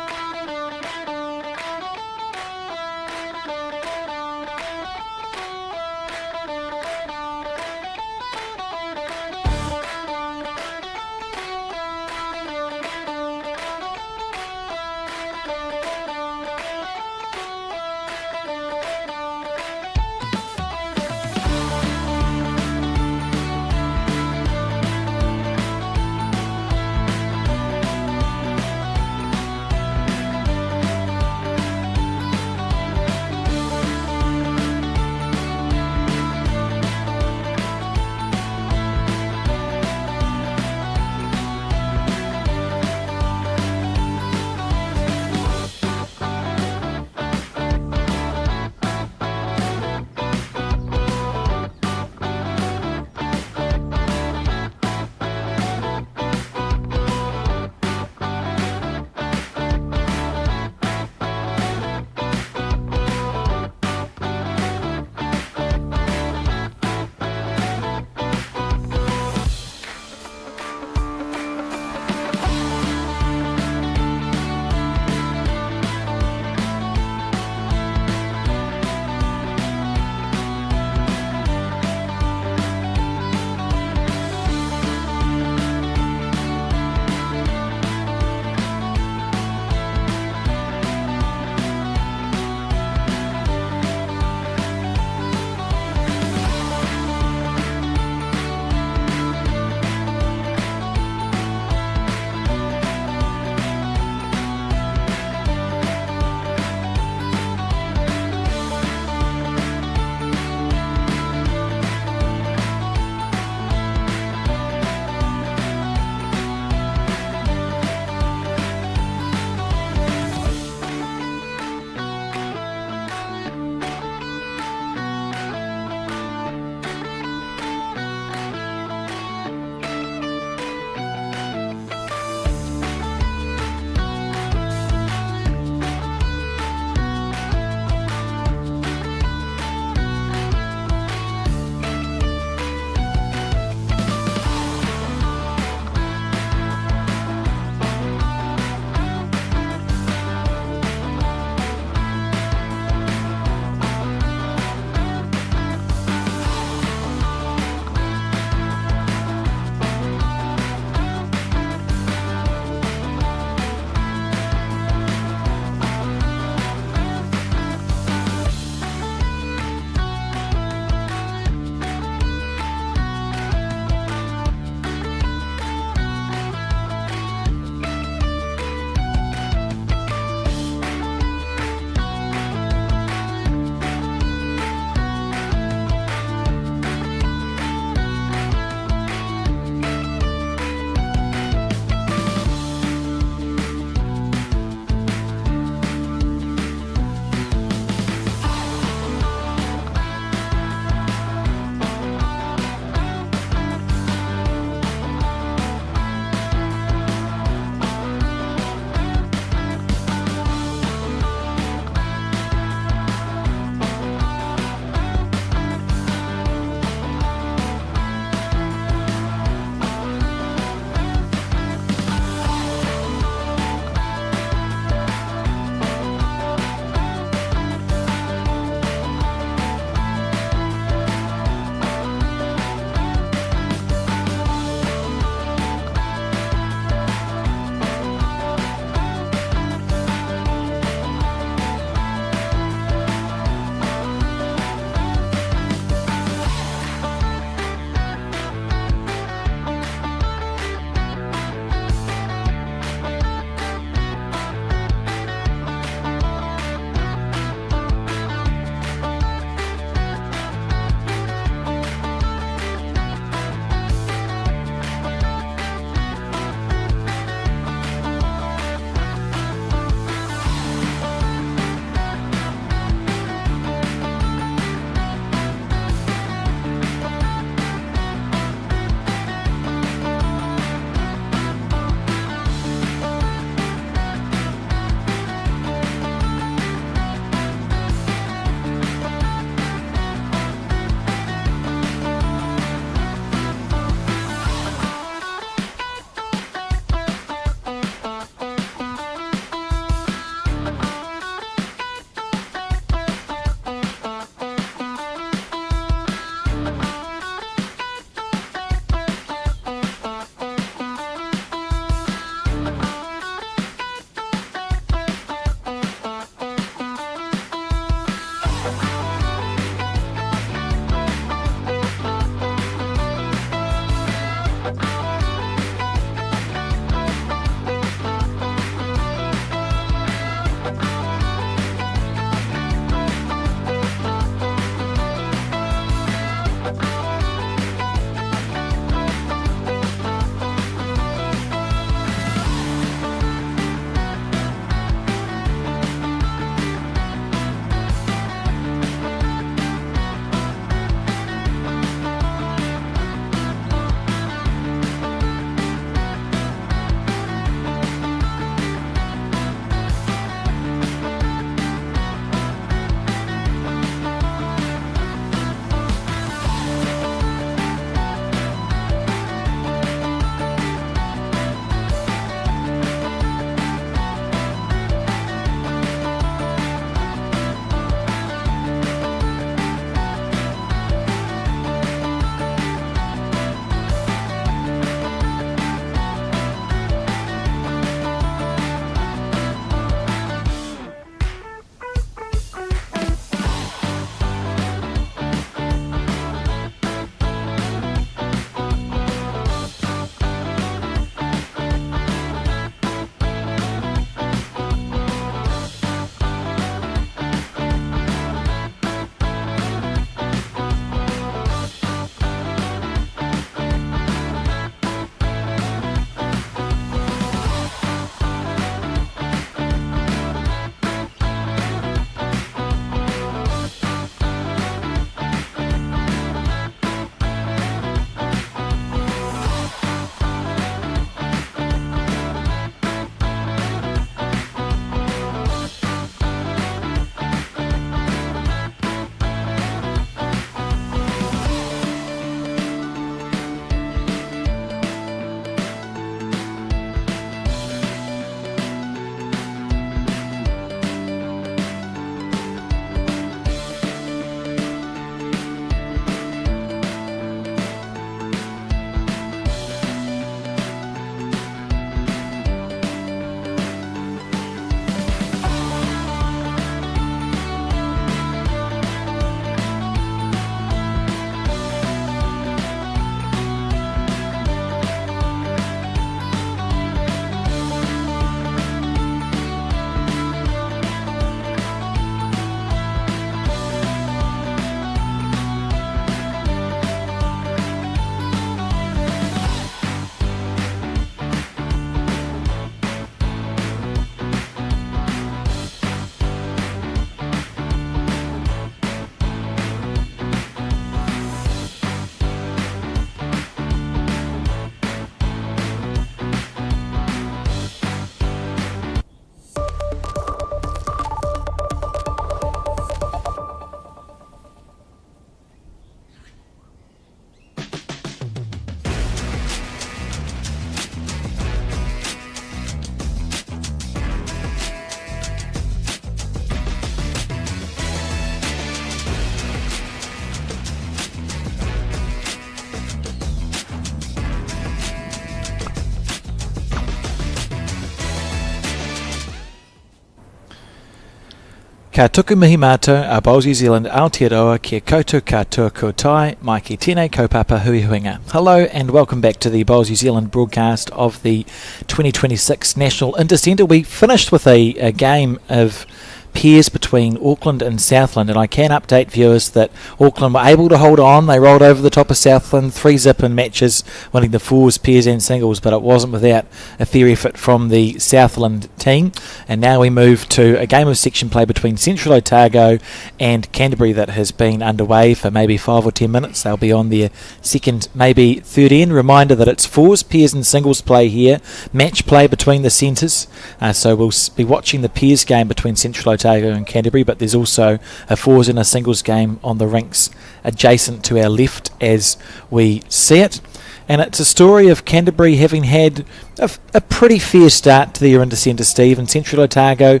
Ka tuku mihi mātou, a Bowls New Zealand, Aotearoa, kia koutou katoa kotai, mai ki tēnei kaupapa hui huinga. Hello and welcome back to the Bowls New Zealand broadcast of the 2026 National Intercentre. We finished with a game of pairs between Auckland and Southland, and I can update viewers that Auckland were able to hold on. They rolled over the top of Southland, 3-zip in matches, winning the fours, pairs and singles, but it wasn't without a fair effort from the Southland team. And now we move to a game of section play between Central Otago and Canterbury that has been underway for maybe 5 or 10 minutes. They'll be on their second, maybe third end. Reminder that it's fours, pairs and singles play here, match play between the centres, so we'll be watching the pairs game between Central Otago and Canterbury, but there's also a fours and a singles game on the rinks adjacent to our left as we see it. And it's a story of Canterbury having had a pretty fair start to their Intercentre, Steve, and Central Otago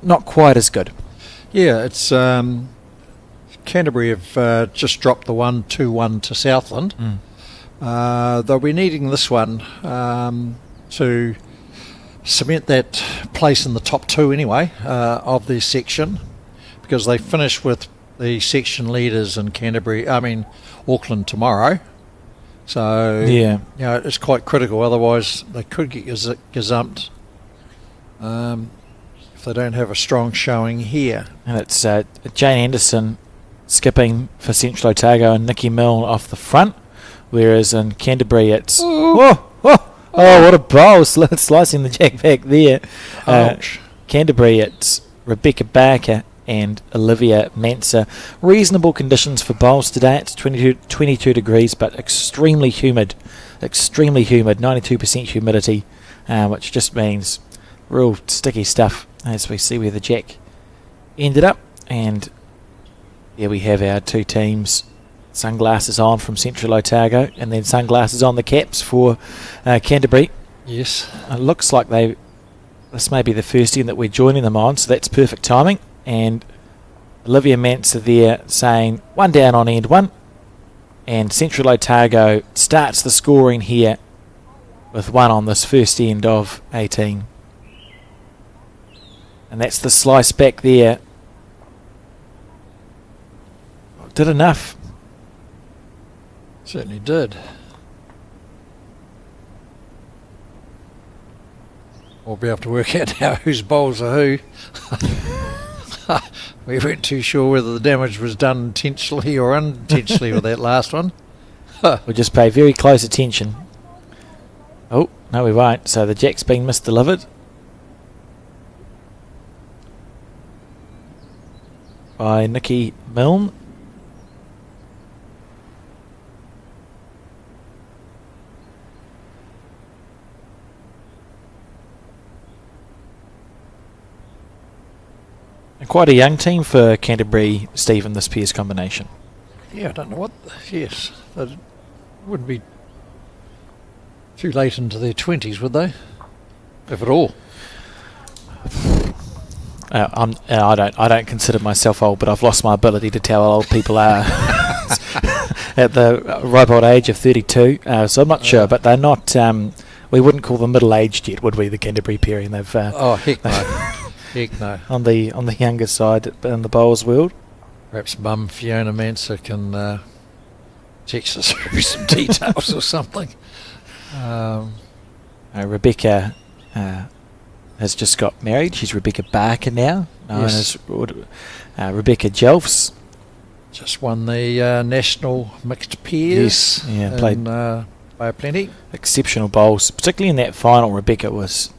not quite as good. Yeah, it's Canterbury have just dropped the 1-2-1 to Southland. They'll be needing this one to cement that place in the top two anyway of their section, because they finish with the section leaders in Auckland tomorrow. So it's quite critical. Otherwise, they could get gazumped if they don't have a strong showing here. And it's Jane Anderson skipping for Central Otago and Nikki Milne off the front, whereas in Canterbury it's Oh, what a bowl, slicing the jack back there. Canterbury, it's Rebecca Barker and Olivia Manser. Reasonable conditions for bowls today. It's 22 degrees, but extremely humid, 92% humidity, which just means real sticky stuff as we see where the jack ended up. And there we have our two teams. Sunglasses on from Central Otago, and then sunglasses on the caps for Canterbury. Yes. It looks like this may be the first end that we're joining them on, so that's perfect timing. And Olivia Manser there saying 1 down on end 1, and Central Otago starts the scoring here with 1 on this first end of 18. And that's the slice back there. Did enough. Certainly did. We'll be able to work out now whose bowls are who. We weren't too sure whether the damage was done intentionally or unintentionally with that last one. We'll just pay very close attention. Oh, no we won't. So the jack's been misdelivered by Nikki Milne. Quite a young team for Canterbury, Steve, in this pairs combination. Yeah, I don't know what. Yes, they wouldn't be too late into their 20s, would they? If at all. I don't consider myself old, but I've lost my ability to tell how old people are at the ripe old age of 32. So I'm not sure, but they're not. We wouldn't call them middle-aged yet, would we? The Canterbury pair, and they've. Heck no. Heck no. On the younger side in the bowls world. Perhaps Mum Fiona Manser can text us through some details or something. Rebecca has just got married. She's Rebecca Barker now, known as Rebecca Jelfs. Just won the national mixed pairs. Yes, played by plenty. Exceptional bowls, particularly in that final. Rebecca was.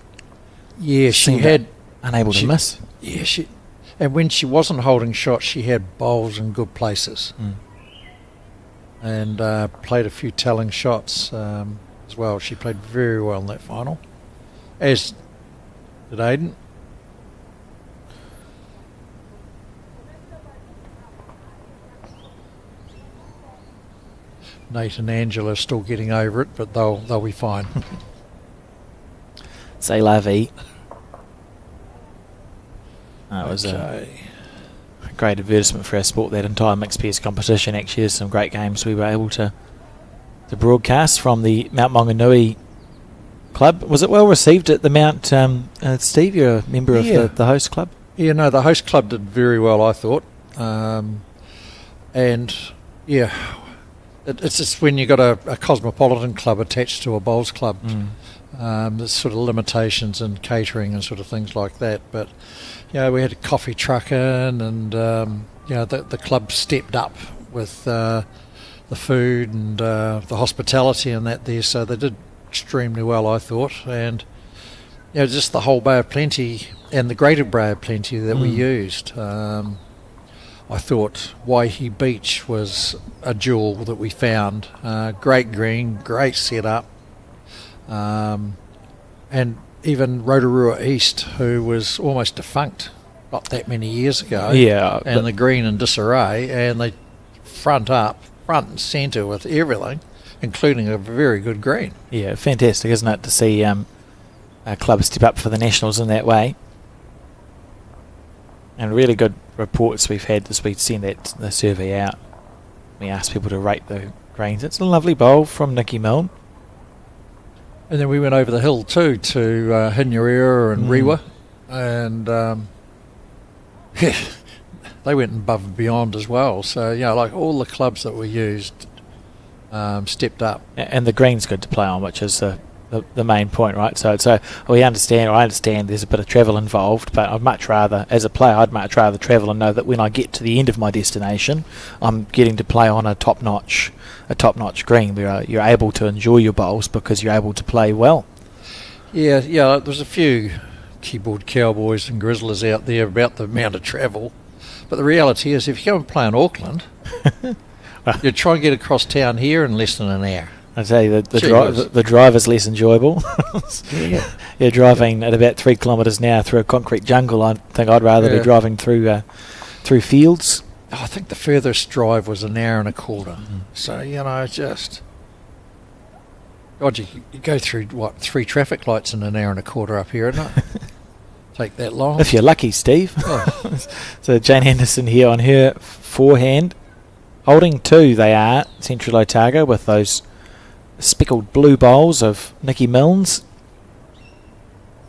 Yeah, she had. Unable to miss. Yeah, and when she wasn't holding shots, she had bowls in good places, and played a few telling shots as well. She played very well in that final, as did Aiden. Nate and Angela are still getting over it, but they'll be fine. C'est la vie. It was a great advertisement for our sport, that entire mixed pairs competition. Actually, there's some great games we were able to broadcast from the Mount Maunganui club. Was it well received at the Mount, Steve? You're a member of the host club? Yeah, no, the host club did very well, I thought. And, yeah, it's just when you've got a cosmopolitan club attached to a bowls club, there's sort of limitations in catering and sort of things like that. But, we had a coffee truck in, and, the club stepped up with the food and the hospitality and that there, so they did extremely well, I thought. And, just the whole Bay of Plenty and the Greater Bay of Plenty that we used. I thought Waihi Beach was a jewel that we found. Great green, great setup. And even Rotorua East, who was almost defunct not that many years ago. Yeah. And the green in disarray, and they front and centre with everything, including a very good green. Yeah, fantastic, isn't it, to see a club step up for the Nationals in that way. And really good reports we've had this week, send the survey out. We asked people to rate the greens. It's a lovely bowl from Nikki Milne. And then we went over the hill too to Hinyarira and Rewa, and they went above and beyond as well. So like all the clubs that we used stepped up. And the green's good to play on, which is the main point, right? So I understand there's a bit of travel involved, but I'd much rather, as a player, I'd much rather travel and know that when I get to the end of my destination, I'm getting to play on a top-notch green where you're able to enjoy your bowls because you're able to play well. Yeah, there's a few keyboard cowboys and grizzlers out there about the amount of travel, but the reality is if you go and play in Auckland, you try and get across town here in less than an hour. I'd say the drive is less enjoyable. Yeah. You're driving at about 3 kilometres an hour through a concrete jungle. I think I'd rather be driving through fields. I think the furthest drive was an hour and a quarter. So, God, you go through, 3 traffic lights in an hour and a quarter up here, isn't it? Take that long. If you're lucky, Steve. Oh. So Jane Anderson here on her forehand. Holding 2 they are, Central Otago, with those speckled blue bowls of Nikki Milne's.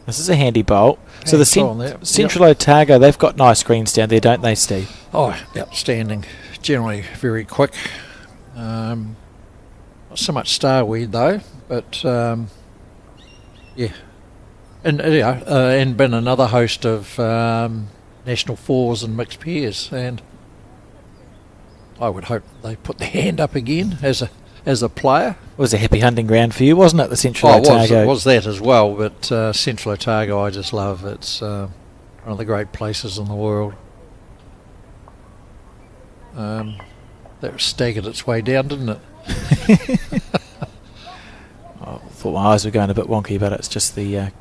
This is a handy bowl. So the Central Otago, they've got nice greens down there, don't they, Steve? Oh, outstanding. Generally very quick. Not so much starweed though, but and been another host of national fours and mixed pairs, and I would hope they put their hand up again as a player. It was a happy hunting ground for you, wasn't it, the Central Otago? It was that as well, but Central Otago I just love. It's one of the great places in the world. That staggered its way down, didn't it? I thought my eyes were going a bit wonky, but it's just the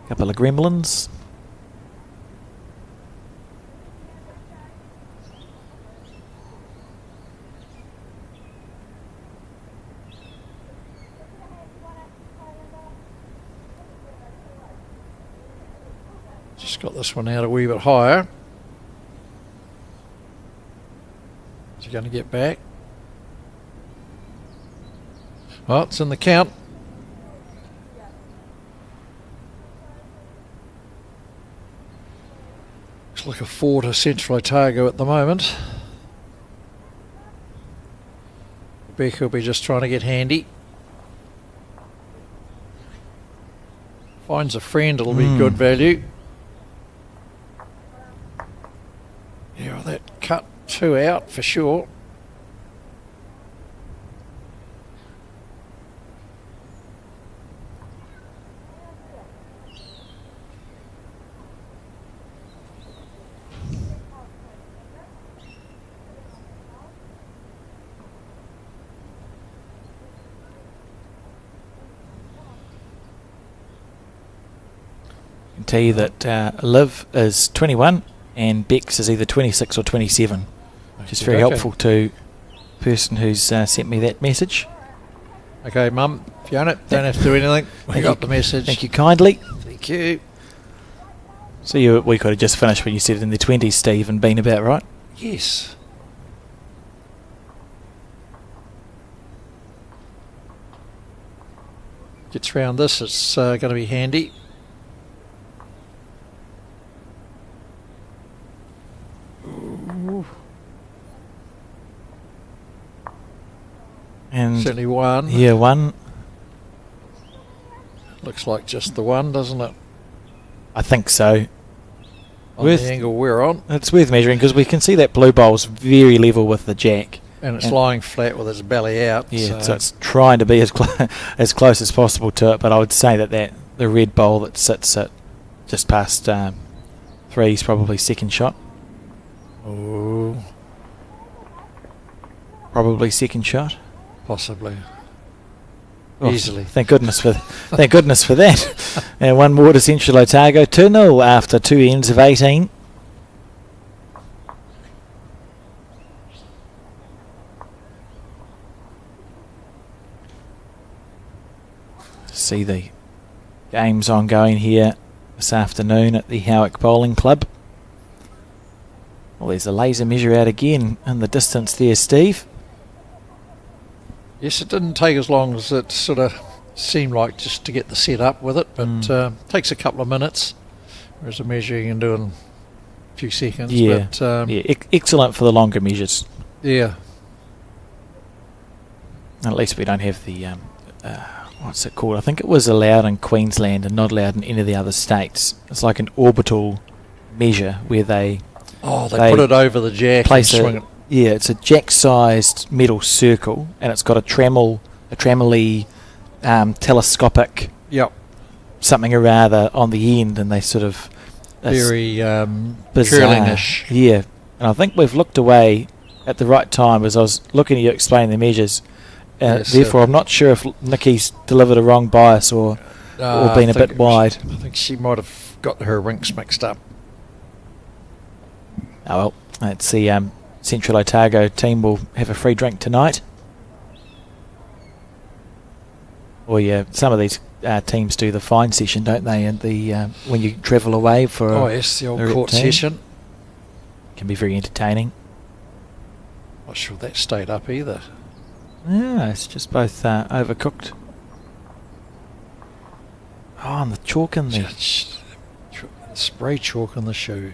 couple of gremlins. Just got this one out a wee bit higher. Is he going to get back? Oh, it's in the count. Looks like a 4 to Central Otago at the moment. Rebecca will be just trying to get handy. Finds a friend, it'll be good value. Yeah, well, that cut 2 out for sure. I can tell you that Liv is 21 and Bex is either 26 or 27, which is very helpful to the person who's sent me that message. Okay, Mum, Fiona, don't have to do anything. We got the message. Thank you kindly. Thank you. So we could have just finished when you said in the 20s, Steve, and been about right? Yes. Gets round this, it's going to be handy. Ooh. And Certainly one. yeah, one. Looks like just the one, doesn't it? I think so. On the angle we're on. It's worth measuring because we can see that blue bowl's very level with the jack. And it's lying flat with its belly out. Yeah, so it's trying to be as as close as possible to it, but I would say that the red bowl that sits at just past 3 is probably second shot. Oh. Probably second shot. Possibly. Oh, Easily. Thank goodness for that. And one more to Central Otago, 2-0 after 2 ends of 18. See the games ongoing here this afternoon at the Howick Bowling Club. Well, there's a laser measure out again in the distance there, Steve. Yes, it didn't take as long as it sort of seemed like just to get the set up with it, but takes a couple of minutes. Whereas a measure you can do in a few seconds. Yeah, but, excellent for the longer measures. Yeah. At least we don't have the what's it called? I think it was allowed in Queensland and not allowed in any of the other states. It's like an orbital measure where they put it over the jack and swing it. Yeah, it's a jack-sized metal circle, and it's got a tremolo telescopic something or rather on the end, and they sort of very bizarre. curling-ish. Yeah, and I think we've looked away at the right time as I was looking at you explain the measures. Yes, therefore, I'm not sure if Nikki's delivered a wrong bias or been a bit wide. I think she might have got her rinks mixed up. Oh well, let's see. Central Otago team will have a free drink tonight. Or yeah, some of these teams do the fine session, don't they? And the when you travel away for the old court session can be very entertaining. Not sure that stayed up either. Yeah, it's just both overcooked. Oh, and the chalk in there. Spray chalk on the shoe.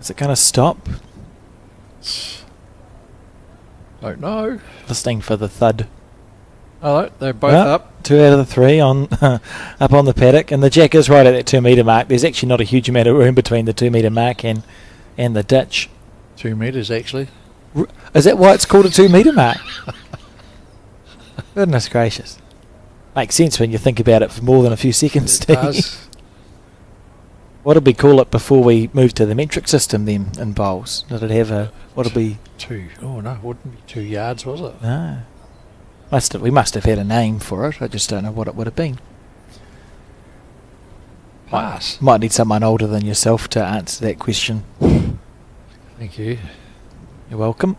Is it going to stop? Don't know. Listening for the thud. Oh, they're both up. 2 out of the 3 on up on the paddock, and the jack is right at that 2 metre mark. There's actually not a huge amount of room between the 2 metre mark and the ditch. 2 metres actually. Is that why it's called a 2 metre mark? Goodness gracious. Makes sense when you think about it for more than a few seconds, Steve. It does. What did we call it before we moved to the metric system then in bowls? Did it have a... What did we... 2. Oh no, it wouldn't be 2 yards, was it? No. We must have had a name for it. I just don't know what it would have been. Pass. Might need someone older than yourself to answer that question. Thank you. You're welcome.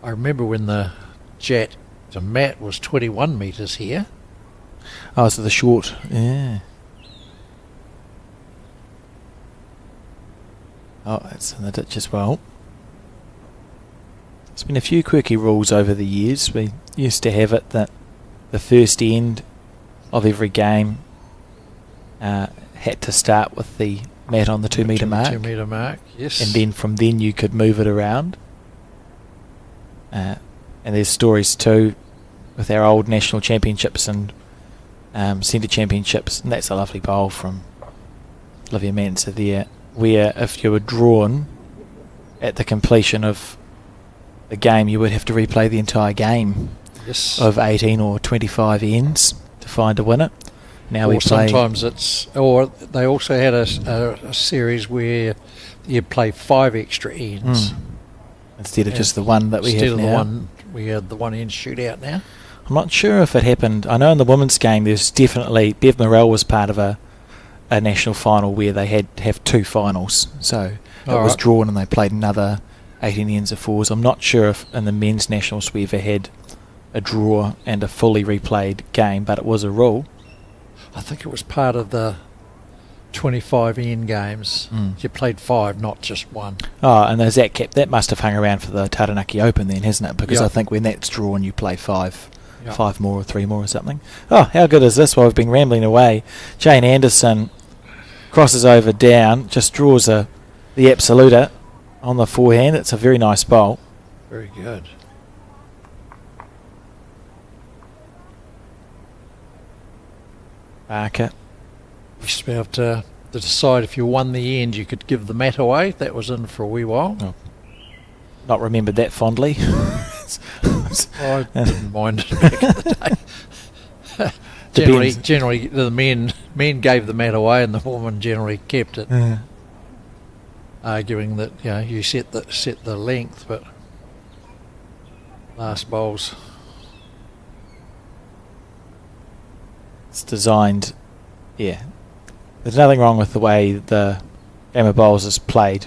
I remember when the mat was 21 metres here. Oh, so the short. Yeah. Oh, it's in the ditch as well. There's been a few quirky rules over the years. We used to have it that the first end of every game had to start with the mat on the 2 metre mark. 2 metre mark, yes. And then from then you could move it around. And there's stories too with our old national championships and centre championships, and that's a lovely bowl from Olivia Manser there, where if you were drawn at the completion of the game, you would have to replay the entire game of 18 or 25 ends to find a winner. Now we play. Sometimes or they also had a series where you play 5 extra ends instead of just the one that we have now. Instead of the one we had the one end shootout now. I'm not sure if it happened. I know in the women's game there's definitely Bev Morrell was part of a national final where they had to have 2 finals, so it was drawn and they played another 18 ends of 4s. I'm not sure if in the men's nationals we ever had a draw and a fully replayed game, but it was a rule. I think it was part of the 25 end games. You played 5, not just 1. Oh, and there's that cap. That must have hung around for the Taranaki Open then, hasn't it? Because Yeah. I think when that's drawn, you play 5. Yeah. 5 more or 3 more or something. Oh, how good is this? Well, we've been rambling away. Jane Anderson crosses over down, just draws the absoluta on the forehand. It's a very nice bowl. Very good. Barker. Used to be able to decide if you won the end, you could give the mat away. That was in for a wee while. Oh. Not remembered that fondly. I didn't mind it back in the day. Generally, the men gave the mat away, and the woman generally kept it, arguing that you set the length, but last bowls. It's designed, yeah. There's nothing wrong with the way the game of bowls is played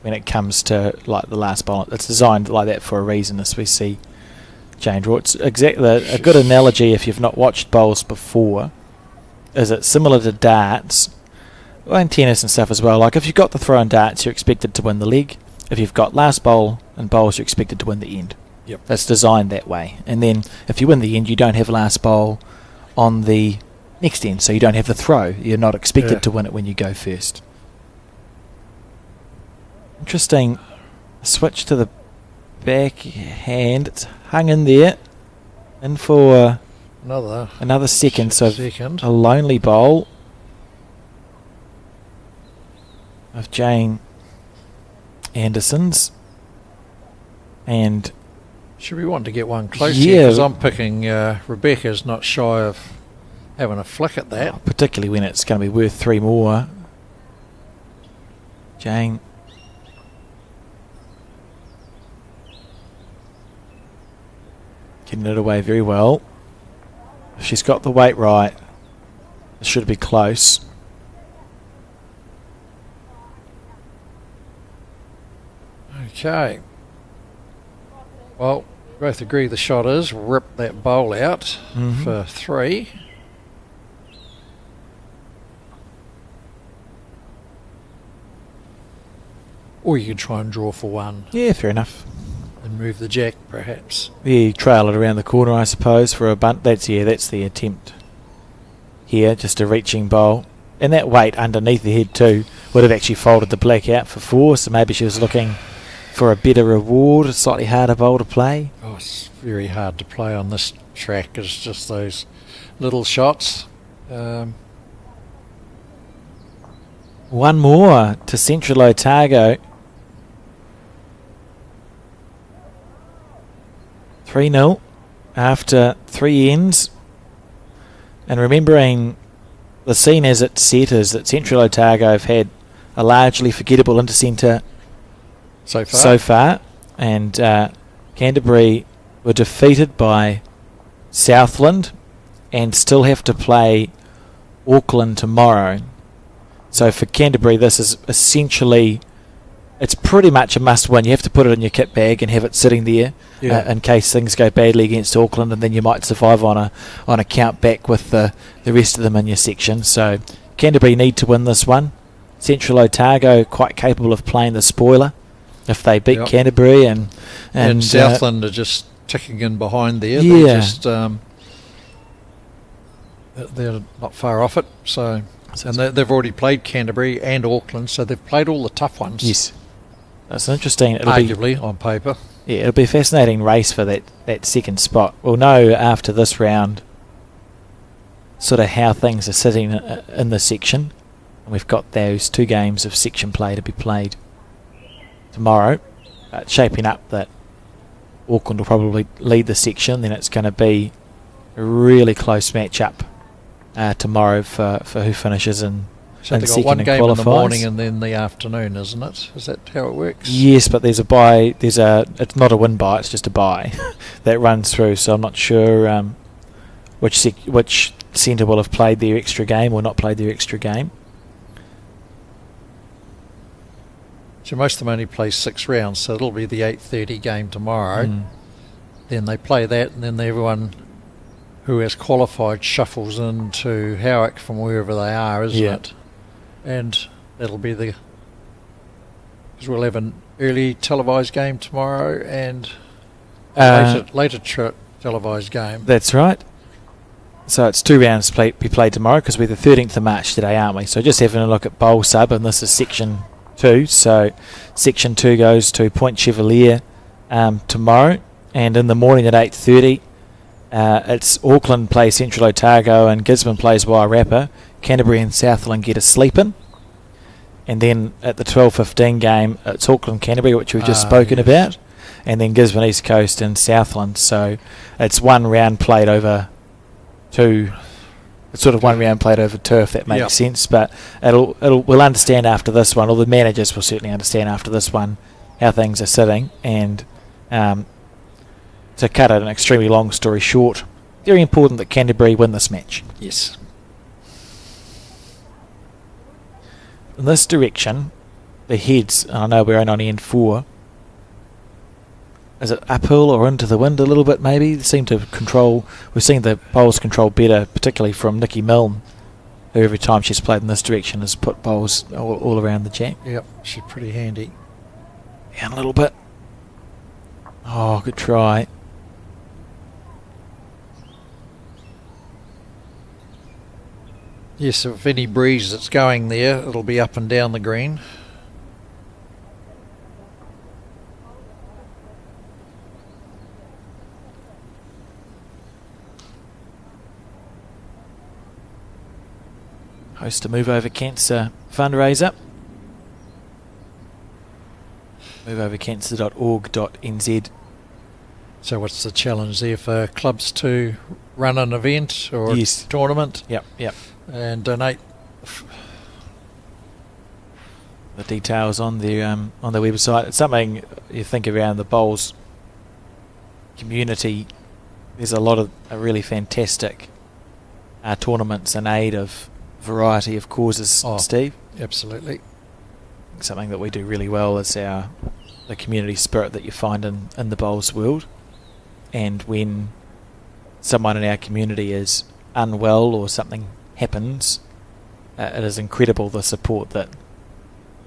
when it comes to like the last bowl. It's designed like that for a reason, as we see Jane draw. It's exactly a good analogy if you've not watched bowls before. Is it similar to darts? Well, and tennis and stuff as well. Like if you've got the throw in darts, you're expected to win the leg. If you've got last bowl and bowls, you're expected to win the end. Yep. That's designed that way. And then if you win the end, you don't have last bowl on the next end, so you don't have the throw. You're not expected to win it when you go first. Interesting switch to the backhand. It's hung in there, in for another second. So a lonely bowl of Jane Anderson's, and should we want to get one close? Yeah, because I'm picking Rebecca's not shy of having a flick at that. Particularly when it's going to be worth 3 more. Jane getting it away very well. If she's got the weight right, it should be close. Okay. Well, both agree the shot is rip that bowl out for 3. Or you could try and draw for 1 Yeah, fair enough. and move the jack, perhaps. Yeah, you trail it around the corner, I suppose, for a bunt. That's the attempt here, just a reaching bowl. And that weight underneath the head too would have actually folded the black out for 4, so maybe she was looking for a better reward, a slightly harder bowl to play. Oh, it's very hard to play on this track. It's just those little shots. One more to Central Otago. 3-0 after 3 ends. And remembering the scene as it's set is that Central Otago have had a largely forgettable Intercentre so far. And Canterbury were defeated by Southland and still have to play Auckland tomorrow. So for Canterbury, this is essentially, it's pretty much a must-win. You have to put it in your kit bag and have it sitting there in case things go badly against Auckland, and then you might survive on a count back with the rest of them in your section. So Canterbury need to win this one. Central Otago quite capable of playing the spoiler if they beat Canterbury, and Southland are just ticking in behind there. Yeah. They're not far off it. And they've already played Canterbury and Auckland, so they've played all the tough ones. Yes. That's interesting. Arguably, on paper. Yeah, it'll be a fascinating race for that second spot. We'll know after this round sort of how things are sitting in the section. And we've got those 2 games of section play to be played tomorrow. It's shaping up that Auckland will probably lead the section. Then it's going to be a really close match-up tomorrow for who finishes in So they've got one game in the morning and then the afternoon, isn't it? Is that how it works? Yes, but there's a bye. It's not a win bye. It's just a bye that runs through. So I'm not sure which centre will have played their extra game or not played their extra game. So most of them only play 6 rounds, so it'll be the 8:30 game tomorrow. Then they play that, and then everyone who has qualified shuffles into Howick from wherever they are, isn't it? And that'll be because we'll have an early televised game tomorrow and a later televised game. That's right. So it's 2 rounds be played tomorrow because we're the 13th of March today, aren't we? So just having a look at bowl sub, and this is section 2. So section 2 goes to Point Chevalier tomorrow, and in the morning at 8:30, it's Auckland plays Central Otago and Gisborne plays Wairarapa. Canterbury and Southland get a sleep-in. And then at the 12:15 game, it's Auckland Canterbury, which we've just spoken about, and then Gisborne East Coast and Southland. So it's 1 round played over 2. It's sort of 1 round played over 2, if that makes sense. But we'll understand after this one, or the managers will certainly understand after this one, how things are sitting. And to cut an extremely long story short, very important that Canterbury win this match. Yes. In this direction, the heads, I know we're only on end 4. Is it uphill or into the wind a little bit maybe? They seem to control, we've seen the bowls control better, particularly from Nikki Milne, who every time she's played in this direction has put bowls all around the jack. Yep, she's pretty handy. Down a little bit. Oh, good try. Yes, if any breeze that's going there, it'll be up and down the green. Host a Move Over Cancer fundraiser. moveovercancer.org.nz. So what's the challenge there for clubs to run an event or a tournament? Yep. And donate. The details on their website. It's something you think around the bowls community. There's a lot of really fantastic tournaments in aid of variety of causes, Steve. Absolutely. Something that we do really well is the community spirit that you find in the bowls world. And when someone in our community is unwell or something happens, it is incredible the support that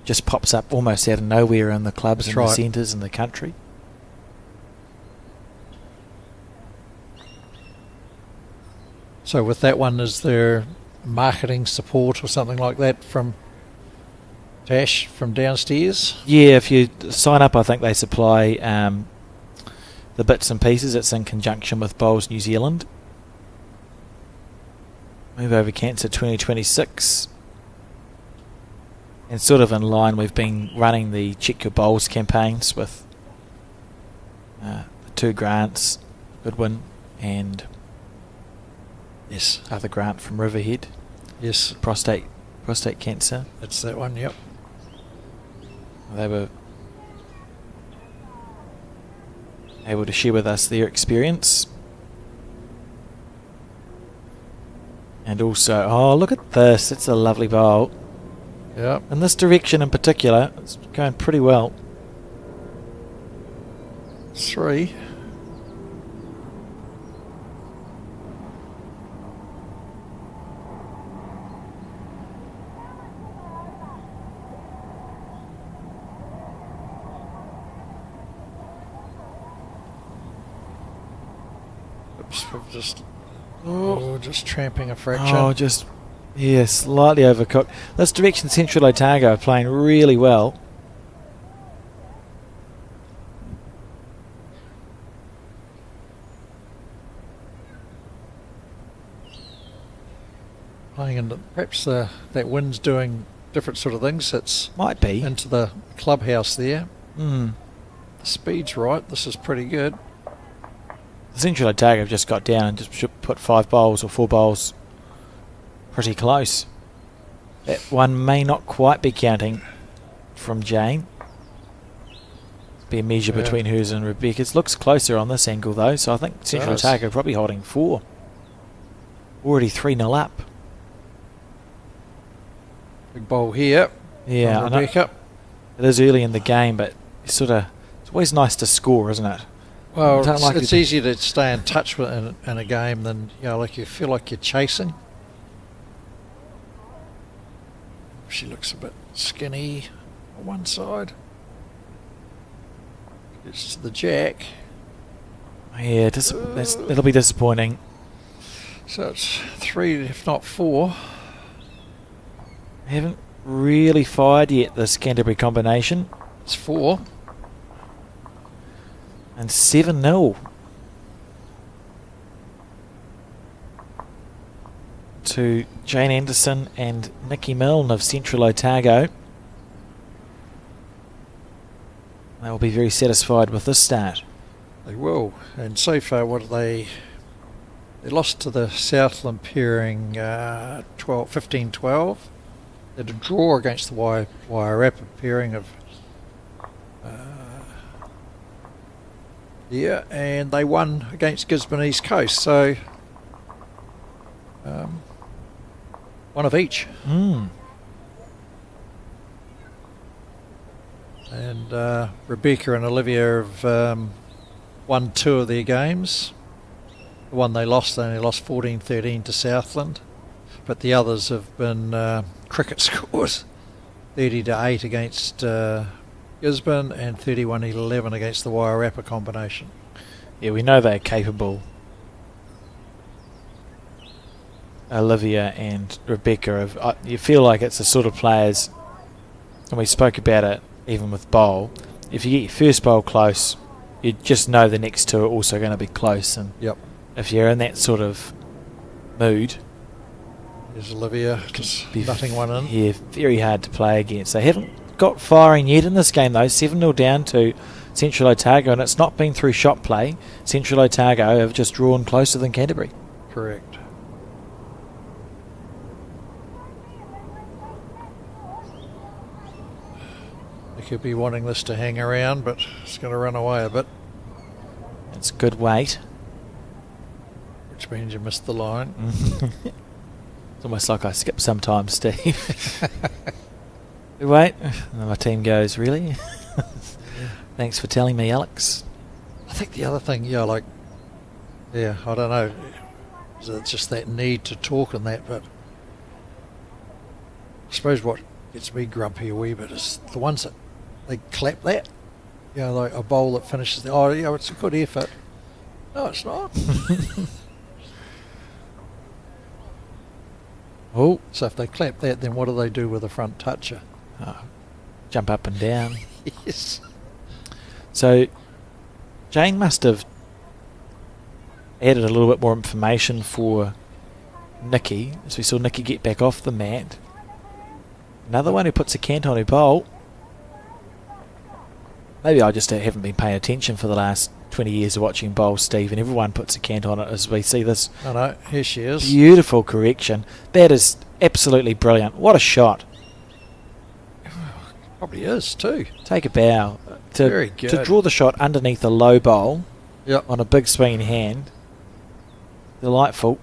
just pops up almost out of nowhere in the clubs and the centres in the country. So with that one, is there marketing support or something like that from Tash from downstairs? Yeah, if you sign up, I think they supply the bits and pieces. It's in conjunction with Bowls New Zealand. Move Over Cancer 2026. And sort of in line, we've been running the Check Your Bowls campaigns with the 2 grants, Goodwin and other grant from Riverhead. Yes. Prostate cancer. That's that one, yep. They were able to share with us their experience. And also, look at this. It's a lovely bowl. Yep. In this direction in particular, it's going pretty well. 3. Oops, we've just tramping a fraction. Slightly overcooked. This direction, Central Otago are playing really well. Playing in perhaps that wind's doing different sort of things. It's might be into the clubhouse there. The speed's right. This is pretty good. The Central Otago have just got down and just put 5 bowls or 4 bowls pretty close. That one may not quite be counting from Jane. It'll be a measure between hers and Rebecca's. Looks closer on this angle though, so I think Central Otago are probably holding 4. Already 3-0 up. Big bowl here. Yeah, Rebecca. It is early in the game, but it's always nice to score, isn't it? Well, it's easier to stay in touch with in a game than, like you feel like you're chasing. She looks a bit skinny on one side. Gets to the jack. Yeah, it'll be disappointing. So it's 3, if not 4. Haven't really fired yet, this Canterbury combination. It's 4. And 7-0. To Jane Anderson and Nikki Milne of Central Otago. They will be very satisfied with this start. They will. And so far, what are they? They lost to the Southland pairing 15-12. They had a draw against the Wairarapa pairing of and they won against Gisborne East Coast. So one of each. And Rebecca and Olivia have won 2 of their games. The one they only lost 14-13 to Southland. But the others have been cricket scores. 30-8 against Gisborne and 31-11 against the Wairarapa combination. Yeah, we know they're capable. Olivia and Rebecca of. You feel like it's the sort of players, and we spoke about it even with bowl. If you get your first bowl close, you just know the next 2 are also going to be close. And if you're in that sort of mood, there's Olivia just nutting one in. Yeah, very hard to play against. They haven't got firing yet in this game though. 7-0 down to Central Otago, and it's not been through shot play. Central Otago have just drawn closer than Canterbury. Correct. They could be wanting this to hang around, but it's going to run away a bit. It's good weight. Which means you missed the line. It's almost like I skip sometimes, Steve. Wait, and my team goes, really? Thanks for telling me, Alex. I think the other thing, I don't know. It's just that need to talk and that, but I suppose what gets me grumpy a wee bit is the ones that they clap that. Like a bowl that finishes it's a good effort. No, it's not. Oh, so if they clap that, then what do they do with a front toucher? Jump up and down. Yes. So Jane must have added a little bit more information for Nikki, as we saw Nikki get back off the mat. Another one who puts a cant on her bowl. Maybe I just haven't been paying attention for the last 20 years of watching bowls, Steve, and everyone puts a cant on it as we see this. I know, here she is. Beautiful correction. That is absolutely brilliant. What a shot. Probably is too. Take a bow. Very good. To draw the shot underneath a low bowl on a big swinging hand. Delightful.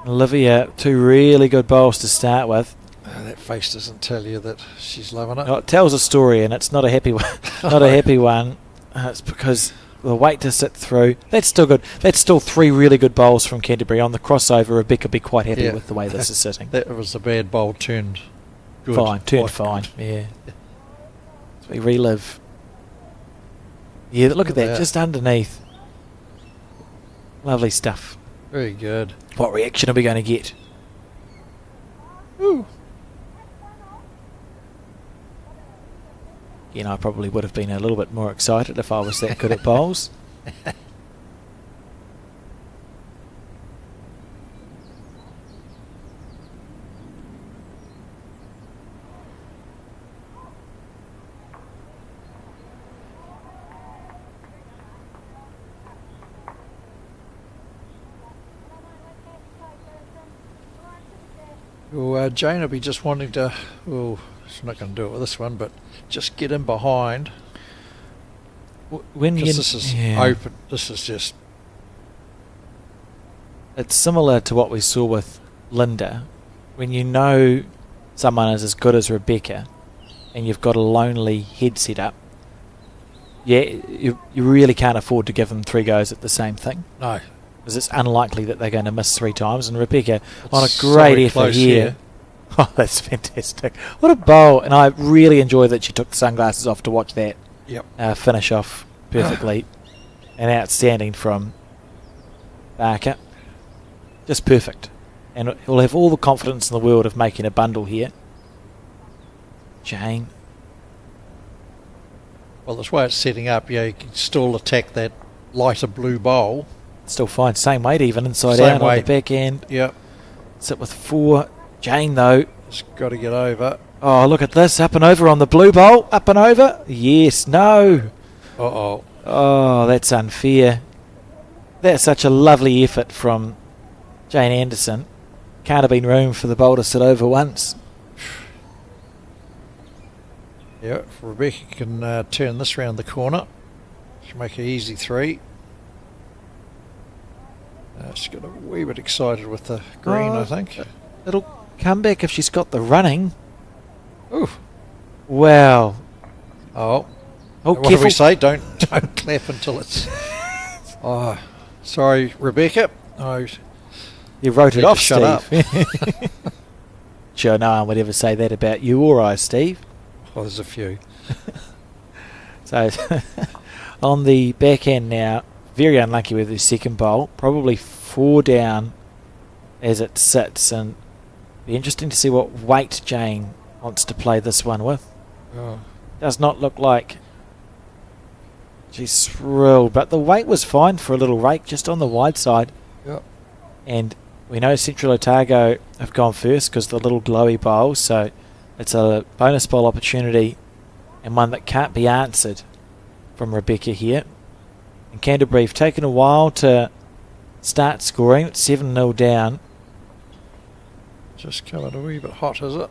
Olivia, 2 really good bowls to start with. That face doesn't tell you that she's loving it. No, it tells a story, and it's not a happy one. Not a happy one. It's because the weight to sit through. That's still good. That's still 3 really good bowls from Canterbury. On the crossover, Rebecca will be quite happy with the way this is sitting. That was a bad bowl turned good. Fine. Yeah. So we relive. Yeah, look at that. Just underneath. Lovely stuff. Very good. What reaction are we going to get? Ooh. Again, I probably would have been a little bit more excited if I was that good at bowls. Well, Jane will be just wanting to, she's not going to do it with this one, but just get in behind. This is open. This is just... It's similar to what we saw with Linda. When you know someone is as good as Rebecca and you've got a lonely head set up, you really can't afford to give them 3 goes at the same thing. No. Because it's unlikely that they're going to miss 3 times. And Rebecca, on a great effort here, Oh, that's fantastic. What a bowl. And I really enjoy that she took the sunglasses off to watch that finish off perfectly. And outstanding from Barker. Just perfect. And he'll have all the confidence in the world of making a bundle here. Jane. Well, this way it's setting up, you can still attack that lighter blue bowl. Still fine. Same weight even, inside Same out weight. on the back end. Yep. Sit with 4. Jane, though. Just got to get over. Oh, look at this. Up and over on the blue bowl. Up and over. Yes. No. Uh-oh. Oh, that's unfair. That's such a lovely effort from Jane Anderson. Can't have been room for the bowl to sit over once. Yeah, if Rebecca can turn this round the corner, she'll make an easy 3. She's got a wee bit excited with the green, I think. It'll come back if she's got the running. Ooh. Wow. Oh. Oh, What do we say? Don't clap until it's... Oh, sorry, Rebecca. Oh, You wrote it off, shut Steve. Sure, no one would ever say that about you or I, Steve. oh, there's a few. So, on the back end now, very unlucky with his second bowl. Probably 4 down as it sits, and be interesting to see what weight Jane wants to play this one with. Oh. Does not look like she's thrilled, but the weight was fine for a little rake just on the wide side. Yep. And we know Central Otago have gone first because the little glowy bowl, so it's a bonus bowl opportunity and one that can't be answered from Rebecca here. And Canterbury have taken a while to start scoring. It's 7-0 down. Just coming a wee bit hot, is it?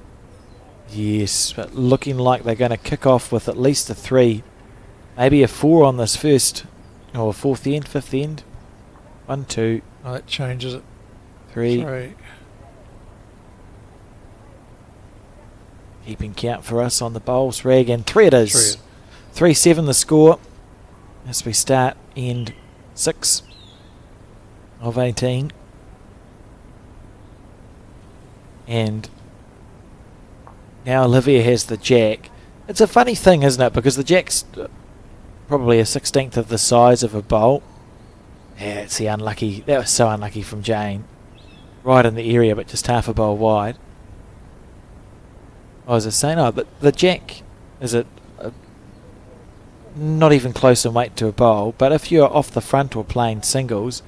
Yes, but looking like they're going to kick off with at least a 3, maybe a 4 on this first, or 4th end, 5th end. 1, 2, Oh, that changes it. 3. Keeping count for us on the bowls rag, and 3 it is. 3-7 the score as we start end 6 of 18. And now Olivia has the jack. It's a funny thing, isn't it? Because the jack's probably a 16th of the size of a bowl. Yeah, it's the unlucky. That was so unlucky from Jane. Right in the area, but just half a bowl wide. I was just saying, no, but the jack is not even close in weight to a bowl. But if you're off the front or playing singles,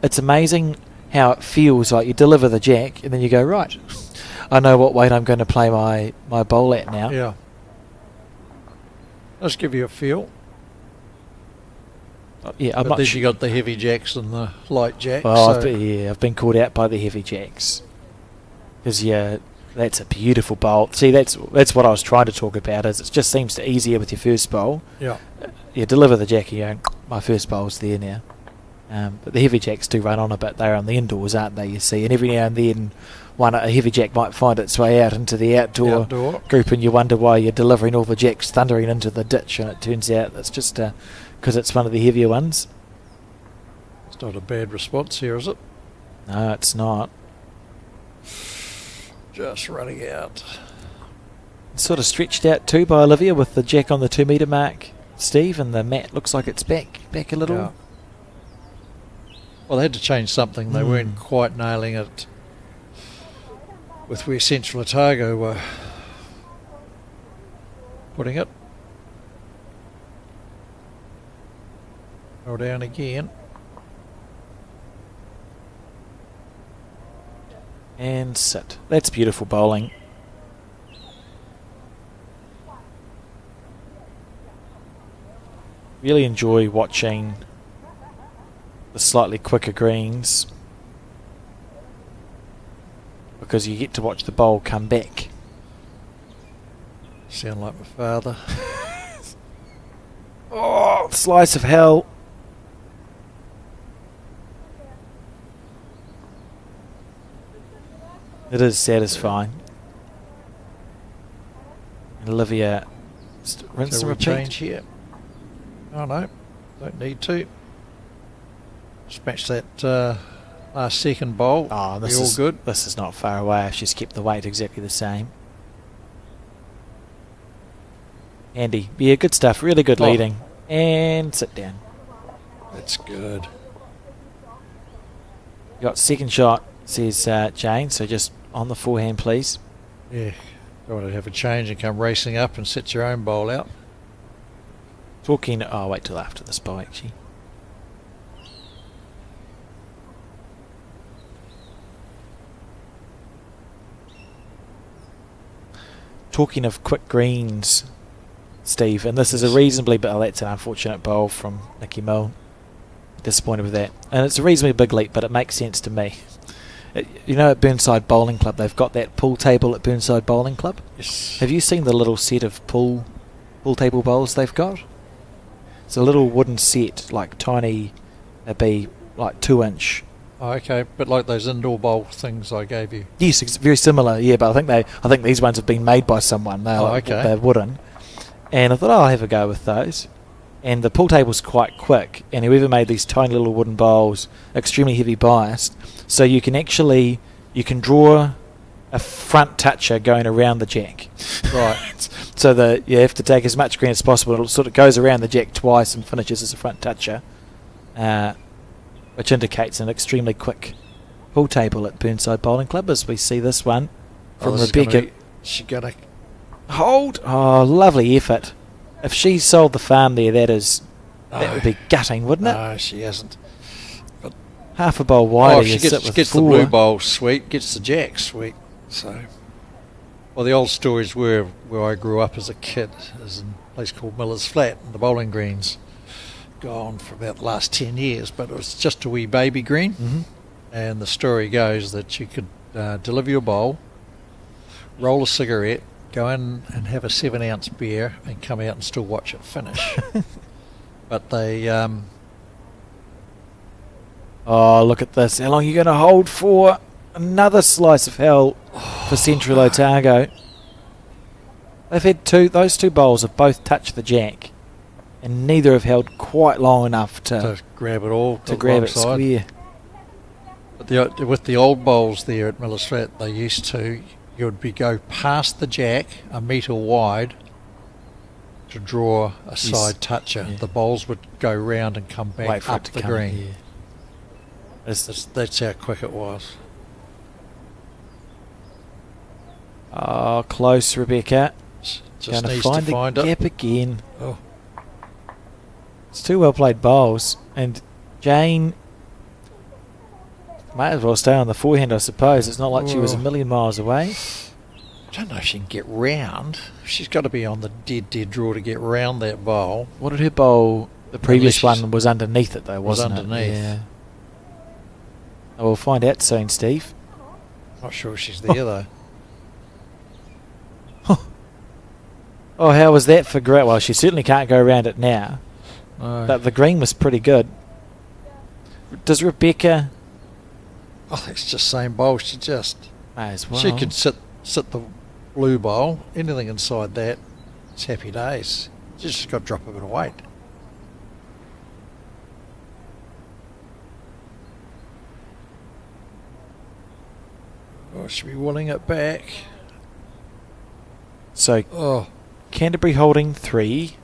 it's amazing how it feels like you deliver the jack and then you go, right, I know what weight I'm going to play my bowl at now. Yeah. Let's give you a feel. Yeah, I'm but not then sure. you got the heavy jacks and the light jacks. Well, so I've been caught out by the heavy jacks. Because, yeah, that's a beautiful bowl. See, that's what I was trying to talk about, is it just seems to easier with your first bowl. yeah. You deliver the jack and you go, my first bowl's there now. But the heavy jacks do run on a bit. They're on the indoors, aren't they, you see? And every now and then a heavy jack might find its way out into the outdoor group, and you wonder why you're delivering all the jacks thundering into the ditch, and it turns out that's just because it's one of the heavier ones. It's not a bad response here, is it? No, it's not. Just running out. Sort of stretched out too by Olivia with the jack on the 2 metre mark, Steve, and the mat looks like it's back a little. Yeah. Well, they had to change something. They weren't quite nailing it with where Central Otago were putting it. Go down again. And sit. That's beautiful bowling. Really enjoy watching the slightly quicker greens because you get to watch the bowl come back. Sound like my father. Oh, slice of hell. It is satisfying. And Olivia, rinse So and we repeat. change here. Oh no, don't need to. Just match that Last second bowl. Oh, Be all good. This is not far away. She's kept the weight exactly the same. Andy, yeah, good stuff. Really good leading. And sit down. That's good. You got second shot, says Jane. So just on the forehand, please. Yeah. Got to have a change and come racing up and set your own bowl out. Talking. Oh, I'll wait till after this bowl, actually. Talking of quick greens, Steve, and this is a reasonably, but that's an unfortunate bowl from Nikki Milne. Disappointed with that. And it's a reasonably big leap, but it makes sense to me. At Burnside Bowling Club, they've got that pool table at Burnside Bowling Club. Yes. Have you seen the little set of pool table bowls they've got? It's a little wooden set, like tiny, it'd be like 2-inch. Oh, okay, but like those indoor bowl things I gave you. Yes, it's very similar. Yeah, but I think these ones have been made by someone. They're wooden. And I thought, I'll have a go with those. And the pool table's quite quick, and whoever made these tiny little wooden bowls, extremely heavy biased, so you can draw a front toucher going around the jack. Right. So that you have to take as much green as possible. It sort of goes around the jack twice and finishes as a front toucher, which indicates an extremely quick pool table at Burnside Bowling Club, as we see this one from Rebecca. She's going to hold. Oh, lovely effort. If she sold the farm there, that would be gutting, wouldn't it? No, she hasn't. But half a bowl wider. If she gets the blue bowl sweet, gets the jack sweet. So, well, the old stories were where I grew up as a kid, is in a place called Miller's Flat, and the bowling greens gone for about the last 10 years, but it was just a wee baby green. Mm-hmm. And the story goes that you could deliver your bowl, roll a cigarette, go in and have a 7-ounce beer and come out and still watch it finish. But they... oh, look at this. How long are you going to hold for? Another slice of hell for Central Otago. They've had those two bowls have both touched the jack, and neither have held quite long enough to grab it all. To grab it square. But with the old bowls there at Miller's Flat, they used to... You would go past the jack, a metre wide, to draw a side toucher. Yeah. The bowls would go round and come back up the green. Yeah. That's how quick it was. Oh, close, Rebecca. Just needs to find the gap again. Oh. It's two well played bowls, and Jane might as well stay on the forehand, I suppose. It's not like she was a million miles away. I don't know if she can get round. She's got to be on the dead draw to get round that bowl. What did her bowl? The previous one was underneath it, though, wasn't it? Underneath. Yeah. Oh, we'll find out soon, Steve. Not sure she's there, though. Oh, how was that for Grant? Well, she certainly can't go around it now. No. But the green was pretty good. Does Rebecca... Oh, it's just same bowl. She just... May as well. She could sit the blue bowl. Anything inside that, it's happy days. She's just got to drop a bit of weight. Oh, should be willing it back. So, Canterbury holding 3.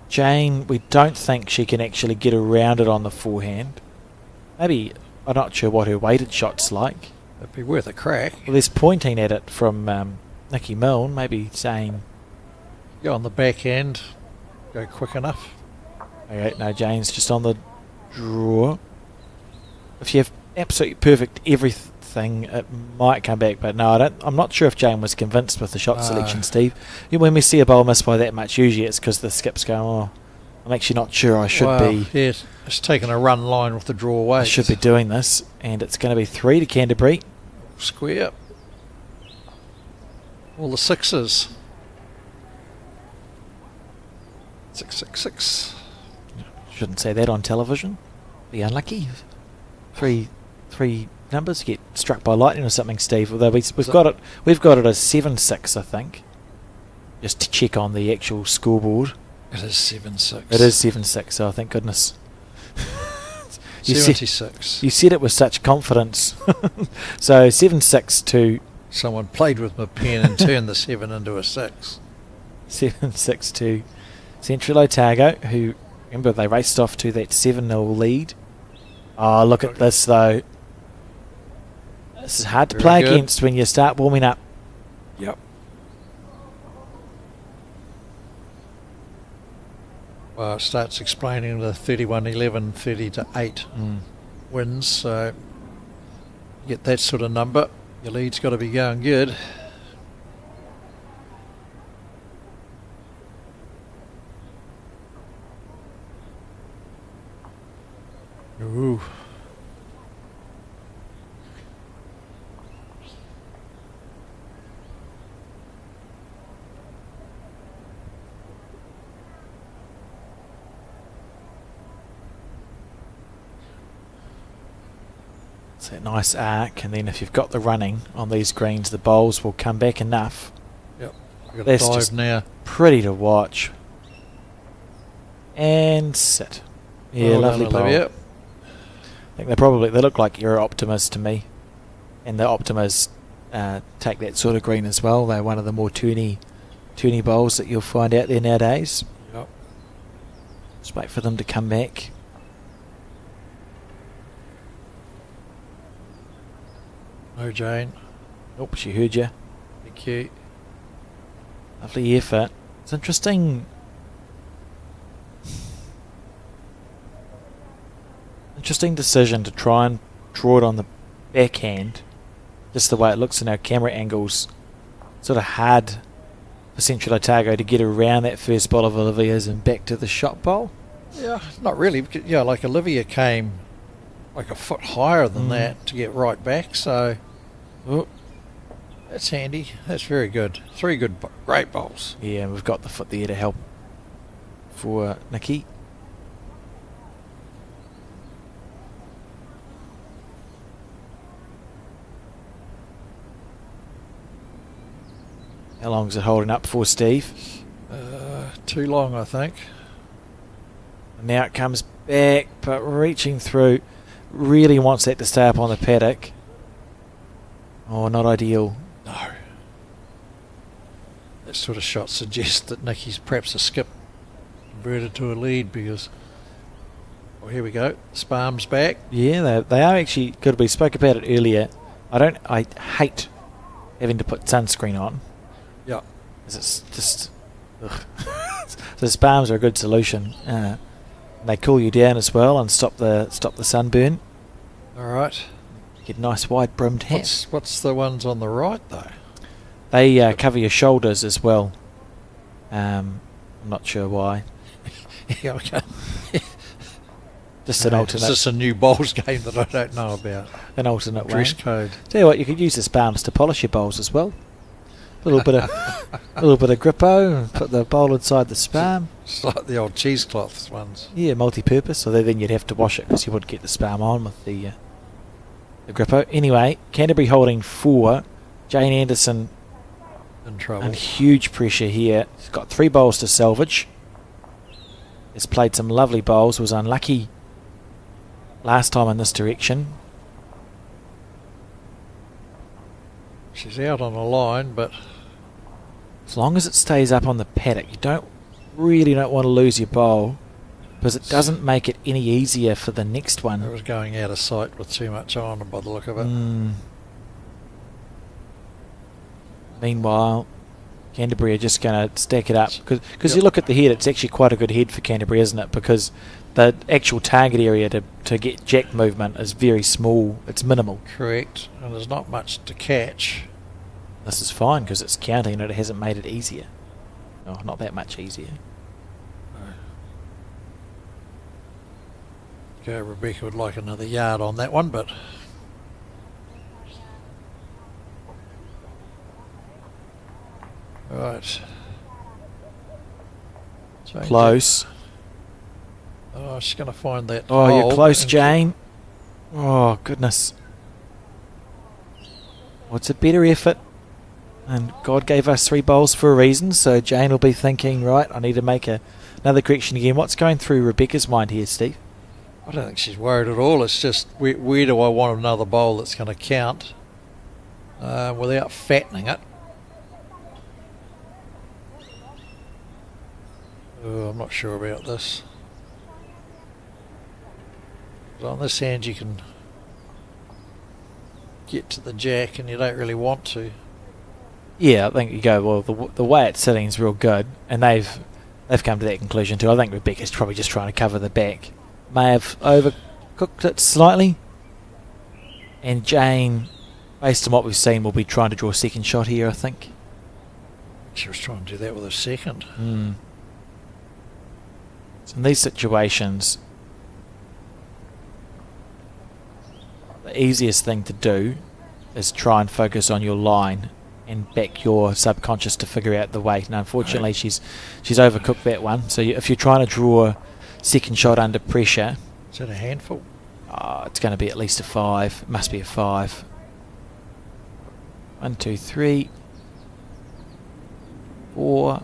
Jane, we don't think she can actually get around it on the forehand. Maybe... I'm not sure what her weighted shot's like. It'd be worth a crack. Well, there's pointing at it from Nikki Milne, maybe saying... Go on the back end, go quick enough. Okay, no, Jane's just on the draw. If you have absolutely perfect everything, it might come back, but no, I'm not sure if Jane was convinced with the shot selection, Steve. When we see a bowl miss by that much, usually it's because the skip's going, I'm actually not sure I should be... Yeah, it's taking a run line with the draw weight. I should be doing this, and it's going to be 3 to Canterbury. Square. All the 6s. 666. Shouldn't say that on television. Be unlucky. Three numbers get struck by lightning or something, Steve. Although we've got it as 7-6, I think. Just to check on the actual scoreboard. It is 7-6. It is 7-6. Oh, thank goodness. 76. You said it with such confidence. So 7-6 to Someone played with my pen and turned the 7 into a 6. 7-6 to Central Otago, who, remember, they raced off to that 7-0 lead. Oh, look at this, though. This is hard to play against when you start warming up. Yep. Well, it starts explaining the 31-11, 30-8 wins, so you get that sort of number. Your lead's got to be going good. Ooh. It's that nice arc, and then if you've got the running on these greens, the bowls will come back enough. Yep. Got That's dive just now. Pretty to watch. And sit. Yeah, Well lovely done, bowl. Olivia. I think they look like Euro Optimas to me, and the Optimas take that sort of green as well. They're one of the more toony bowls that you'll find out there nowadays. Yep. Just wait for them to come back. No, Jane. Nope, she heard you. Thank you. Lovely effort. It's interesting. Interesting decision to try and draw it on the backhand. Just the way it looks in our camera angles. Sort of hard for Central Otago to get around that first bowl of Olivia's and back to the shot bowl. Yeah, not really. Because, yeah, like Olivia came like a foot higher than that to get right back, so that's handy. That's very good. 3 great bowls. Yeah, and we've got the foot there to help for Nikki. How long is it holding up for, Steve? Too long, I think. And now it comes back, but reaching through. Really wants that to stay up on the paddock. Oh, not ideal. No. That sort of shot suggests that Nikki's perhaps a skip converted to a lead because... Oh, here we go. Sparm's back. Yeah, they are actually good. We spoke about it earlier. I hate having to put sunscreen on. Yeah. It's just... So Sparms are a good solution. They cool you down as well and stop the sunburn. All right. Get a nice wide brimmed hat. What's the ones on the right though? They cover your shoulders as well. I'm not sure why. Yeah, okay. Just an alternate. It's just a new bowls game that I don't know about. An alternate Dress way. code. Tell you what, you could use the Sparms to polish your bowls as well. A little bit of grippo, and put the bowl inside the Sparm. It's like the old cheesecloths ones. Yeah, multi-purpose. So then you'd have to wash it because you wouldn't get the Sparm on with the grippo. Anyway, Canterbury holding 4. Jane Anderson In trouble. under huge pressure here. He's got 3 bowls to salvage. Has played some lovely bowls. Was unlucky last time in this direction. She's out on a line, but As long as it stays up on the paddock, you don't want to lose your bowl because it doesn't make it any easier for the next it one. was going out of sight with too much on by the look of it. Meanwhile, Canterbury are just going to stack it up because you look at the head, it's actually quite a good head for Canterbury, isn't it? Because the actual target area to get jack movement is very small. It's minimal. Correct. And there's not much to catch. This is fine because it's counting and it hasn't made it easier. Oh, not that much easier. Okay, Rebecca would like another yard on that one, but right. Close. Oh, she's going to find that. Oh, you're hole close, and Jane. Oh, goodness. What's a better effort? And God gave us 3 bowls for a reason, so Jane will be thinking, right, I need to make another correction again. What's going through Rebecca's mind here, Steve? I don't think she's worried at all. It's just where do I want another bowl that's going to count without fattening it. Oh, I'm not sure about this. But on this hand you can get to the jack and you don't really want to. Yeah, I think you go, well, the way it's sitting is real good, and they've come to that conclusion too. I think Rebecca's probably just trying to cover the back. May have overcooked it slightly, and Jane, based on what we've seen, will be trying to draw a second shot here, I think. She was trying to do that with a second. So in these situations, the easiest thing to do is try and focus on your line and back your subconscious to figure out the weight. And unfortunately, she's overcooked that one. So if you're trying to draw second shot under pressure, is that a handful? It's going to be at least a 5. It must be a 5. 1, 2, 3, 4.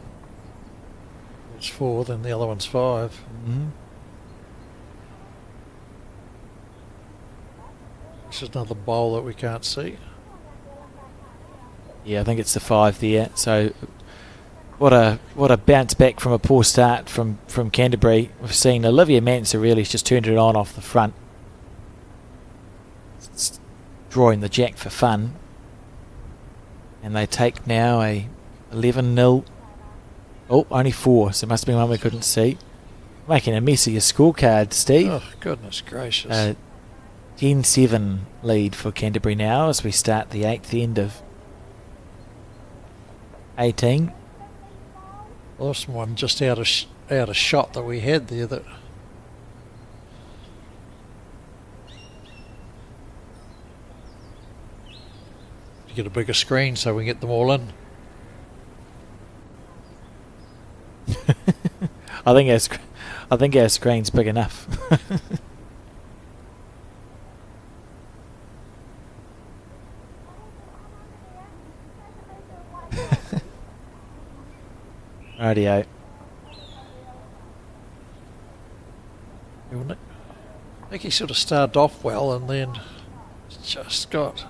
It's 4, then the other one's 5. Mm-hmm. This is another bowl that we can't see. Yeah, I think it's the 5 there. So what a bounce back from a poor start from Canterbury. We've seen Olivia Manser really just turned it on off the front. It's drawing the jack for fun. And they take now a 11-0. Oh, only 4, so it must have been one we couldn't see. Making a mess of your scorecard, Steve. Oh, goodness gracious. 10-7 lead for Canterbury now as we start the 8th end of 18. Lost one just out of shot that we had there. That to get a bigger screen so we can get them all in. I think our screen's big enough. Rightio. I think he sort of started off well and then just got...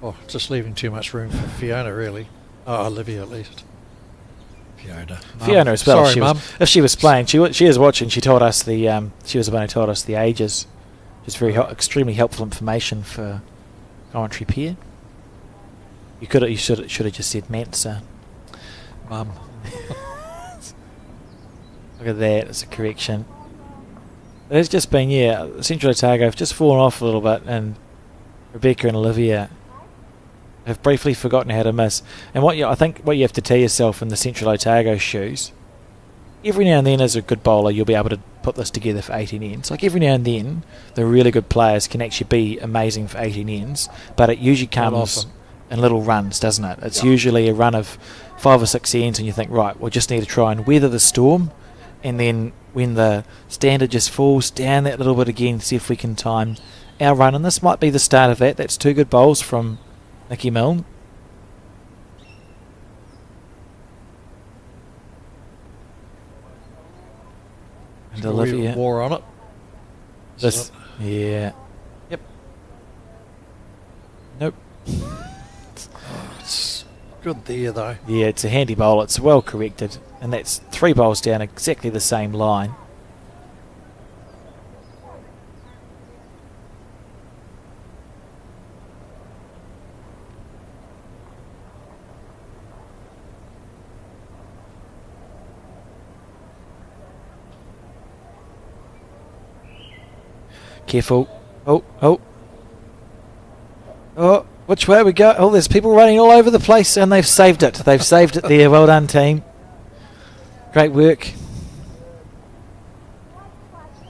Oh, just leaving too much room for Fiona, really. Oh, Olivia at least. Fiona as well. Sorry, Mum. If she was playing, she is watching. She told us she was the one who told us the ages. Just very extremely helpful information for commentary pair. You should have just said Manser. Mum. Look at that, it's a correction. It's just been, Central Otago have just fallen off a little bit, and Rebecca and Olivia have briefly forgotten how to miss. And I think what you have to tell yourself in the Central Otago shoes, every now and then as a good bowler you'll be able to put this together for 18 ends. Like every now and then the really good players can actually be amazing for 18 ends, but it usually comes in little runs, doesn't it? It's usually a run of 5 or 6 ends and you think, right, we'll just need to try and weather the storm, and then when the standard just falls down that little bit again, see if we can time our run. And this might be the start of that. That's 2 good bowls from Nikki Milne. And Olivia. More on it. Yeah. Yep. Nope. It's good there, though. Yeah, it's a handy bowl. It's well corrected. And that's 3 bowls down exactly the same line. Careful. Oh. Which way we go? Oh, there's people running all over the place, and they've saved it. They've saved it there. Well done, team. Great work.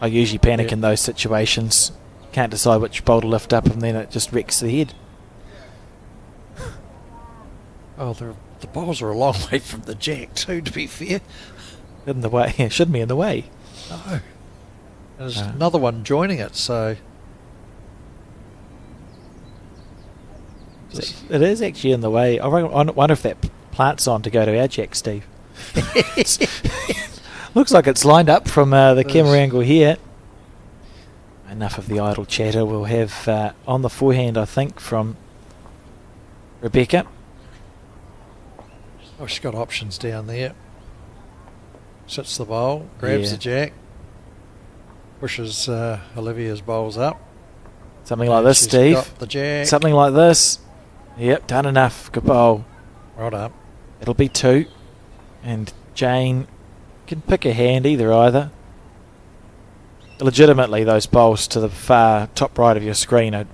I usually panic in those situations. Can't decide which bowl to lift up, and then it just wrecks the head. Oh, the balls are a long way from the jack too, to be fair. In the way. Shouldn't be in the way. No. There's another one joining it, so... It is actually in the way. I wonder if that plant's on to go to our jack, Steve. Looks like it's lined up from the It camera is. angle here. Enough of the idle chatter. We'll have on the forehand, I think, from Rebecca. Oh, she's got options down there. Sits the bowl, grabs Yeah. the jack, pushes Olivia's bowls up. Something like And this, she's Steve. got the jack. Something like this. Yep, done enough. Good bowl. Right up. It'll be 2. And Jane can pick a hand, either. Legitimately, those bowls to the far top right of your screen,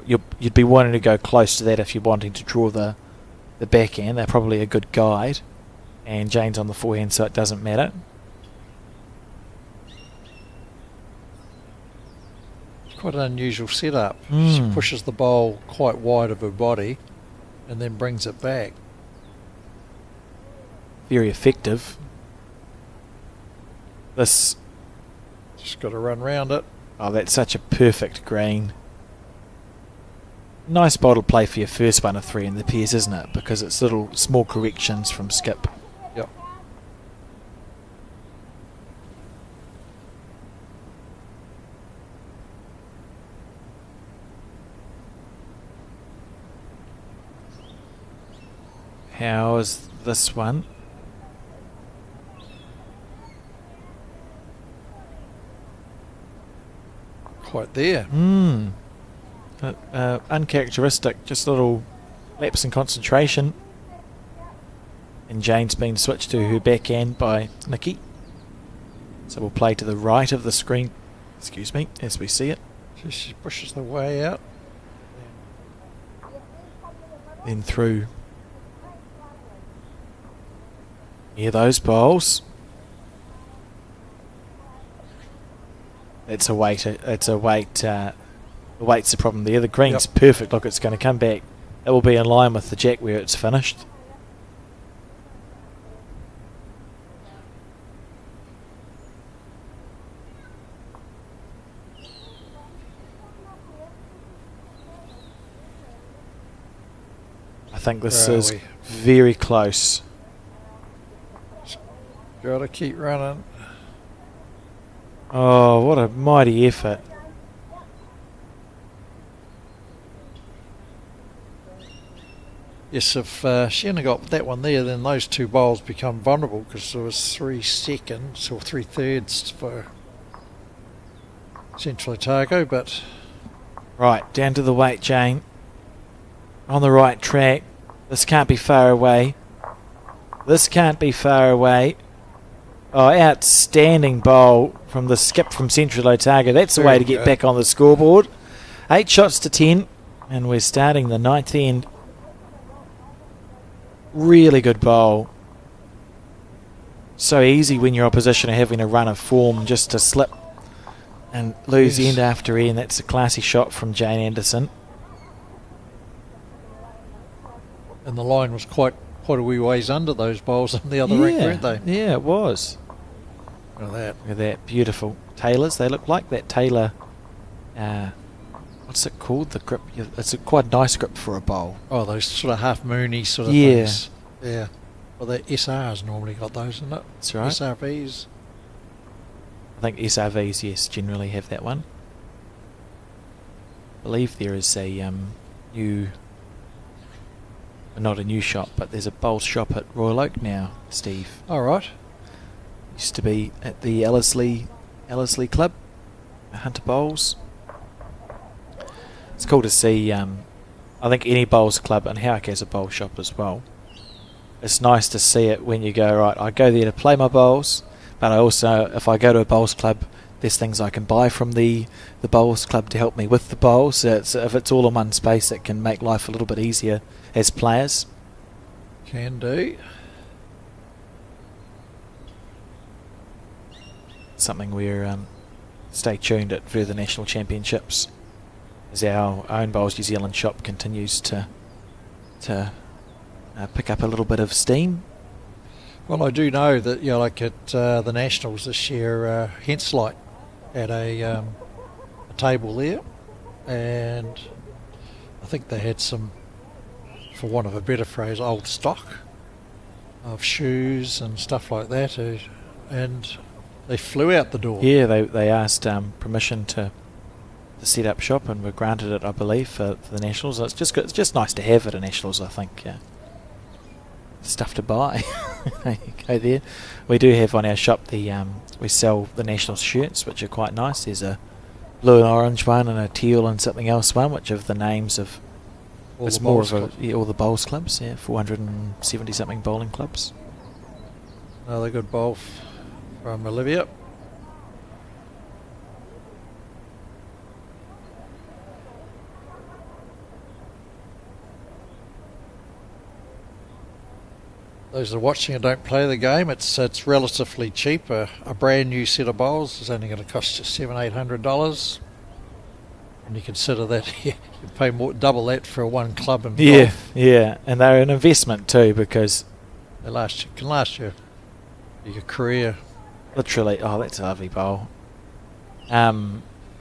you'd be wanting to go close to that if you're wanting to draw the backhand. They're probably a good guide. And Jane's on the forehand, so it doesn't matter. It's quite an unusual setup. She Mm. pushes the bowl quite wide of her body and then brings it back. Very effective. This... Just got to run round it. Oh, that's such a perfect green. Nice bowl to play for your first one of 3 in the pairs, isn't it? Because it's little small corrections from skip. Yep. How is this one? Quite there. Uncharacteristic, just a little lapse in concentration. And Jane's been switched to her backhand by Nikki. So we'll play to the right of the screen, excuse me, as we see it. She pushes the way out. Then through. Near those bowls. It's a weight. The weight's the problem there. The green's Yep. perfect. Look, it's going to come back. It will be in line with the jack where it's finished. I think this Where are is we? very close. Got to keep running. Oh, what a mighty effort. Yes, if she hadn't got that one there, then those 2 bowls become vulnerable because there was 3 seconds or 3/3 for Central Otago, but Right, down to the weight, Jane. On the right track. This can't be far away. This can't be far away. Oh, outstanding bowl from the skip from Central Otago. That's the way Very to get good. back on the scoreboard. 8 shots to 10, and we're starting the 9th end. Really good bowl. So easy when your opposition are having a run of form just to slip and lose Yes. end after end. That's a classy shot from Jane Anderson. and the line was quite a wee ways under those bowls on the other rink, weren't they? Yeah, it was. Look at that. Look at that, beautiful. Tailors, they look like that Taylor, what's it called? The grip, it's a quite nice grip for a bowl. Oh, those sort of half moony sort of Yeah. things. Yeah. Well, the SR's normally got those, isn't it? That's right. SRVs. I think SRVs, yes, generally have that one. I believe there is a new, not a new shop, but there's a bowl shop at Royal Oak now, Steve. All right. Used to be at the Ellerslie Club, Hunter Bowls. It's cool to see, I think any bowls club, and Howick has a bowl shop as well. It's nice to see it when you go, right, I go there to play my bowls, but I also, if I go to a bowls club, there's things I can buy from the bowls club to help me with the bowls. If it's all in one space, it can make life a little bit easier as players. Can do. Something we're stay tuned at further national championships as our own Bowls New Zealand shop continues to pick up a little bit of steam. Well, I do know that, you know, like at the Nationals this year, Henslight had a table there, and I think they had some, for want of a better phrase, old stock of shoes and stuff like that. and they flew out the door. Yeah, they asked permission to set up shop and were granted it, I believe, for the Nationals. It's just nice to have at a Nationals, I think. Yeah. Stuff to buy. You go there. We do have on our shop we sell the Nationals shirts, which are quite nice. There's a blue and orange one and a teal and something else one, which of the names of All it's the more bowls of club. all the bowls clubs, 470 something bowling clubs. Another good bowl from Olivia. Those that are watching and don't play the game, it's relatively cheap. A brand new set of bowls is only going to cost you $700-800. And you consider that you pay double that for one club and golf. Yeah, and they're an investment too, because They can last you your career. literally, that's a lovely bowl.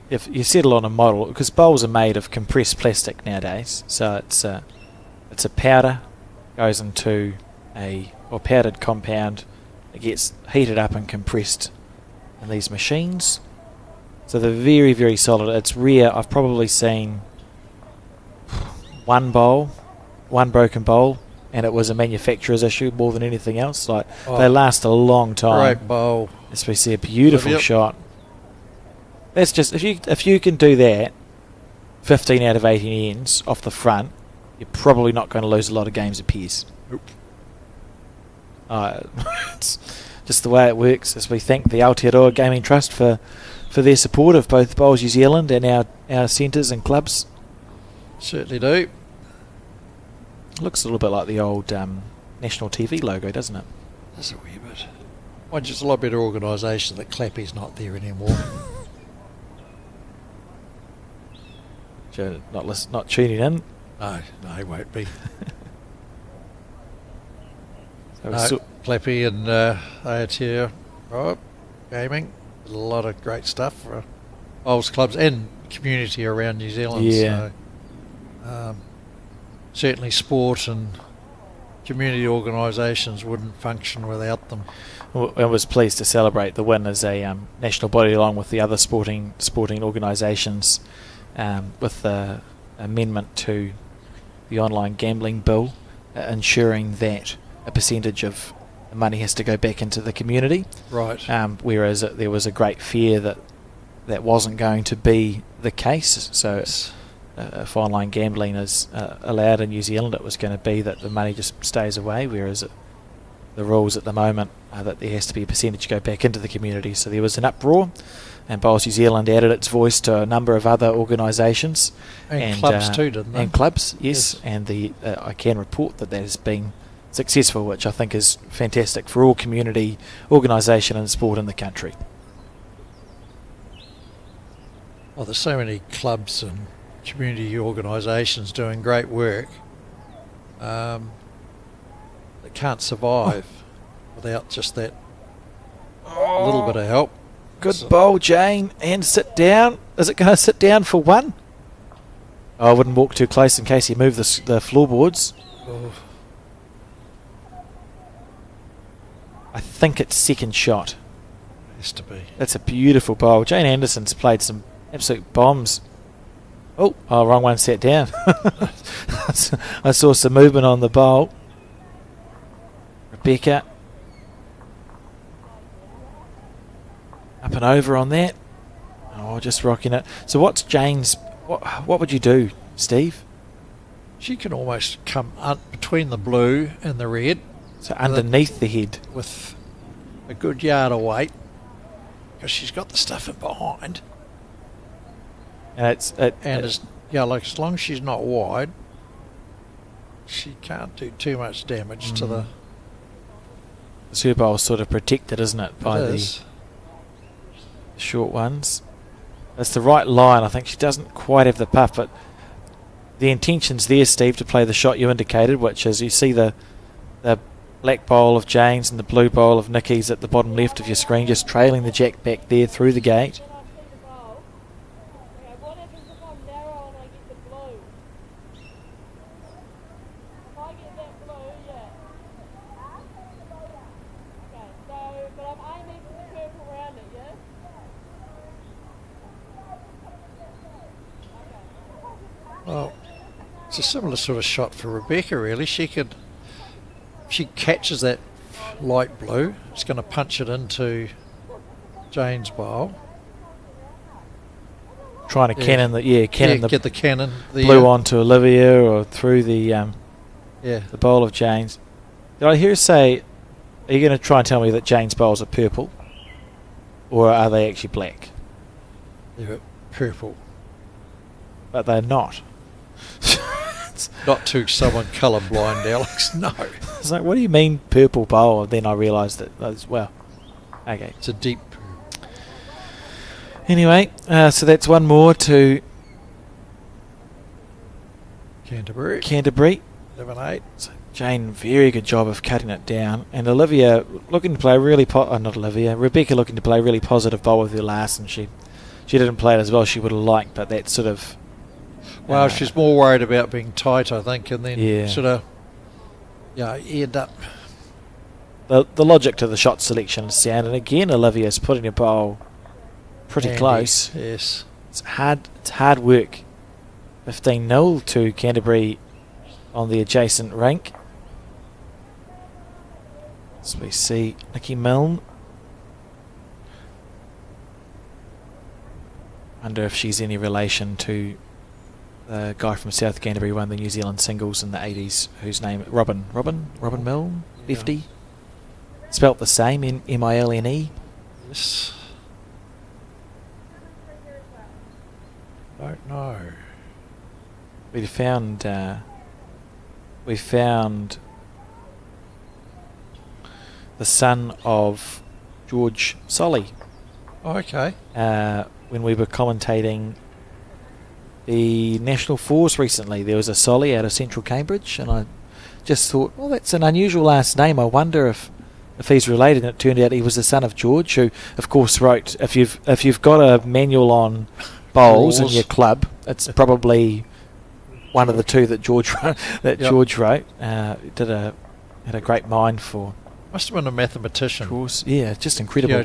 If you settle on a model, because bowls are made of compressed plastic nowadays, so it's a powder, goes into a powdered compound. It gets heated up and compressed in these machines. So they're very, very solid. It's rare. I've probably seen one broken bowl, and it was a manufacturer's issue more than anything else. They last a long time. Great bowl. As we see a beautiful Yep. shot. That's just if you can do that, 15 out of 18 ends off the front, you're probably not going to lose a lot of games of pairs. Nope. It's just the way it works. As we thank the Aotearoa Gaming Trust for their support of both Bowls New Zealand and our centres and clubs. Certainly do. Looks a little bit like the old national TV logo, doesn't it? That's a wee bit. Well, just a lot better organisation that Clappy's not there anymore. So not tuning in. No, he won't be. So No, Clappy and Aotearoa Gaming. A lot of great stuff for bowls clubs and community around New Zealand. Yeah. So, certainly sport and community organisations wouldn't function without them. I was pleased to celebrate the win as a national body along with the other sporting organisations with the amendment to the online gambling bill, ensuring that a percentage of the money has to go back into the community. Right. Whereas there was a great fear that wasn't going to be the case. So if online gambling is allowed in New Zealand, it was going to be that the money just stays away, whereas the rules at the moment are that there has to be a percentage go back into the community. So there was an uproar, and Bowls New Zealand added its voice to a number of other organisations. And clubs too, didn't they? And clubs, yes. And I can report that has been successful, which I think is fantastic for all community organisation and sport in the country. Well, there's so many clubs and community organisations doing great work that can't survive without just that little bit of help. Good bowl, Jane, and sit down. Is it going to sit down for one? I wouldn't walk too close in case you move the floorboards. Oh, I think it's second shot. has to be. That's a beautiful bowl. Jane Anderson's played some absolute bombs. Oh, wrong one, sat down. I saw some movement on the bowl. Rebecca. Up and over on that. Oh, just rocking it. So what's Jane's... What would you do, Steve? She can almost come between the blue and the red. So underneath the head. With a good yard of weight. Because she's got the stuff in behind. And as long as she's not wide, she can't do too much damage to the... The Super Bowl's sort of protected, isn't it, by the short ones. That's the right line. I think she doesn't quite have the puff, but the intention's there, Steve, to play the shot you indicated, which is you see the black bowl of Jane's and the blue bowl of Nikki's at the bottom left of your screen, just trailing the jack back there through the gate. It's a similar sort of shot for Rebecca, really. She catches that light blue. It's going to punch it into Jane's bowl. Trying to cannon the get the cannon blue onto Olivia or through the bowl of Jane's. Did I hear her say, are you going to try and tell me that Jane's bowls are purple, or are they actually black? They're purple, but they're not. Not to someone colourblind, Alex. No. It's like, what do you mean purple bowl? And then I realised that okay, it's a deep. Anyway, so that's one more to Canterbury. 11-8. So Jane, very good job of cutting it down, and Olivia looking to play really Rebecca looking to play really positive bowl with her last, and she didn't play it as well as she would have liked, but that sort of. Well, she's more worried about being tight, I think, and then sort of, end up. The logic to the shot selection is sound, and again, Olivia's putting her bowl pretty close. Yes, it's hard work. 15-0 to Canterbury on the adjacent rink. So we see Nikki Milne. Wonder if she's any relation to the guy from South Canterbury who won the New Zealand singles in the 80s, whose name Robin Milne, lefty. Spelt the same, Milne. Yes. Don't know. We found the son of George Solly. Oh, okay. When we were commentating the National Fours recently, there was a Solly out of Central Cambridge, and I just thought, well, that's an unusual last name. I wonder if he's related. And it turned out he was the son of George, who, of course, wrote. If you've got a manual on bowls in your club, it's probably one of the two that George wrote. George wrote. Had a great mind for. Must have been a mathematician. Of course, yeah, just incredible.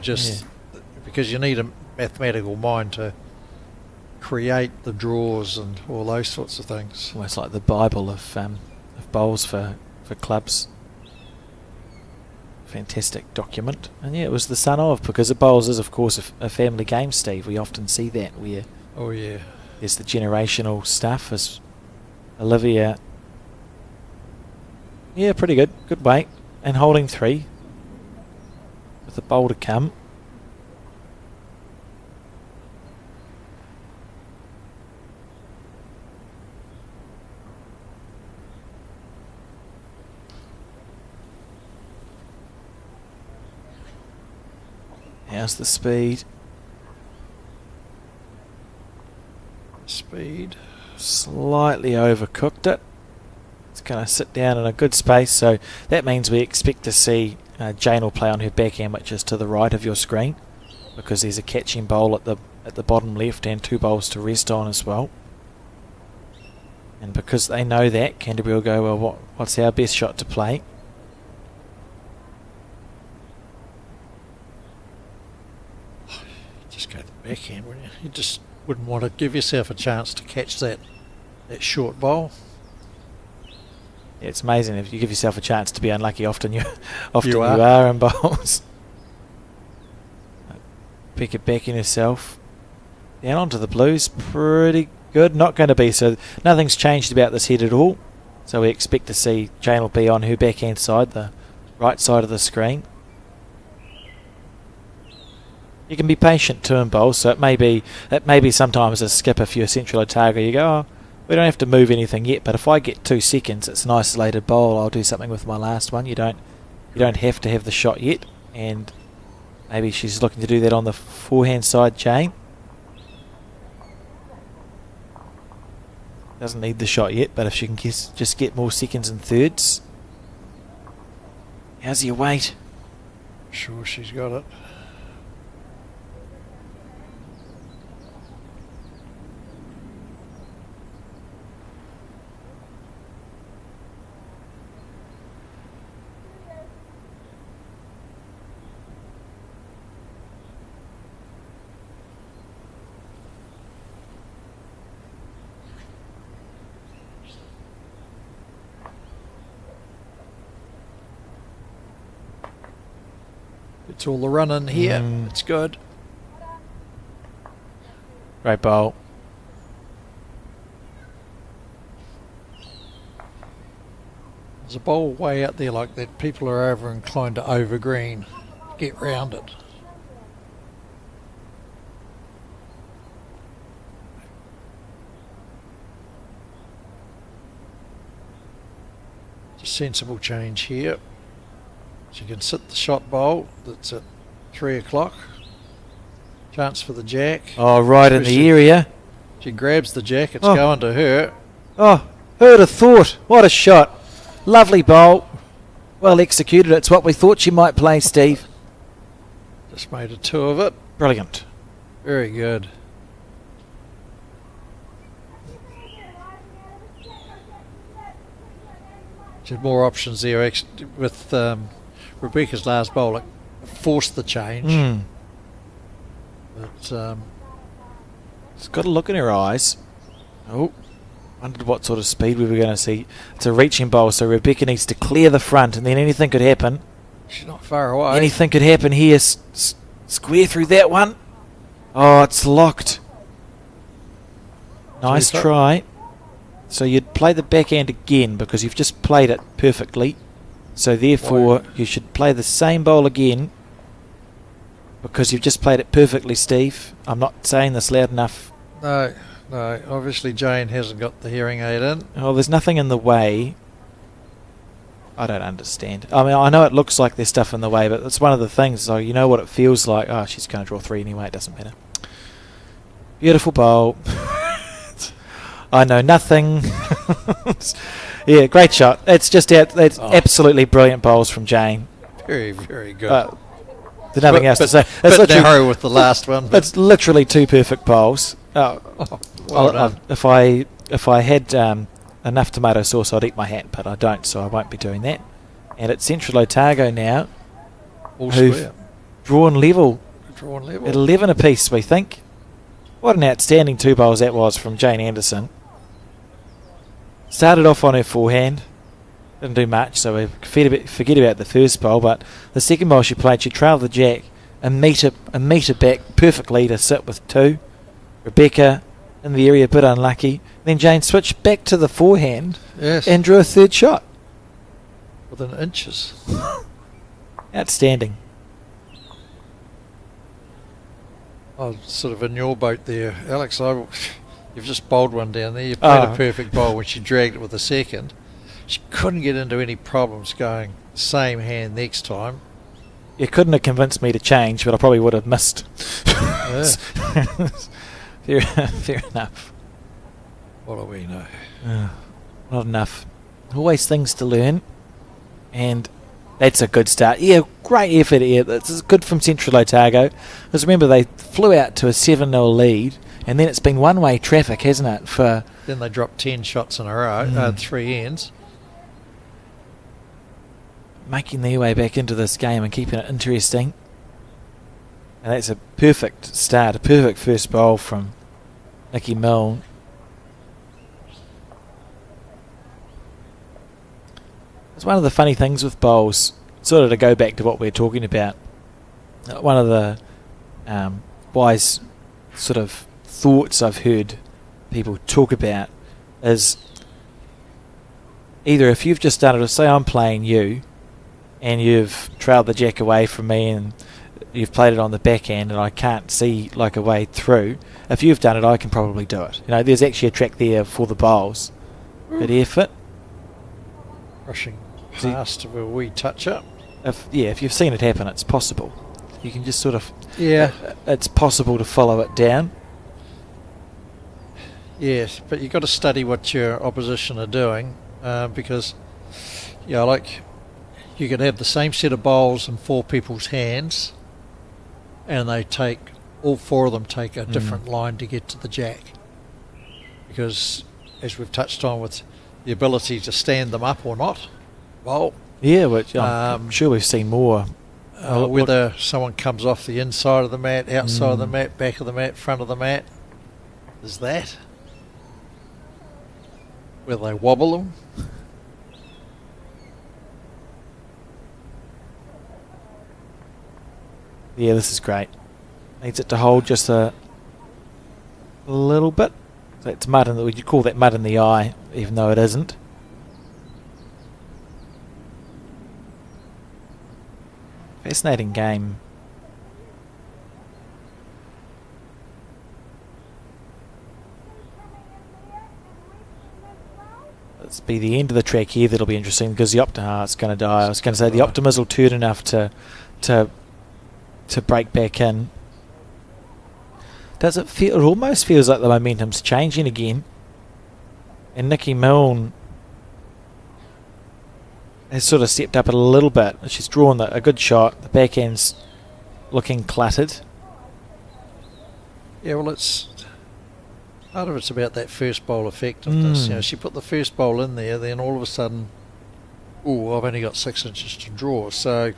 Because you need a mathematical mind to create the draws and all those sorts of things. Almost like the Bible of bowls for clubs. Fantastic document. And yeah, it was the son of, because the bowls is of course a family game, Steve. We often see that where there's the generational stuff. As Olivia, pretty good weight, and holding 3 with the bowl to come. How's the speed? Slightly overcooked it. It's going to sit down in a good space, so that means we expect to see Jane will play on her backhand, which is to the right of your screen, because there's a catching bowl at the bottom left and 2 bowls to rest on as well. And because they know that, Canterbury will go, well, what's our best shot to play? Just go to the backhand, wouldn't you? You just wouldn't want to give yourself a chance to catch that short bowl. Yeah, it's amazing if you give yourself a chance to be unlucky. Often you are in bowls. Pick it back in yourself. Down onto the blues, pretty good. Not going to be, so nothing's changed about this head at all. So we expect to see Jane will be on her backhand side, the right side of the screen. You can be patient too in bowls, so it may be sometimes a skip if you're Central Otago. You go, oh, we don't have to move anything yet, but if I get 2 seconds, it's an isolated bowl. I'll do something with my last one. You don't have to have the shot yet, and maybe she's looking to do that on the forehand side, Jane. Doesn't need the shot yet, but if she can just get more seconds and thirds. How's your weight? Sure, she's got it. It's all the run in here. It's good. Great bowl. There's a bowl way out there like that. People are over inclined to over green. Get round it. It's a sensible change here. So you can sit the shot bowl that's at 3 o'clock. Chance for the jack. Oh, right in the area. She grabs the jack, it's going to her. Oh, who'd have thought? What a shot. Lovely bowl. Well executed. It's what we thought she might play, Steve. Just made a 2 of it. Brilliant. Very good. She had more options there with Rebecca's last bowl. It forced the change. But she's got a look in her eyes. Oh, wondered what sort of speed we were going to see. It's a reaching bowl, so Rebecca needs to clear the front, and then anything could happen. She's not far away. Anything could happen here. Square through that one. Oh, it's locked. Nice try. So you'd play the backhand again because you've just played it perfectly. So therefore, you should play the same bowl again because you've just played it perfectly, Steve. I'm not saying this loud enough. No. Obviously, Jane hasn't got the hearing aid in. Oh, there's nothing in the way. I don't understand. I mean, I know it looks like there's stuff in the way, but it's one of the things. So you know what it feels like. Oh, she's going to draw 3 anyway. It doesn't matter. Beautiful bowl. I know nothing. Yeah, great shot. It's just absolutely brilliant bowls from Jane. Very, very good. There's nothing else to say. It's literally narrow with the last one. It's literally 2 perfect bowls. If I had enough tomato sauce, I'd eat my hat, but I don't, so I won't be doing that. And it's Central Otago now, who've drawn level at 11 apiece, we think. What an outstanding 2 bowls that was from Jane Anderson. Started off on her forehand, didn't do much, so we forget about the first bowl, but the second bowl she played, she trailed the jack a metre back perfectly to sit with 2. Rebecca in the area, a bit unlucky. Then Jane switched back to the forehand and drew a 3rd shot. Within inches. Outstanding. I'm sort of in your boat there, Alex. You've just bowled one down there. You played a perfect bowl when she dragged it with a second. She couldn't get into any problems going same hand next time. You couldn't have convinced me to change, but I probably would have missed. Fair enough. What do we know? Not enough. Always things to learn. And that's a good start. Yeah, great effort here. This is good from Central Otago. Because remember, they flew out to a 7-0 lead. And then it's been one-way traffic, hasn't it? Then they dropped 10 shots in a row, 3 ends. Making their way back into this game and keeping it interesting. And that's a perfect start, a perfect first bowl from Nikki Milne. It's one of the funny things with bowls, sort of to go back to what we were talking about. One of the wise sort of thoughts I've heard people talk about is either if you've just started to say I'm playing you and you've trailed the jack away from me and you've played it on the backhand and I can't see like a way through, if you've done it I can probably do it. You know, there's actually a track there for the bowls. Good effort. Rushing past a wee touch up. If you've seen it happen, it's possible. You can just sort of it's possible to follow it down. Yes, but you've got to study what your opposition are doing because, like you can have the same set of bowls in 4 people's hands and all 4 of them take a different line to get to the jack. Because, as we've touched on with the ability to stand them up or not, yeah, which I'm sure we've seen more. Whether someone comes off the inside of the mat, outside of the mat, back of the mat, front of the mat, is that where they wobble them. Yeah, this is great. Needs it to hold just a little bit. So it's mud in the, would you call that mud in the eye, even though it isn't. Fascinating game. Let's be the end of the track here. That'll be interesting because the it's going to die. I was going to say the Optimus will turn enough to break back in. Does it feel? It almost feels like the momentum's changing again. And Nikki Milne has sort of stepped up a little bit. She's drawn a good shot. The backhand's looking cluttered. Yeah, well, part of it's about that first bowl effectiveness. You know, she put the first bowl in there, then all of a sudden, I've only got 6 inches to draw. So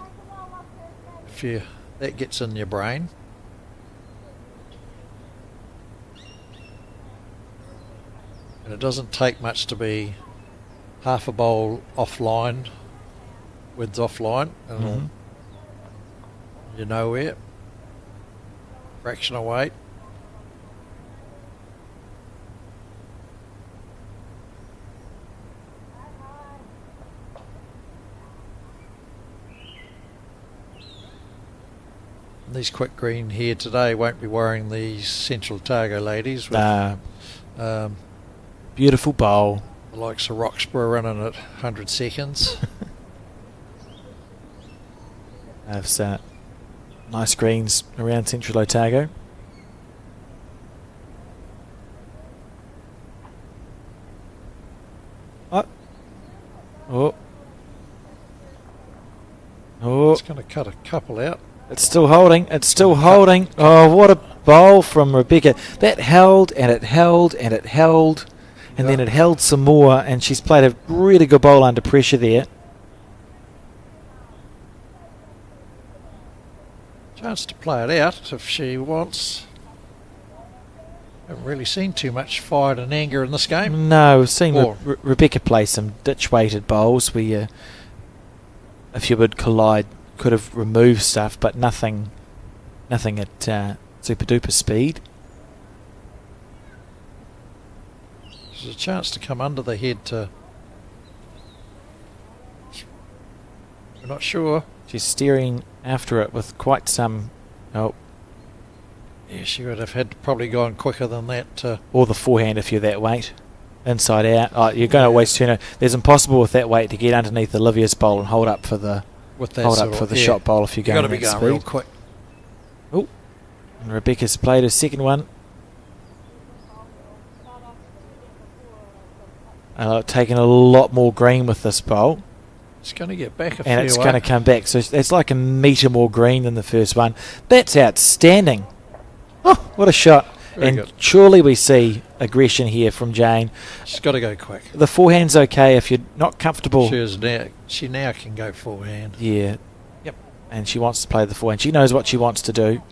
if that gets in your brain. And it doesn't take much to be half a bowl offline, width offline, and you're nowhere. Fraction of weight. And these quick green here today won't be worrying these Central Otago ladies. With, beautiful bowl. The likes of Roxburgh running at 100 seconds. Have nice greens around Central Otago. Oh. It's going to cut a couple out. It's still holding. It's still holding. Oh, what a bowl from Rebecca. That held and it held and it held. And then it held some more, and she's played a really good bowl under pressure there. Chance to play it out if she wants. Haven't really seen too much fired and anger in this game. No, we've seen Rebecca play some ditch-weighted bowls where if you would collide, could have removed stuff, but nothing at super-duper speed. There's a chance to come under the head to... We're not sure. She's steering after it with quite some... Oh. Yeah, she would have had probably gone quicker than that. Or the forehand if you're that weight. Inside out. Oh, you're going to always turn it. There's impossible with that weight to get underneath Olivia's bowl and hold up for the shot bowl if you're going at speed. Real quick. Oh. And Rebecca's played her second one. Taking a lot more green with this bowl. It's going to get back a and it's going to come back. So it's like a metre more green than the first one. That's outstanding. Oh, what a shot. Very good. Surely we see aggression here from Jane. She's got to go quick. The forehand's okay if you're not comfortable. She now can go forehand. Yeah. Yep. And she wants to play the forehand. She knows what she wants to do.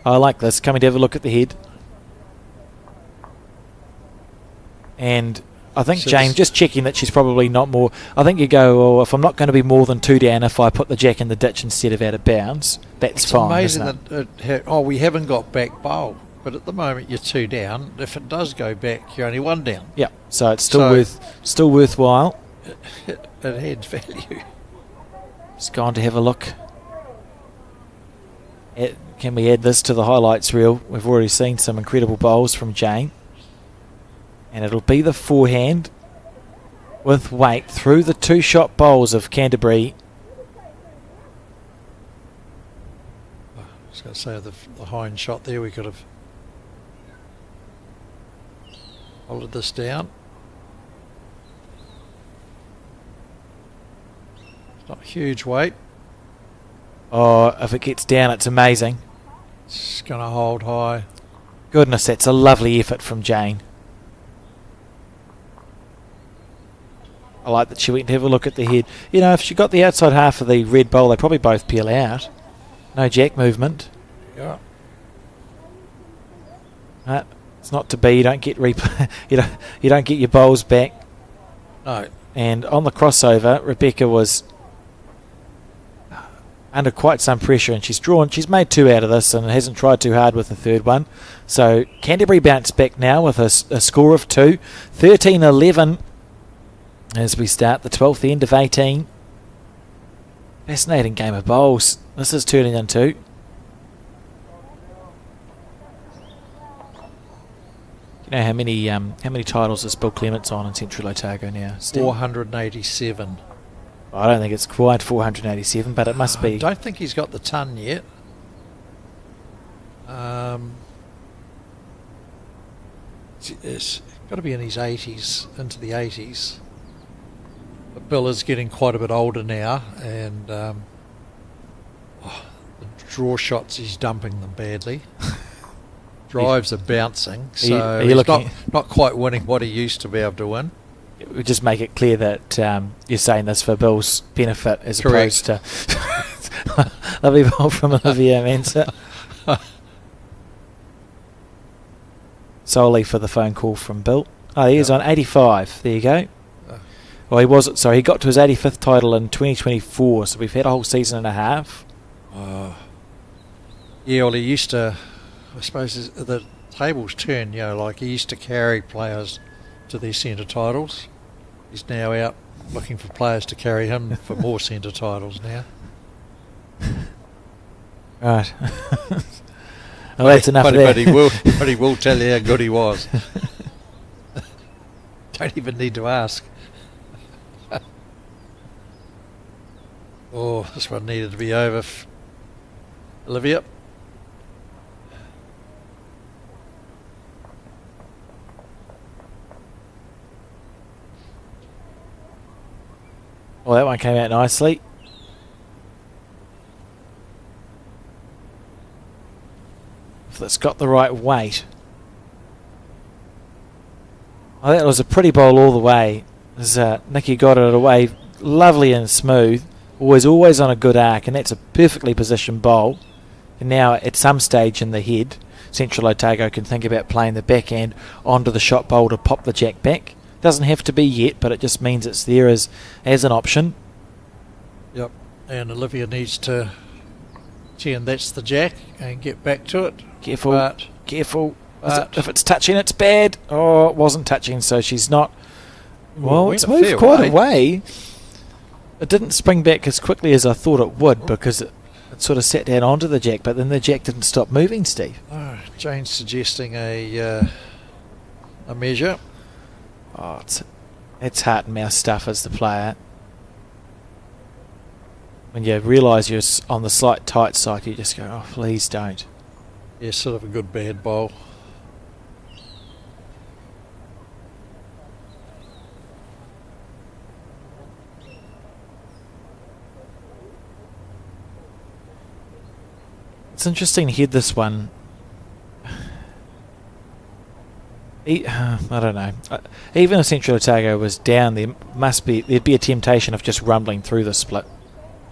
I like this. Coming to have a look at the head. And I think Jane, just checking that she's probably not more... I think you go, if I'm not going to be more than 2 down, if I put the jack in the ditch instead of out of bounds, that's fine. It's amazing that... we haven't got back bowl. But at the moment, you're 2 down. If it does go back, you're only 1 down. Yeah, so it's still worthwhile. It adds value. Just gone to have a look. Can we add this to the highlights reel? We've already seen some incredible bowls from Jane. And it'll be the forehand with weight through the 2-shot bowls of Canterbury. I was going to say the hind shot there, we could have folded this down. It's not huge weight. Oh, if it gets down, it's amazing. It's going to hold high. Goodness, that's a lovely effort from Jane. I like that she went to have a look at the head. You know, if she got the outside half of the red bowl, they probably both peel out. No jack movement. Yeah. It's not to be. You don't get you don't get your bowls back. No. And on the crossover, Rebecca was under quite some pressure, and she's made 2 out of this and hasn't tried too hard with the third one. So Canterbury bounced back now with a score of 2, 13-11 as we start the 12th end of 18. Fascinating game of bowls. This is turning into. You know how many titles is Bill Clements on in Central Otago now? Steve? 487. I don't think it's quite 487, but it must be. I don't think he's got the ton yet. It's got to be in his 80s, into the 80s. But Bill is getting quite a bit older now, and the draw shots, he's dumping them badly. Drives are bouncing, so he's not quite winning what he used to be able to win. We just make it clear that you're saying this for Bill's benefit as Correct. opposed to lovely ball from Olivia Manser. Solely for the phone call from Bill. Oh, he is on 85. There you go. Well, he got to his 85th title in 2024, so we've had a whole season and a half. Yeah, well, he used to, I suppose the tables turn, like he used to carry players to their centre titles. He's now out looking for players to carry him for more centre titles now. Right. Well, that's enough of that. But he will tell you how good he was. Don't even need to ask. Oh, this one needed to be over. Olivia. Well, that one came out nicely. If it's got the right weight. Oh, that was a pretty bowl all the way. As Nikki got it away, lovely and smooth. Always on a good arc, and that's a perfectly positioned bowl. And now, at some stage in the head, Central Otago can think about playing the backhand onto the shot bowl to pop the jack back. Doesn't have to be yet, but it just means it's there as an option. Yep, and Olivia needs to and that's the jack and get back to it. Careful. If it's touching, it's bad. Oh, it wasn't touching, so she's not. Well, it's moved quite away. It didn't spring back as quickly as I thought it would because it sort of sat down onto the jack, but then the jack didn't stop moving, Steve. Oh, Jane's suggesting a measure. Oh, it's heart and mouth stuff as the player. When you realise you're on the slight tight side, you just go, oh, please don't. Yeah, sort of a good bad bowl. It's interesting to hear this one. I don't know. Even if Central Otago was down, there'd be a temptation of just rumbling through the split,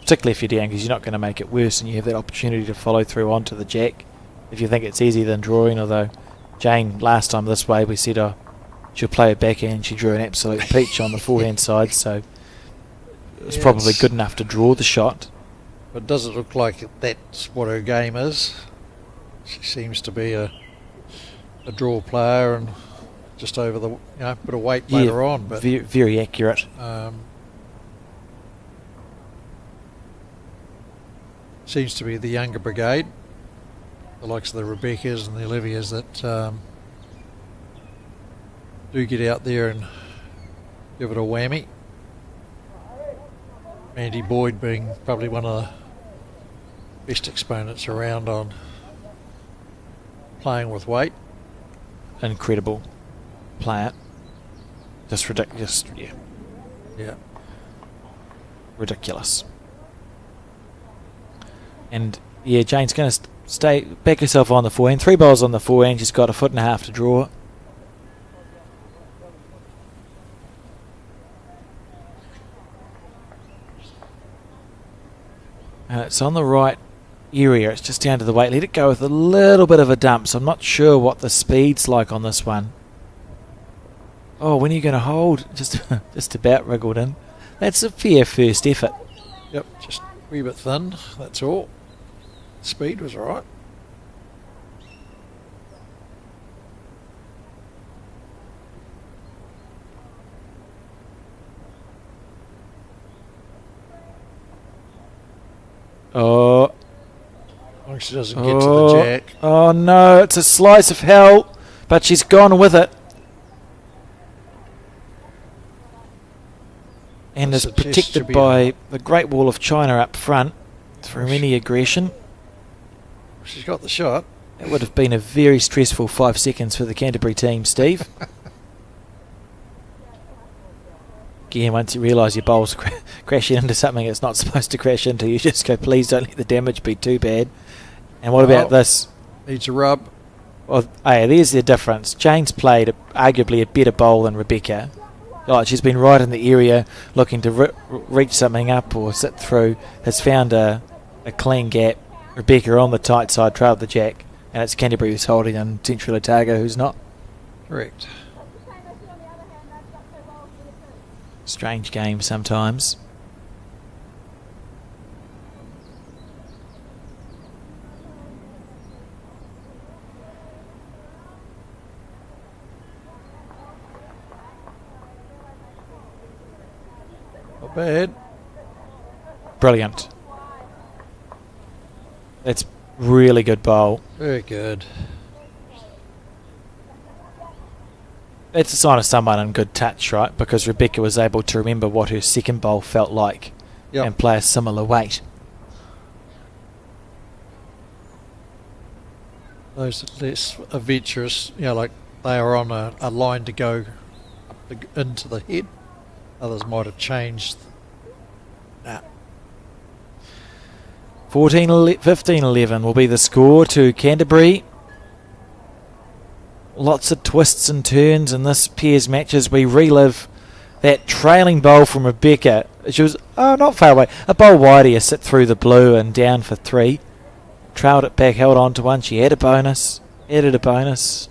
particularly if you're down, because you're not going to make it worse, and you have that opportunity to follow through onto the jack if you think it's easier than drawing. Although Jane, last time this way, we said she'll play a backhand. She drew an absolute peach on the forehand side, so it was probably good enough to draw the shot. But does it look like that's what her game is? She seems to be a draw player and just over the bit of weight later on. But very, very accurate. Seems to be the younger brigade, the likes of the Rebeccas and the Olivias that do get out there and give it a whammy. Andy Boyd being probably one of the best exponents around on playing with weight. Incredible player. Just ridiculous. Yeah. Ridiculous. And Jane's going to back herself on the forehand. 3 balls on the forehand. She's got a foot and a half to draw. And it's on the right area. It's just down to the weight. Let it go with a little bit of a dump, so I'm not sure what the speed's like on this one. Oh, when are you going to hold? Just about wriggled in. That's a fair first effort. Yep, just a wee bit thin, that's all. Speed was right. Oh. As long as she doesn't get to the jack. Oh no, it's a slice of hell, but she's gone with it. And is protected by the Great Wall of China up front from any aggression. She's got the shot. It would have been a very stressful 5 seconds for the Canterbury team, Steve. Again, once you realise your bowl's crashing into something it's not supposed to crash into, you just go, please don't let the damage be too bad. And what about this? Needs a rub. Well, hey, there's the difference. Jane's played arguably a better bowl than Rebecca. Like, she's been right in the area looking to reach something up or sit through, has found a clean gap. Rebecca on the tight side, trailed the jack, and it's Canterbury who's holding and Central Otago who's not. Correct. Strange game sometimes. Not bad. Brilliant. That's really good bowl. Very good. It's a sign of someone in good touch, right? Because Rebecca was able to remember what her second bowl felt like and play a similar weight. Those less adventurous, like they are on a line to go up into the head. Others might have changed. Nah. 15-11 will be the score to Canterbury. Lots of twists and turns in this pair's matches. We relive that trailing bowl from Rebecca. She was not far away. A bowl wider, you sit through the blue and down for 3. Trailed it back, held on to 1. She had a bonus. Added a bonus.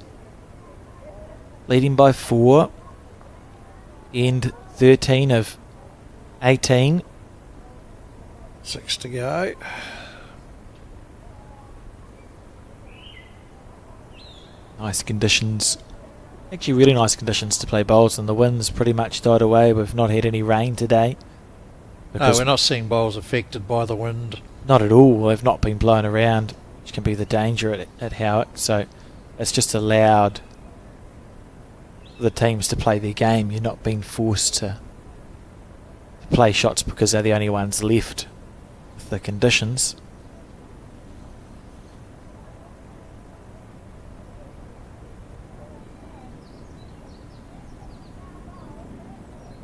Leading by 4. End 13 of 18. 6 to go. Nice conditions. Actually really nice conditions to play bowls, and the wind's pretty much died away. We've not had any rain today. No, we're not seeing bowls affected by the wind. Not at all. They've not been blown around, which can be the danger at Howick. So it's just allowed the teams to play their game. You're not being forced to play shots because they're the only ones left with the conditions.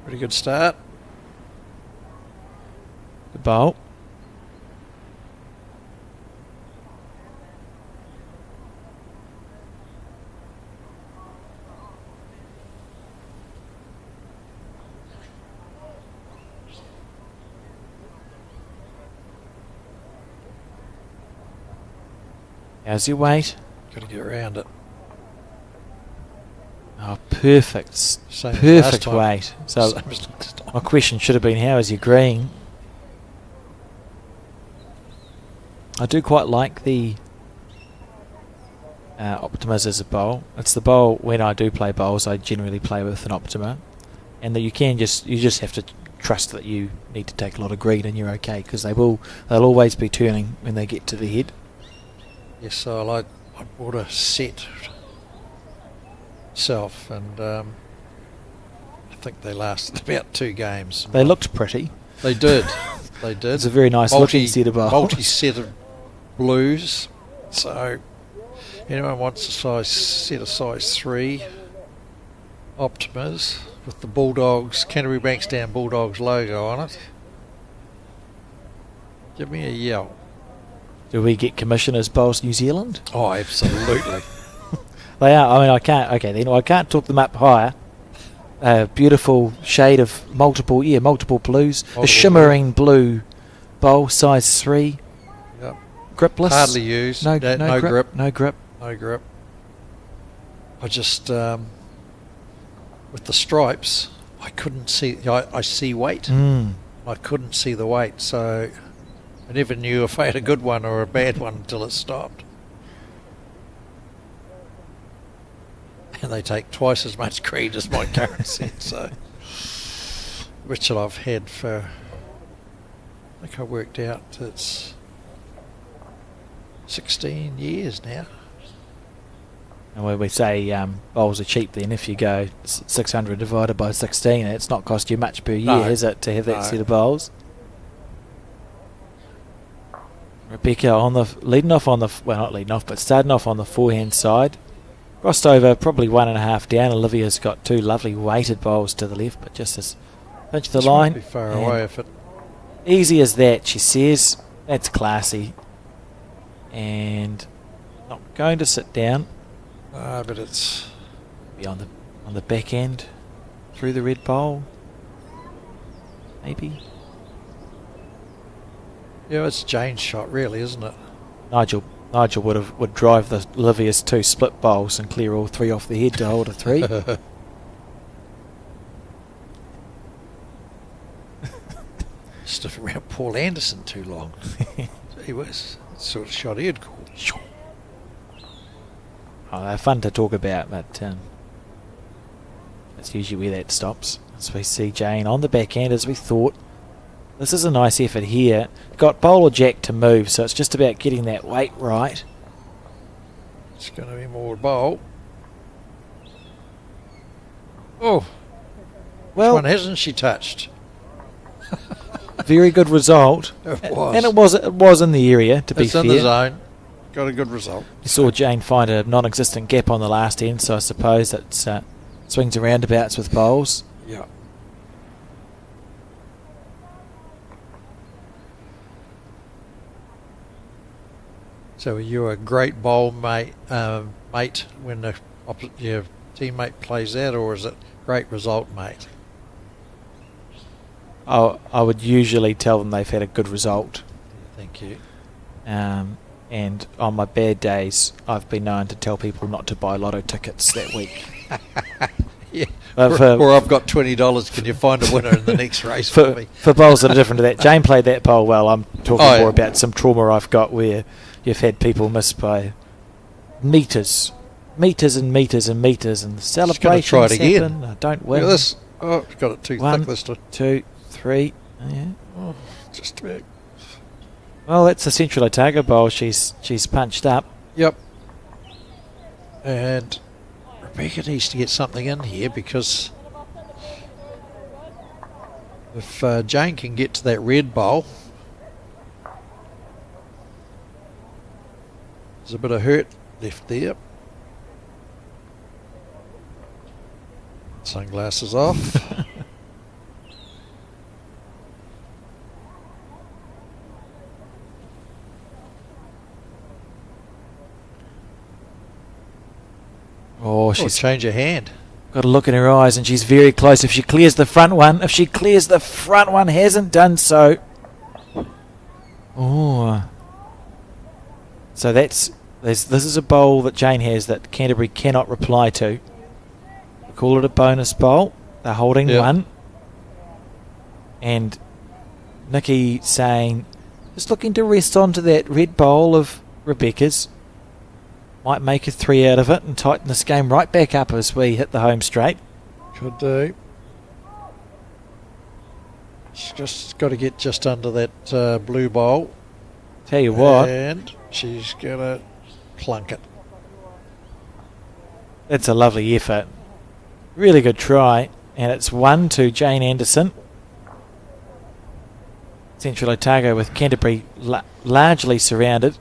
Pretty good start. The bowl. How's your weight? Got to get around it. Oh, perfect. Same Perfect weight. So Same as last time. my question should have been, how is your green? I do quite like the Optimas as a bowl. It's the bowl, when I do play bowls, I generally play with an Optima. And that you just have to trust that you need to take a lot of green and you're okay, because they'll always be turning when they get to the head. Yes, so I bought a set myself, and I think they lasted about 2 games. They looked pretty. They did. They did. It's a very nice looking set of bowls. Multi-set of blues. So anyone wants a set of size 3 Optimas with the Bulldogs, Canterbury Bankstown Bulldogs logo on it, give me a yell. Do we get Commissioners Bowls New Zealand? Oh, absolutely. They are. I mean, I can't. Okay, then I can't talk them up higher. Beautiful shade of multiple blues. A shimmering blue bowl, size 3. Yep. gripless. Hardly used. No no grip. No grip. No grip. I just, with the stripes, I couldn't see. I see weight. I couldn't see the weight, so I never knew if I had a good one or a bad one until it stopped. And they take twice as much creed as my current set, so which I've had for, I think I worked out it's 16 years now. And when we say bowls are cheap, then if you go 600 divided by 16, it's not cost you much per year, is it, to have that set of bowls? Rebecca starting off on the forehand side. Crossed over, probably 1.5 down. Olivia's got 2 lovely weighted bowls to the left, but just as pinch the line. Be far away if it. Easy as that, she says. That's classy. And not going to sit down. But it's Be on the back end, through the red bowl. Maybe. Yeah, it's Jane's shot, really, isn't it? Nigel would drive the Olivia's 2 split bowls and clear all 3 off the head to hold a 3. Stiff around Paul Anderson too long. He was sort of shot he'd call. Oh, they're fun to talk about, but that's usually where that stops. As we see Jane on the backhand, as we thought. This is a nice effort here. Got bowl or jack to move, so it's just about getting that weight right. It's going to be more bowl. Oh, well, which one hasn't she touched? Very good result. It was. And it was in the area, to be fair. It's in the zone. Got a good result. You saw Jane find a non-existent gap on the last end, so I suppose it swings and roundabouts with bowls. Yeah. So you were a great bowl mate when your teammate plays that, or is it great result, mate? I would usually tell them they've had a good result. Thank you. And on my bad days, I've been known to tell people not to buy lotto tickets that week. Yeah. Or I've got $20. Can you find a winner in the next race for me? For bowls that are different to that. Jane played that bowl well. I'm talking more about some trauma I've got where you've had people miss by meters and meters and meters, and the celebrations try it again. happen. I don't win. Look at this. Oh, it's got it too thick this time. 2, 3. Yeah. Oh, just about. Well, that's the Central Otago bowl. She's punched up. Yep. And Rebecca needs to get something in here, because if Jane can get to that red bowl, there's a bit of hurt left there. Sunglasses off. Oh, she's change her hand. got a look in her eyes, and she's very close. If she clears the front one, hasn't done so. Oh. So this is a bowl that Jane has that Canterbury cannot reply to. We call it a bonus bowl. They're holding one. And Nikki saying, just looking to rest onto that red bowl of Rebecca's. Might make a 3 out of it and tighten this game right back up as we hit the home straight. Could do. She's just got to get just under that blue bowl. Tell you what. And she's going to plunk it. That's a lovely effort. Really good try. And it's 1 to Jane Anderson. Central Otago with Canterbury largely surrounded.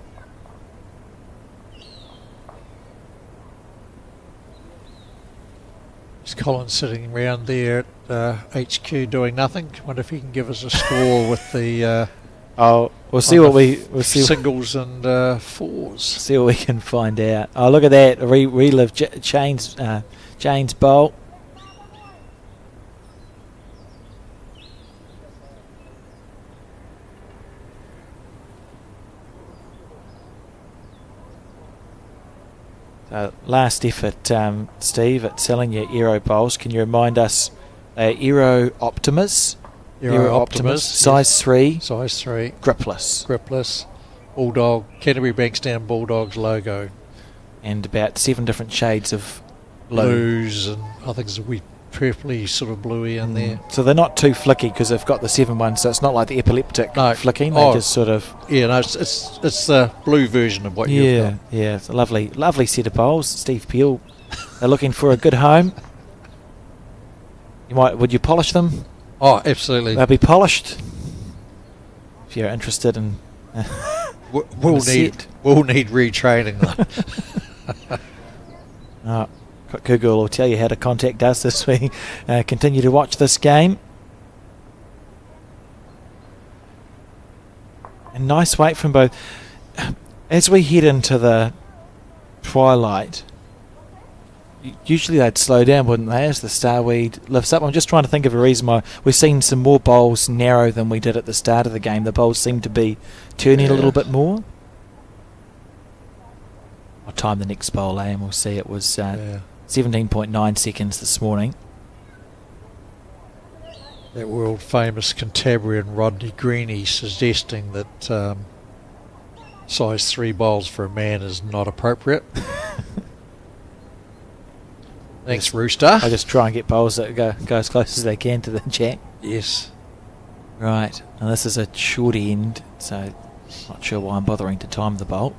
Is Colin sitting around there at HQ doing nothing? Wonder if he can give us a score with the we'll see singles and fours. See what we can find out. Oh, look at that! Relive Jane's bowl. Last effort, Steve, at selling your Aero bowls. Can you remind us, Aero Optimus? Aero Optimus. Size yes. 3. Size 3. Gripless. Gripless. Bulldog. Canterbury Bankstown Bulldogs logo. And about 7 different shades of blue. Blues, and I think there's a wee purpley sort of bluey in there. So they're not too flicky because they've got the 7-1, so it's not like the epileptic flicking. They just sort of... Yeah, no, it's the blue version of what you've got. Yeah, it's a lovely set of bowls. Steve Peel, they're looking for a good home. Would you polish them? Oh, absolutely. They'll be polished. If you're interested in... we'll need retraining though. Google will tell you how to contact us as we continue to watch this game. A nice weight from both. As we head into the twilight, usually they'd slow down, wouldn't they, as the starweed lifts up? I'm just trying to think of a reason why we've seen some more bowls narrow than we did at the start of the game. The bowls seem to be turning a little bit more. I'll time the next bowl, and we'll see. It was 17.9 seconds this morning. That world famous Cantabrian Rodney Greeny suggesting that size 3 bowls for a man is not appropriate. Thanks, Rooster. I just try and get bowls that go as close as they can to the jack. Yes. Right, and this is a short end, so not sure why I'm bothering to time the bowl.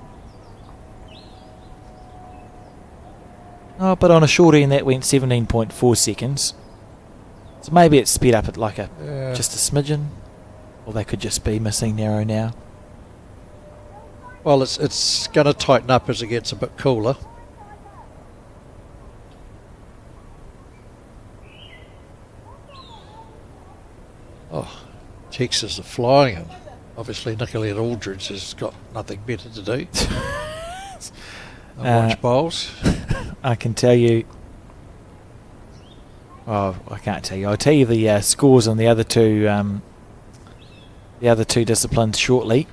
Oh, but on a short end that went 17.4 seconds. So maybe it's sped up at like just a smidgen, or they could just be missing narrow now. Well, it's going to tighten up as it gets a bit cooler. Oh, Texas are flying, and obviously Nicolette Aldridge has got nothing better to do than watch bowls. I can tell you. Oh, I can't tell you. I'll tell you the scores on the other two disciplines shortly.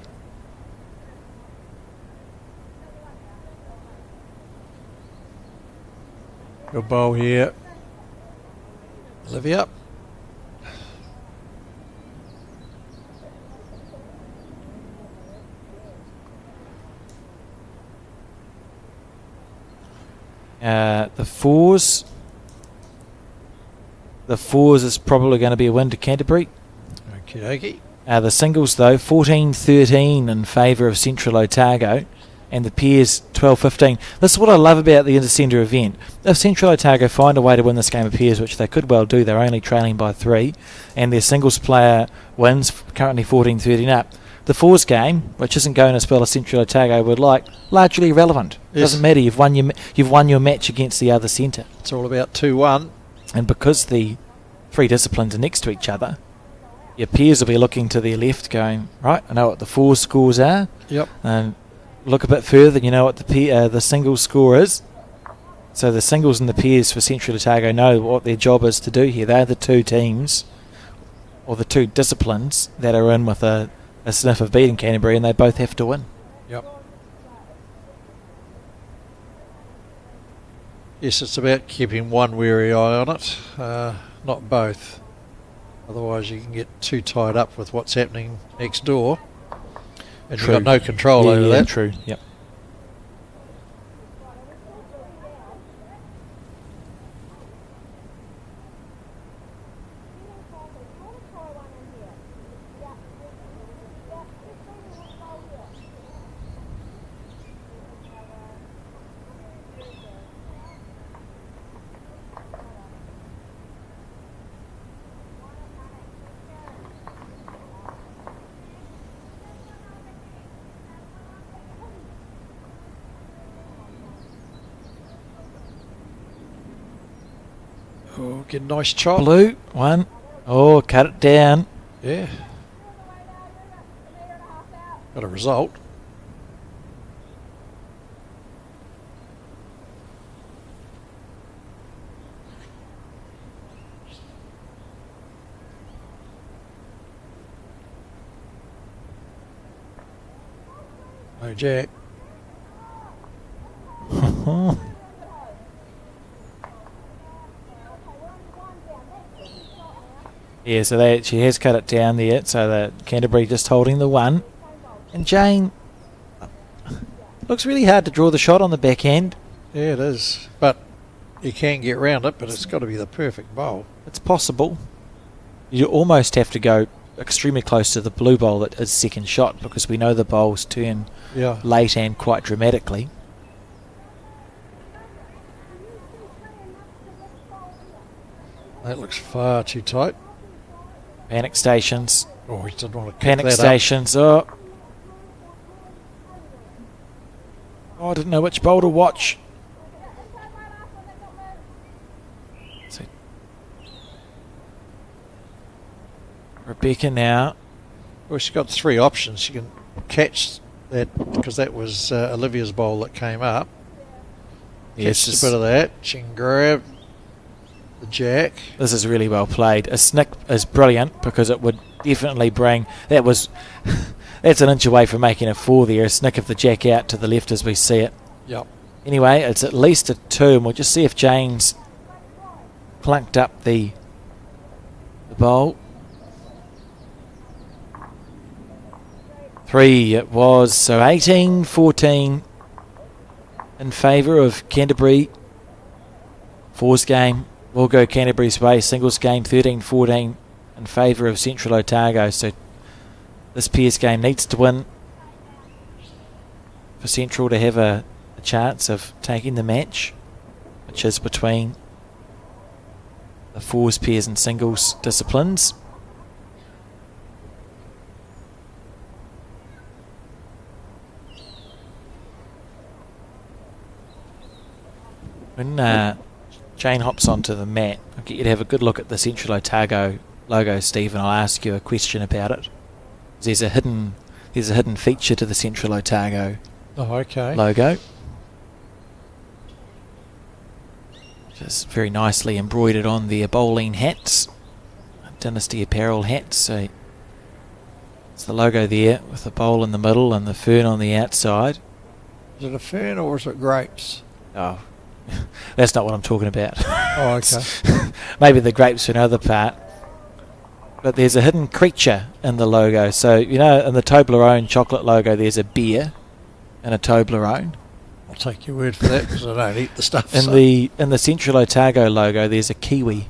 Good bowl here, Olivia. The fours. The fours is probably going to be a win to Canterbury. Okie dokie. The singles, though, 14-13 in favour of Central Otago, and the pairs 12-15. This is what I love about the Intercentre event. If Central Otago find a way to win this game of pairs, which they could well do, they're only trailing by 3, and their singles player wins, currently 14-13 up, the fours game, which isn't going as well as Central Otago would like, largely irrelevant. Yes. Doesn't matter. You've won your match against the other centre. It's all about 2-1. And because the 3 disciplines are next to each other, your peers will be looking to their left going, right, I know what the 4 scores are. Yep. And look a bit further, you know what the singles score is. So the singles and the pairs for Central Otago know what their job is to do here. They're the 2 teams, or the 2 disciplines, that are in with a sniff of beating Canterbury, and they both have to win. Yep. Yes, it's about keeping one wary eye on it, not both. Otherwise you can get too tied up with what's happening next door, and you've got no control over that. True, yep. Oh, get a nice chop. Blue, 1. Oh, cut it down. Yeah. Got a result. No jack. Yeah, so she has cut it down there. So the Canterbury just holding the one. And Jane, looks really hard to draw the shot on the backhand. Yeah, it is. But you can get round it, but it's got to be the perfect bowl. It's possible. You almost have to go extremely close to the blue bowl that is second shot, because we know the bowls turn late and quite dramatically. That looks far too tight. Panic stations. Oh, he didn't want to kick Panic that stations. Oh, I didn't know which bowl to watch. So Rebecca now. Well, she's got three options. She can catch that, because that was Olivia's bowl that came up. Yes, Catch a bit of that. She can grab the jack. This is really well played. A snick is brilliant, because it would definitely bring... That was... That's an inch away from making a 4 there. A snick of the jack out to the left as we see it. Yep. Anyway, it's at least a 2, and we'll just see if Jane's clunked up the bowl. 3 it was, so 18-14 in favour of Canterbury. Fours game will go Canterbury's way. Singles game 13-14 in favour of Central Otago. So this pairs game needs to win for Central to have a chance of taking the match, which is between the fours, pairs and singles disciplines. When Jane hops onto the mat, I'll get you to have a good look at the Central Otago logo, Steve, and I'll ask you a question about it. There's a hidden feature to the Central Otago logo, which is very nicely embroidered on their bowling hats, Dynasty apparel hats. So it's the logo there with the bowl in the middle and the fern on the outside. Is it a fern or is it grapes? Oh, that's not what I'm talking about. Oh, okay. Maybe the grapes for another part. But there's a hidden creature in the logo. So, you know, in the Toblerone chocolate logo, there's a bear and a Toblerone. I'll take your word for that, because I don't eat the stuff. In the Central Otago logo, there's a kiwi.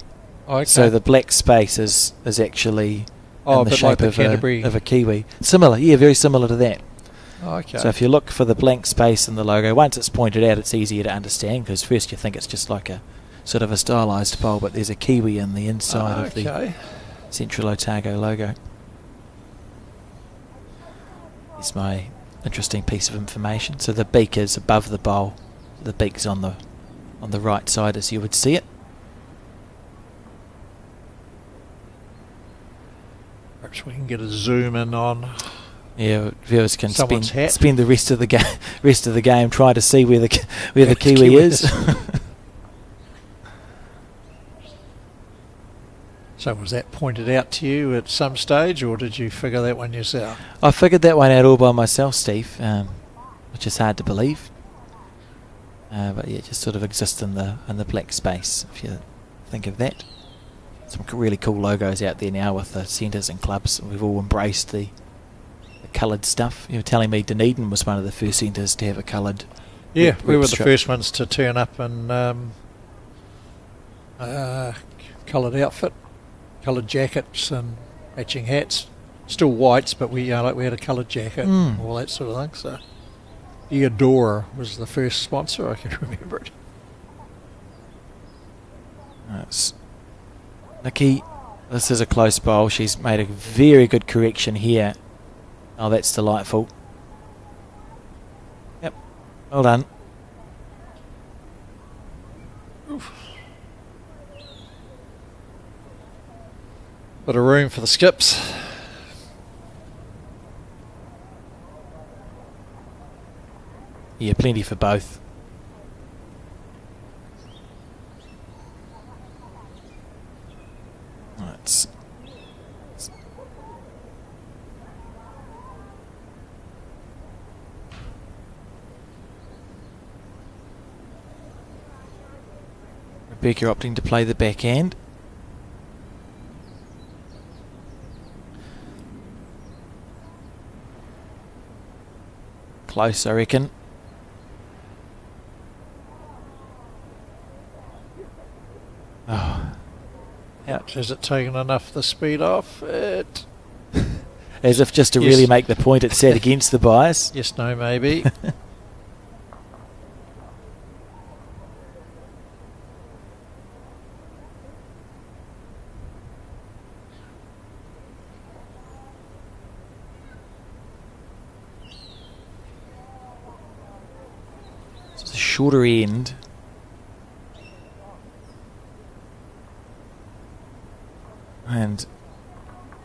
Oh, okay. So the black space is actually in the shape like of a kiwi. Similar, yeah, very similar to that. Oh, okay. So if you look for the blank space in the logo, once it's pointed out, it's easier to understand, because first you think it's just like a sort of a stylised bowl, but there's a kiwi in the inside of the Central Otago logo. Here's my interesting piece of information. So the beak is above the bowl. The beak's on the right side as you would see it. Perhaps we can get a zoom in on. Yeah, viewers can spend the rest of the game trying to see where the kiwi is. So was that pointed out to you at some stage, or did you figure that one yourself? I figured that one out all by myself, Steve, which is hard to believe. But yeah, it just sort of exists in the black space, if you think of that. Some really cool logos out there now with the centres and clubs. We've all embraced the coloured stuff. You were telling me Dunedin was one of the first centres to have a coloured. Yeah, we were the first ones to turn up in coloured outfit, coloured jackets and matching hats. Still whites, but we had a coloured jacket, all that sort of thing. So Eudora was the first sponsor. I can remember it. That's Nikki. This is a close bowl. She's made a very good correction here. Oh, that's delightful. Yep, well done. Oof. Bit of room for the skips. Yeah, plenty for both. That's Rebecca opting to play the backhand. close, I reckon. Oh. Yeah. Has it taken enough of the speed off it? As if just to really make the point, it's set against the bias. Yes, no, maybe. It's a shorter end. And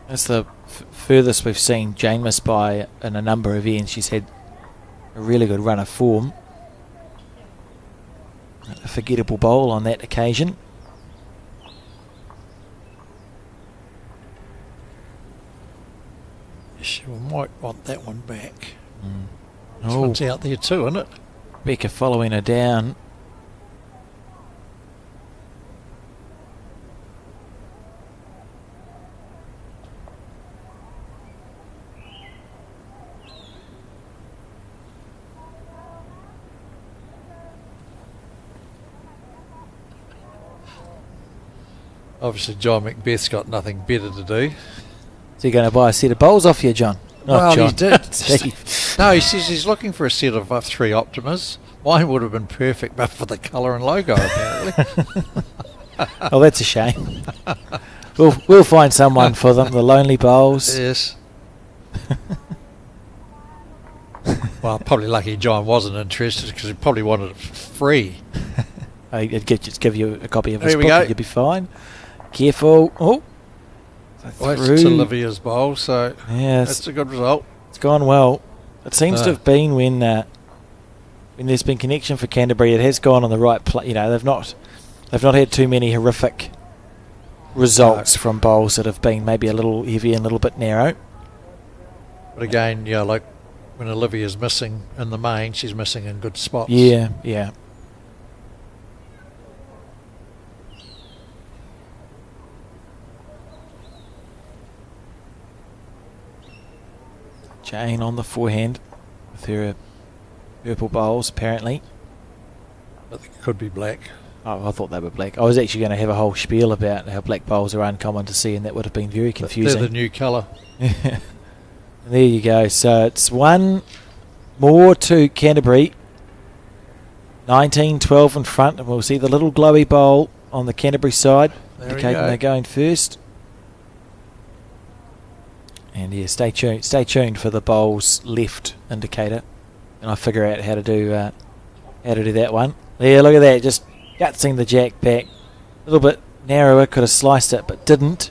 that's the furthest we've seen Jane miss by in a number of ends. She's had a really good run of form. A forgettable bowl on that occasion. She might want that one back. This Oh, one's out there too, isn't it? Becca following her down. Obviously, John Macbeth's got nothing better to do. So you're going to buy a set of bowls off you, John? Well, John. he did. Steve. No, he says he's looking for a set of 3 Optimas. Mine would have been perfect, but for the colour and logo, apparently. Oh, that's a shame. We'll find someone for them. The lonely bowls. Yes. Well, probably lucky John wasn't interested because he probably wanted it free. I'd just give you a copy of his Here we book go. and you'll be fine. Careful. Oh. Well, it's Olivia's bowl, so Yes, that's a good result. it's gone well. It seems to have been when there's been connection for Canterbury, it has gone on the right place. You know, they've not had too many horrific results from bowls that have been maybe a little heavy and a little bit narrow. But again, yeah, like when Olivia's missing in the main, she's missing in good spots. Yeah, yeah. Jane on the forehand with her purple bowls, apparently. But they could be black. Oh, I thought they were black. I was actually going to have a whole spiel about how black bowls are uncommon to see, and that would have been very confusing. They're the new colour. And there you go. So it's one more to Canterbury. 19-12 in front, and we'll see the little glowy bowl on the Canterbury side, There we indicating go. they're going first. And yeah, stay tuned for the bowl's left indicator, and I'll figure out how to do that one. Yeah, look at that, just gutsing the jack back. A little bit narrower, could have sliced it, but didn't.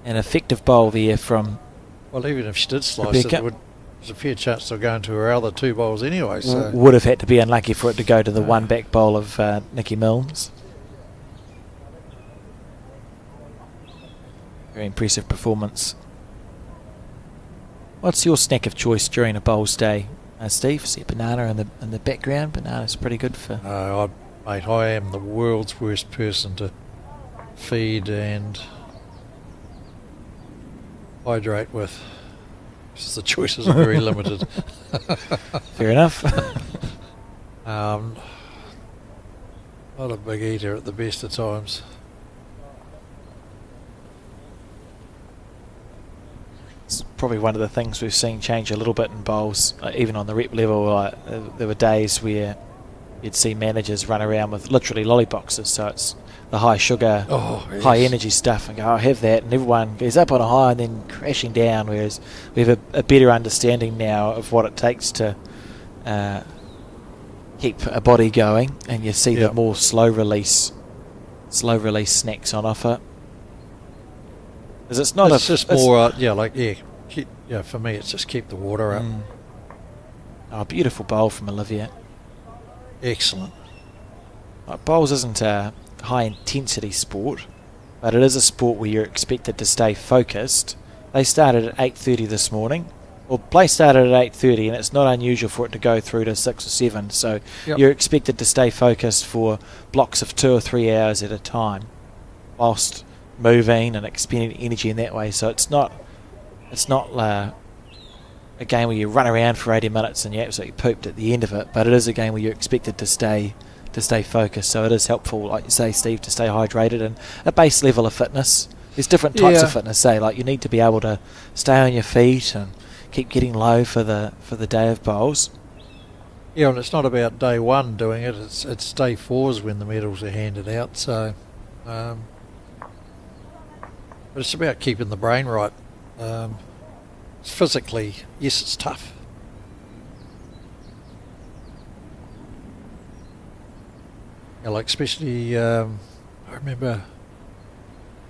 An effective bowl there from Well, even if she did slice Rebecca. it, there's a fair chance they'll go into her other 2 bowls anyway. So would have had to be unlucky for it to go to the one back bowl of Nikki Milnes. Very impressive performance. What's your snack of choice during a bowls day, Steve? See a banana in the background. Banana's pretty good for. mate, I am the world's worst person to feed and hydrate with. Because the choices are very limited. Fair enough. Not a big eater at the best of times. It's probably one of the things we've seen change a little bit in bowls, even on the rep level. There were days where you'd see managers run around with literally lolliboxes, so it's the high sugar, high energy stuff, and go, I'll have that, and everyone goes up on a high and then crashing down, whereas we have a better understanding now of what it takes to keep a body going, and you see the more slow release snacks on offer. Because it's not It's just more, for me it's just keep the water up. Oh, beautiful bowl from Olivia. Excellent. Bowls isn't a high intensity sport, but it is a sport where you're expected to stay focused. They started at 8:30 this morning. Well, play started at 8:30, and it's not unusual for it to go through to 6 or 7. So you're expected to stay focused for blocks of 2 or 3 hours at a time, whilst moving and expending energy in that way. So it's not a game where you run around for 80 minutes and you're absolutely pooped at the end of it, but it is a game where you're expected to stay focused. So it is helpful, like you say, Steve, to stay hydrated and a base level of fitness. There's different types of fitness, say, like you need to be able to stay on your feet and keep getting low for the day of bowls. Yeah, and it's not about day one doing it, it's day fours when the medals are handed out, so but it's about keeping the brain right. Physically, yes, it's tough. Yeah, like especially, I remember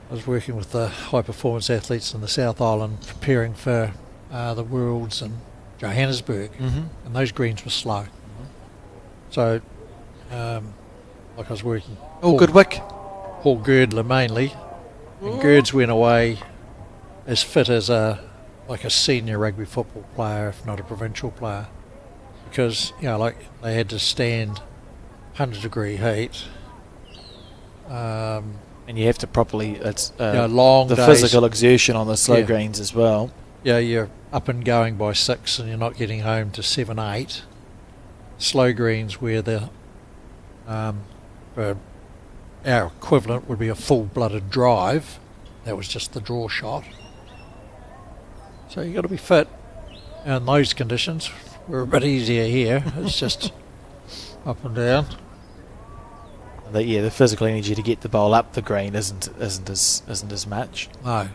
I was working with the high performance athletes in the South Island preparing for the Worlds in Johannesburg, and those greens were slow. So, like I was working. Goodwick. Paul Girdler mainly, and Girds went away as fit as a senior rugby football player, if not a provincial player, because like they had to stand 100-degree heat. And you have to properly, it's long the days. Physical exertion on the slow greens as well. Yeah, you're up and going by 6 and you're not getting home to 7, 8. Slow greens where the for our equivalent would be a full-blooded drive. That was just the draw shot. So you got to be fit. And those conditions were a bit easier here. It's just up and down. The physical energy to get the bowl up the green isn't as much. No.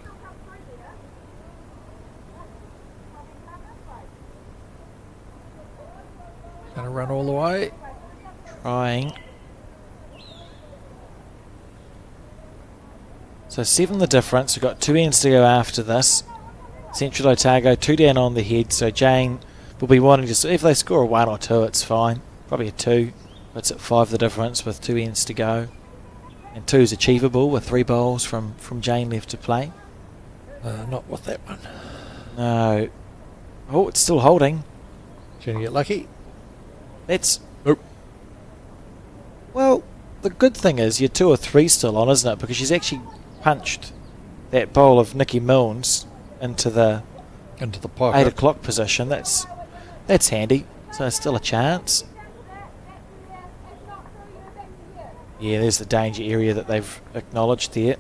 Going to run all the way. Trying. So 7 the difference. We've got 2 ends to go after this. Central Otago 2 down on the head. So Jane will be wanting to. If they score a 1 or 2, it's fine. Probably a 2. It's at 5 the difference with 2 ends to go. And 2 is achievable with 3 bowls from Jane left to play. Not with that one. No. Oh, it's still holding. Can you get lucky? That's. Nope. Well, the good thing is you're 2 or 3 still on, isn't it? Because she's actually punched that bowl of Nikki Milnes into the pocket. 8 o'clock position. That's handy. So it's still a chance. Yeah, there's the danger area that they've acknowledged there.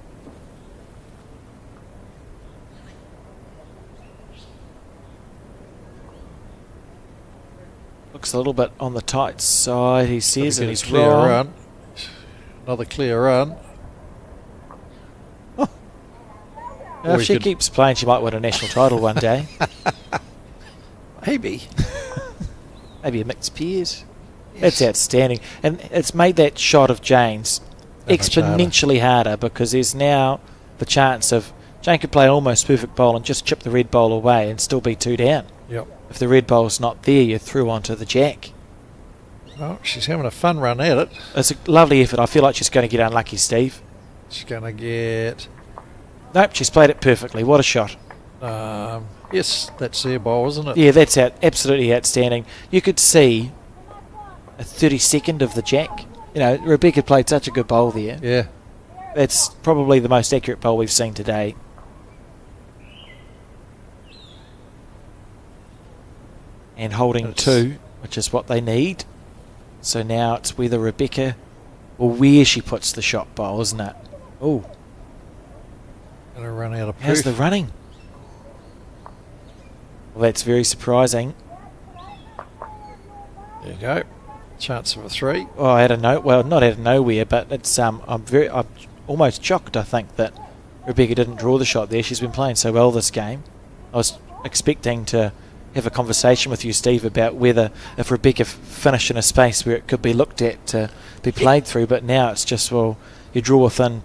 Looks a little bit on the tight side, he says, and he's clear wrong. run. Another clear run. Oh. If she keeps playing, she might win a national title one day. Maybe. Maybe a mixed pairs. That's outstanding. And it's made that shot of Jane's exponentially harder because there's now the chance of Jane could play an almost perfect bowl and just chip the red bowl away and still be 2 down. Yep. If the red bowl's not there, you're through onto the jack. Well, she's having a fun run at it. It's a lovely effort. I feel like she's going to get unlucky, Steve. She's going to get... Nope, she's played it perfectly. What a shot. Yes, that's their bowl, isn't it? Yeah, that's absolutely outstanding. You could see a 32nd of the jack. Rebecca played such a good bowl there. Yeah. That's probably the most accurate bowl we've seen today. And holding 2, which is what they need. So now it's whether Rebecca or where she puts the shot bowl, isn't it? Oh. Going to run out of proof. How's the running? Well, that's very surprising. There you go. Chance of a 3. Oh, not out of nowhere, but it's I'm almost shocked. I think that Rebecca didn't draw the shot there. She's been playing so well this game. I was expecting to have a conversation with you, Steve, about whether if Rebecca finished in a space where it could be looked at to be played through, but now it's just, well, you draw within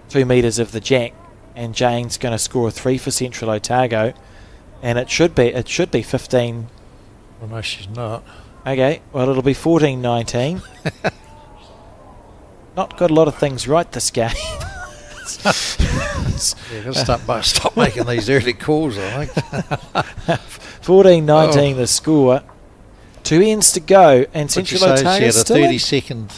2 metres of the jack, and Jane's going to score a 3 for Central Otago, and it should be 15. Well, no, she's not. Okay, well, it'll be 14-19. Not got a lot of things right this game. You've got to stop making these early calls, I think. 14-19 the score. 2 ends to go, and Central Otago she had a still 30-second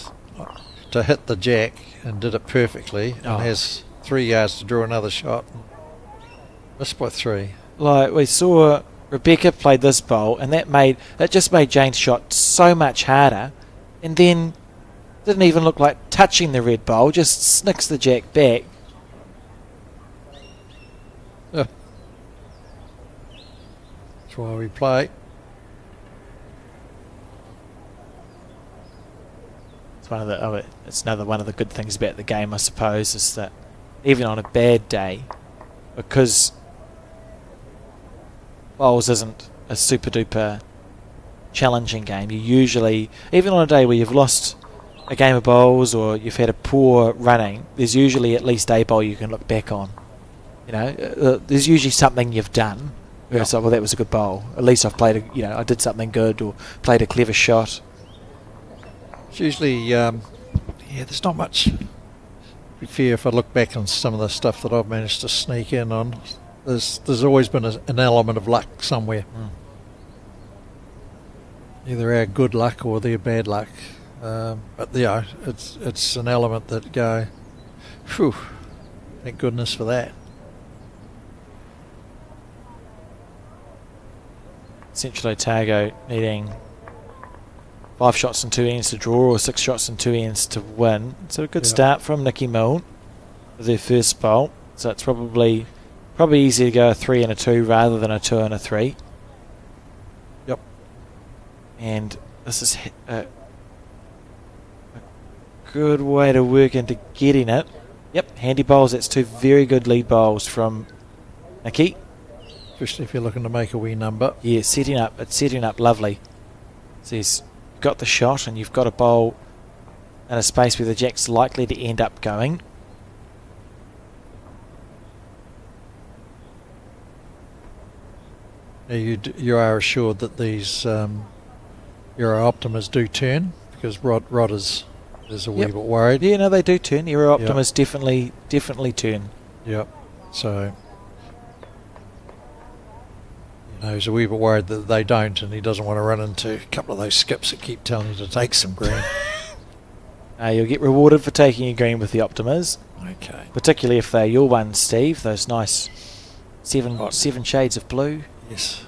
to hit the jack and did it perfectly, and has 3 yards to draw another shot. Missed by 3. Like we saw Rebecca played this bowl, and that just made Jane's shot so much harder, and then didn't even look like touching the red bowl, just snicks the jack back. That's why we play. It's another one of the good things about the game, I suppose, is that even on a bad day, because bowls isn't a super duper challenging game, you usually, even on a day where you've lost a game of bowls or you've had a poor running, there's usually at least a bowl you can look back on. There's usually something you've done where it's like, well, that was a good bowl. At least I've played I did something good or played a clever shot. It's usually, there's not much. To be fair, if I look back on some of the stuff that I've managed to sneak in on, there's always been an element of luck somewhere. Either our good luck or their bad luck. But it's an element that go, phew, thank goodness for that. Central Otago needing 5 shots and 2 ends to draw, or 6 shots and 2 ends to win. So a good start from Nikki Milne with their first bowl. So it's probably easier to go a 3 and a 2 rather than a 2 and a 3. Yep. And this is a good way to work into getting it. Yep, handy bowls. That's 2 very good lead bowls from Nikki. Especially if you're looking to make a wee number. Yeah, it's setting up lovely. So he's got the shot, and you've got a bowl in a space where the jack's likely to end up going. You are assured that these Euro Optimas do turn, because Rod is a wee bit worried. Yeah, no, they do turn. Euro Optimas definitely turn. Yep. So he's a wee bit worried that they don't, and he doesn't want to run into a couple of those skips that keep telling you to take some green. You'll get rewarded for taking a green with the Optimas. Okay. Particularly if they're your ones, Steve. Those nice seven shades of blue. Yes.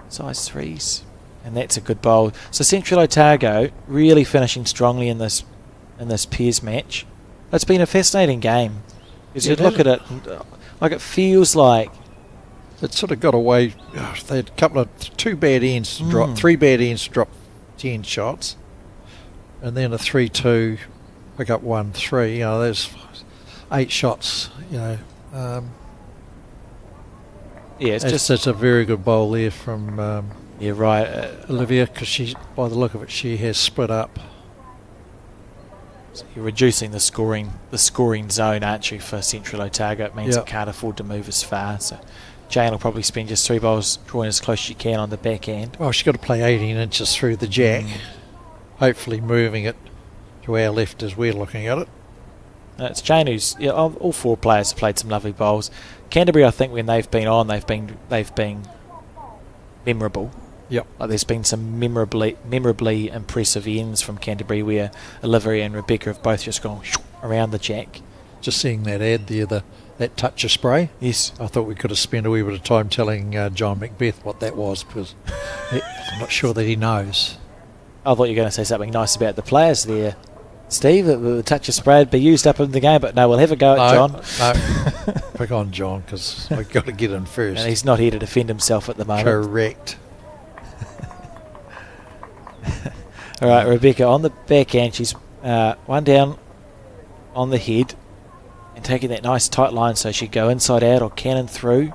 Size 3s. And that's a good bowl. So Central Otago really finishing strongly in this pairs match. It's been a fascinating game. Because you look at it, and, it feels like it sort of got away. They had two bad ends to drop, 3 bad ends to drop 10 shots, and then a 3-2, pick up 1-3. There's 8 shots. It's a very good bowl there from Olivia, because by the look of it, she has split up. So you're reducing the scoring zone, aren't you, for Central Otago? It means it can't afford to move as far. So Jane will probably spend just 3 bowls drawing as close as she can on the back end. Well, she's got to play 18 inches through the jack, hopefully moving it to our left as we're looking at it. It's Jane who's all 4 players have played some lovely bowls. Canterbury, I think, when they've been on, they've been memorable. Yep. There's been some memorably impressive ends from Canterbury where Olivia and Rebecca have both just gone around the jack. Just seeing that ad there, that touch of spray. Yes. I thought we could have spent a wee bit of time telling John Macbeth what that was, because I'm not sure that he knows. I thought you were going to say something nice about the players there, Steve, that the touch of spray would be used up in the game, but no, we'll have a go at John. No, pick on John, because we've got to get in first. And he's not here to defend himself at the moment. Correct. All right, Rebecca on the backhand, she's one down on the head and taking that nice tight line, so she'd go inside out or cannon through.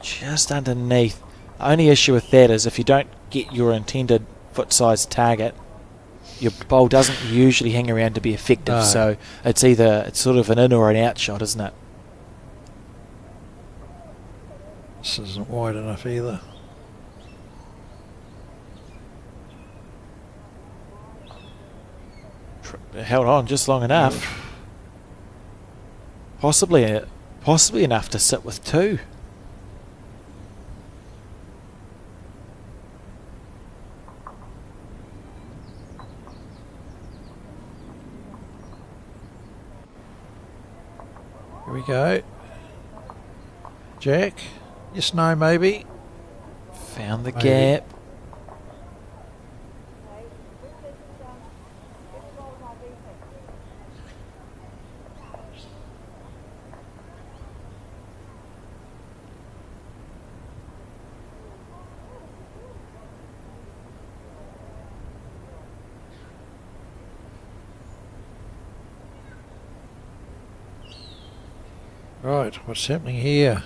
Just underneath. The only issue with that is if you don't get your intended foot size target, your bowl doesn't usually hang around to be effective. No. So it's sort of an in or an out shot, isn't it? This isn't wide enough either. Held on just long enough. Possibly enough to sit with 2. Here we go. Jack? Yes, no, maybe. Found the Maybe. gap. Right, what's happening here?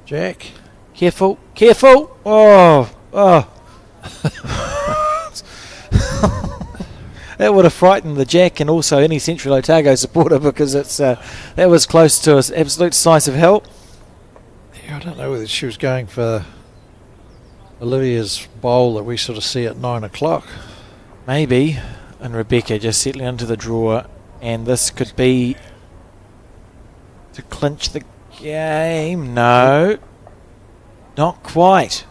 Jack? Careful, careful! Oh, oh. That would have frightened the Jack and also any Central Otago supporter, because it's that was close to an absolute slice of hell. Yeah, I don't know whether she was going for Olivia's bowl that we sort of see at 9 o'clock. Maybe. And Rebecca just settling into the draw, and this could be to clinch the game. No, not quite.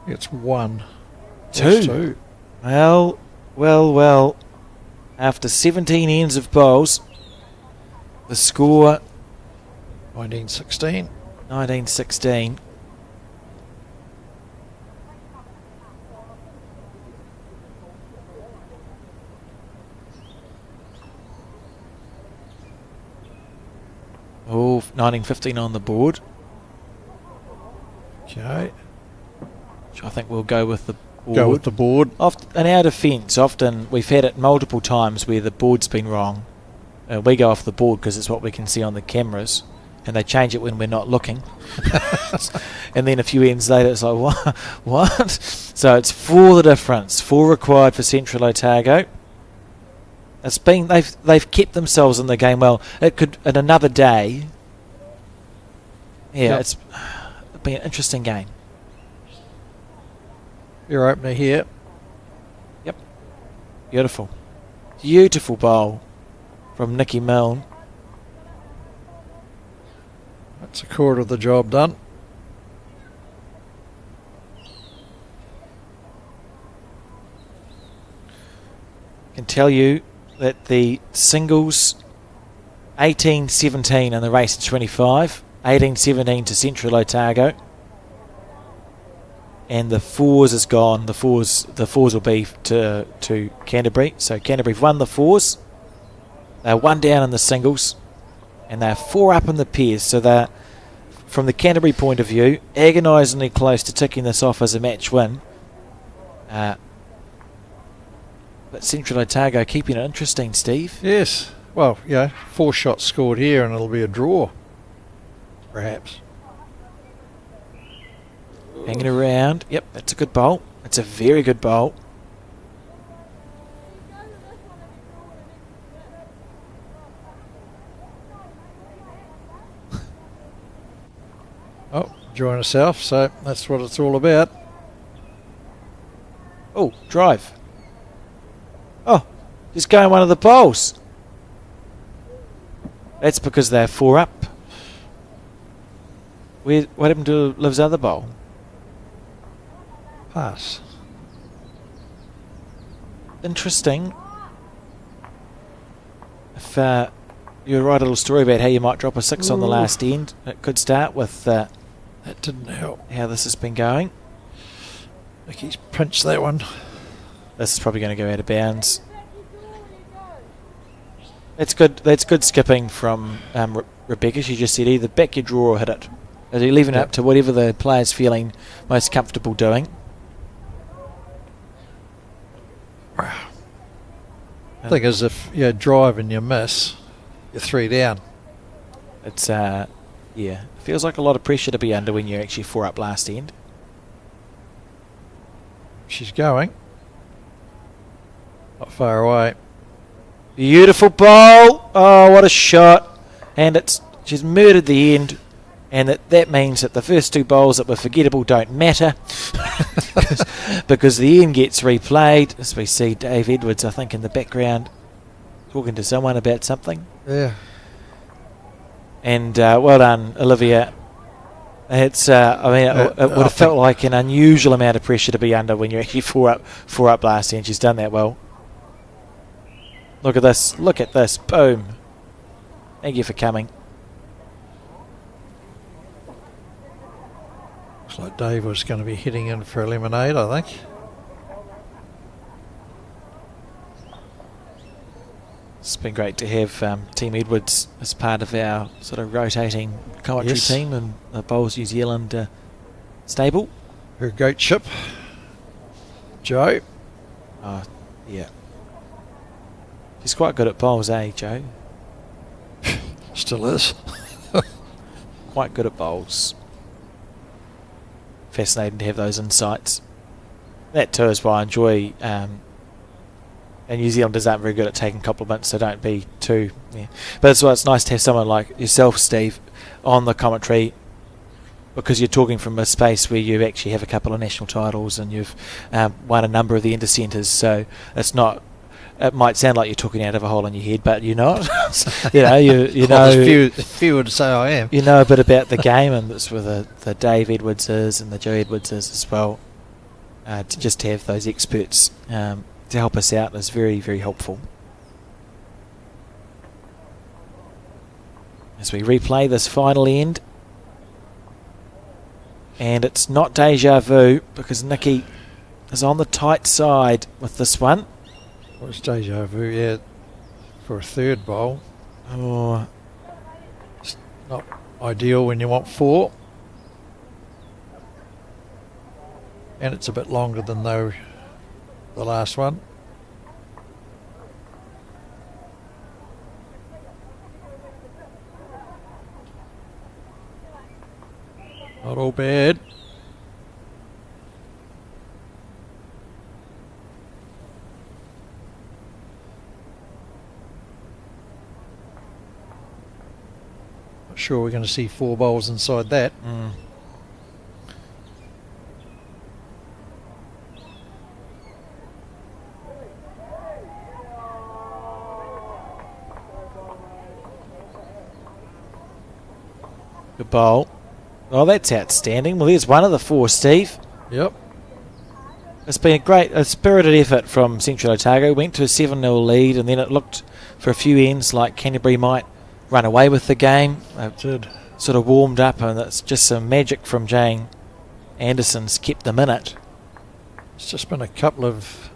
It's 1. Two. It's 2. Well. After 17 ends of bowls, the score 1916. 19-16. Oh, 1915 on the board. Okay. Which I think we'll go with the board. Go with the board. In our defence, often we've had it multiple times where the board's been wrong. We go off the board because it's what we can see on the cameras, and they change it when we're not looking. And then a few ends later, it's like, what? So it's 4 the difference. 4 required for Central Otago. It's been they've kept themselves in the game well. It could in another day. Yeah, Yep. it's been an interesting game. Your opener here. Yep, beautiful bowl from Nikki Milne. That's a quarter of the job done. Can tell you that the singles 18-17 in the race to 25, 18-17 to Central Otago, and the fours is gone. The fours will be to Canterbury. So Canterbury have won the fours. They're 1 down in the singles, and they're 4 up in the pairs. So they're, from the Canterbury point of view, agonisingly close to ticking this off as a match win. But Central Otago keeping it interesting, Steve. Yes. Well, 4 shots scored here and it'll be a draw. Perhaps. Hanging around. Yep, that's a good bowl. It's a very good bowl. Oh, enjoying herself, so that's what it's all about. Oh, drive. Oh, just going one of the bowls. That's because they're 4 up. What happened to Liv's other bowl? Pass. Interesting. If you write a little story about how you might drop a 6 on the last end, it could start with That didn't help. how this has been going. Nicky's pinched that one. This is probably going to go out of bounds. That's good. That's good skipping from Rebecca. She just said either back your draw or hit it. Are you leaving it up to whatever the player's feeling most comfortable doing? Thing is, if you drive and you miss, you're 3 down. It's feels like a lot of pressure to be under when you're actually 4 up last end. She's going. Not far away. Beautiful bowl. Oh, what a shot! And she's murdered the end, and that means that the first 2 bowls that were forgettable don't matter because the end gets replayed. As we see Dave Edwards, I think, in the background talking to someone about something. Yeah. And well done, Olivia. It's it would have felt like an unusual amount of pressure to be under when you're actually 4 up last end. She's done that well. Look at this. Boom. Thank you for coming. like Dave was going to be heading in for a lemonade, I think. It's been great to have Team Edwards as part of our sort of rotating commentary team and the Bowls New Zealand stable. Her goat ship, Joe. Oh, yeah. She's quite good at bowls, Joe? Still is. Quite good at bowls. Fascinating to have those insights. That too is why I enjoy... and New Zealanders aren't very good at taking compliments, so don't be too... Yeah. But that's why it's nice to have someone like yourself, Steve, on the commentary, because you're talking from a space where you actually have a couple of national titles and you've won a number of the Intercentres, so it's not... It might sound like you're talking out of a hole in your head, but you're not. You know, few would say I am. You know a bit about the game, and that's where the Dave Edwardses and the Joe Edwardses as well. To just have those experts to help us out is very, very helpful. As we replay this final end, and it's not deja vu because Nikki is on the tight side with this one. What's deja vu? Yeah, for a third bowl. Oh, it's not ideal when you want 4, and it's a bit longer than the last one. Not all bad. Not sure we're going to see 4 bowls inside that. good bowl. Oh, that's outstanding. Well, there's one of the 4, Steve. Yep. It's been a spirited effort from Central Otago. Went to a 7-0 lead, and then it looked for a few ends like Canterbury might run away with the game. It did. Sort of warmed up, and it's just some magic from Jane Anderson's kept them in it. It's just been a couple of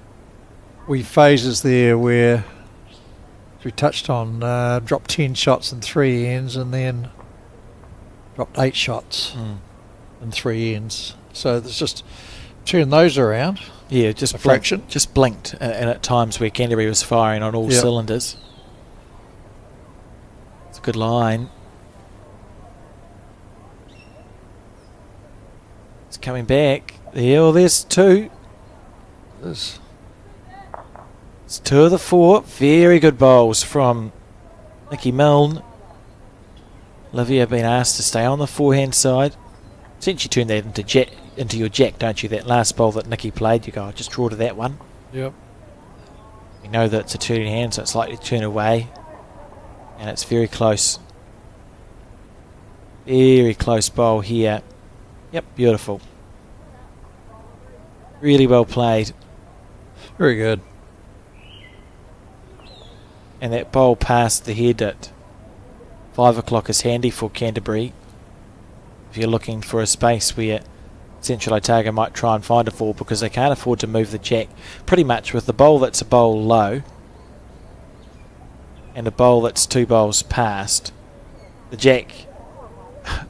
wee phases there where we touched on dropped 10 shots in 3 ends and then dropped 8 shots in 3 ends. So there's just turn those around. Yeah, just a fraction. Just blinked, and at times where Canterbury was firing on all cylinders. It's a good line. It's coming back. Yeah, well, there's 2. It's 2 of the 4. Very good bowls from Nikki Milne. Olivia been asked to stay on the forehand side. Since you turn that into your jack, don't you? That last bowl that Nikki played, you go, I'll just draw to that one. Yep. You know that it's a turning hand, so it's likely to turn away. And it's very close. Very close bowl here. Yep, beautiful. Really well played. Very good. And that bowl past the head at 5 o'clock is handy for Canterbury. If you're looking for a space where Central Otago might try and find a 4, because they can't afford to move the jack. Pretty much with the bowl that's a bowl low and a bowl that's 2 bowls past, the jack,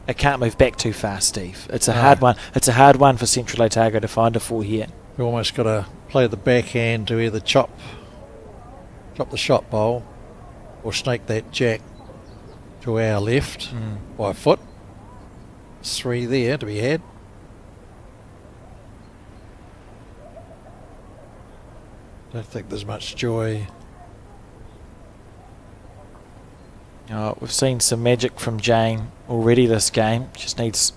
it can't move back too fast, Steve. It's a hard one. It's a hard one for Central Otago to find a 4 here. You almost got to play the backhand to either chop the shot bowl or snake that jack to our left by a foot. 3 there to be had. Don't think there's much joy. We've seen some magic from Jane already this game. Just needs,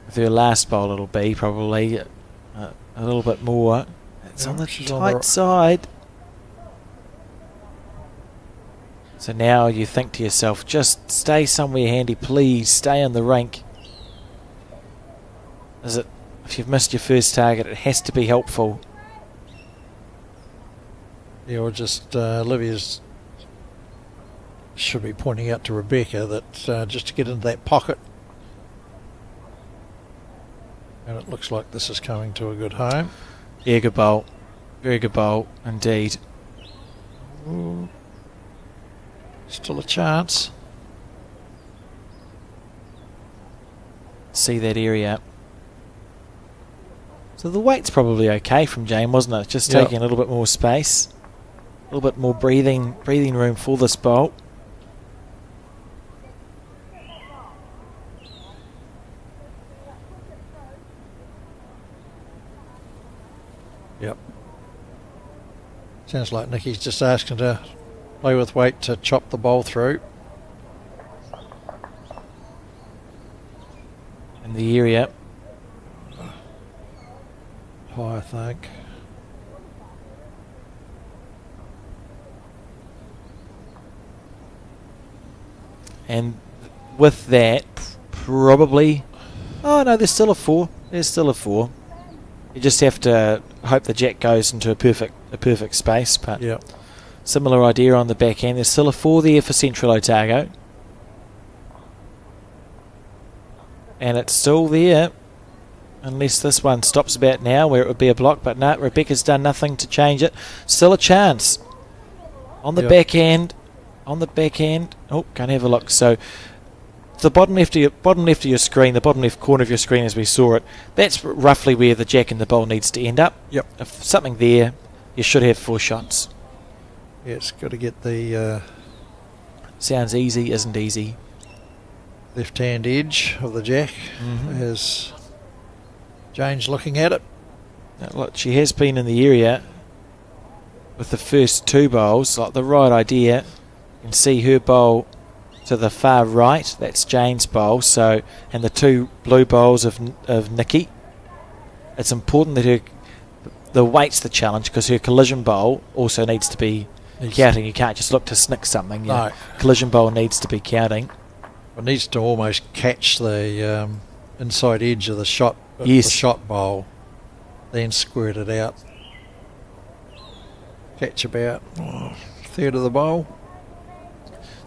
with her last bowl it'll be probably a little bit more. It's on the tight side. So now you think to yourself, just stay somewhere handy, please. Stay in the rink. If you've missed your first target, it has to be helpful. Yeah, or just Olivia's should be pointing out to Rebecca that just to get into that pocket And it looks like this is coming to a good home. Yeah, good bowl. Very good bowl indeed. Ooh. Still a chance. See that area. So the weight's probably okay from Jane, wasn't it? Just taking a little bit more space. A little bit more breathing room for this bowl. Yep. Sounds like Nikki's just asking to play with weight to chop the bowl through. In the area. High, I think. And with that, probably... Oh, no, there's still a 4. There's still a 4. You just have to hope the jack goes into a perfect space. But yep. Similar idea on the back end. There's still a 4 there for Central Otago. And it's still there. Unless this one stops about now where it would be a block. But no, Rebecca's done nothing to change it. Still a chance. On the back end. On the back end. Oh, can't have a look. So the bottom left of your screen, the bottom left corner of your screen as we saw it, that's roughly where the jack and the bowl needs to end up. Yep. If something there, you should have 4 shots. Yeah, it's got to get the... Sounds easy, isn't easy. Left-hand edge of the jack as Jane's looking at it. Now, look, she has been in the area with the first 2 bowls, like the right idea. You can see her bowl to the far right, that's Jane's bowl, so, and the 2 blue bowls of Nikki. It's important that the weight's the challenge, because her collision bowl also needs to be counting. You can't just look to snick something. No. Collision bowl needs to be counting. It needs to almost catch the inside edge of the shot, yes. The shot bowl, then squirt it out. Catch about a third of the bowl.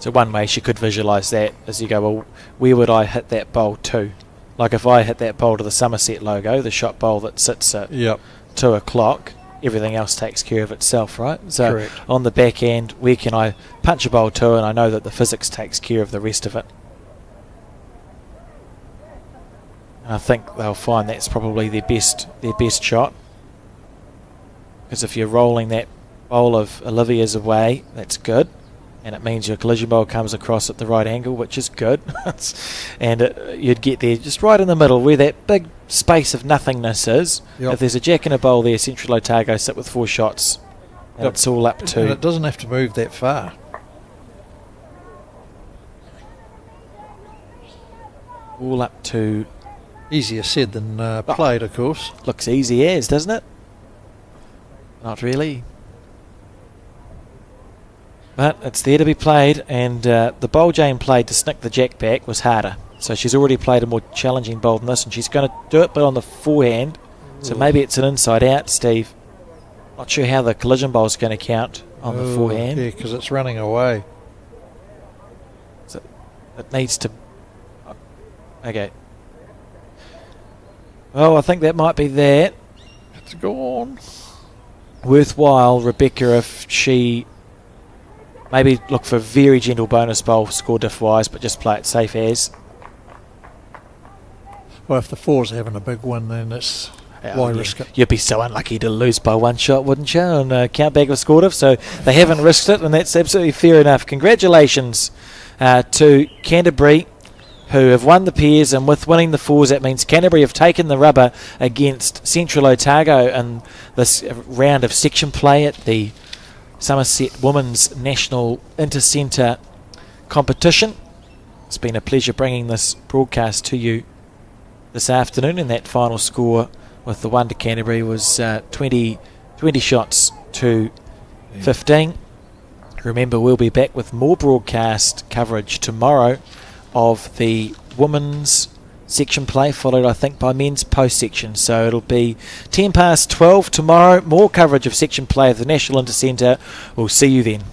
So one way she could visualise that is you go, well, where would I hit that bowl to? Like if I hit that bowl to the Somerset logo, the shot bowl that sits at 2 o'clock, everything else takes care of itself, right? So correct. On the back end, where can I punch a bowl to, and I know that the physics takes care of the rest of it. And I think they'll find that's probably their best shot. Because if you're rolling that bowl of Olivia's away, that's good. And it means your collision bowl comes across at the right angle, which is good. And you'd get there just right in the middle where that big space of nothingness is. If there's a jack and a bowl there, Central Otago sit with 4 shots. And it's all up to... And it doesn't have to move that far. All up to... Easier said than played, of course. Looks easy as, doesn't it? Not really. But it's there to be played, and the bowl Jane played to snick the jack back was harder. So she's already played a more challenging bowl than this, and she's going to do it, but on the forehand. So maybe it's an inside out, Steve. Not sure how the collision bowl's going to count on the forehand. Yeah, because it's running away. So it needs to... Okay. Well, I think that might be that. It's gone. Worthwhile, Rebecca, if she... Maybe look for a very gentle bonus bowl score diff wise, but just play it safe as. Well, if the 4's having a big one, then it's why risk it? You'd be so unlucky to lose by 1 shot, wouldn't you, on count back of score diff? So they haven't risked it, and that's absolutely fair enough. Congratulations to Canterbury, who have won the pairs, and with winning the 4s, that means Canterbury have taken the rubber against Central Otago in this round of section play at the Somerset Women's National Intercentre competition. It's been a pleasure bringing this broadcast to you this afternoon, and that final score with the 1 to Canterbury was 20 shots to 15. Remember, we'll be back with more broadcast coverage tomorrow of the women's section play, followed I think by men's post section. So it'll be 10 past 12 tomorrow. More coverage of section play of the National Intercentre. We'll see you then.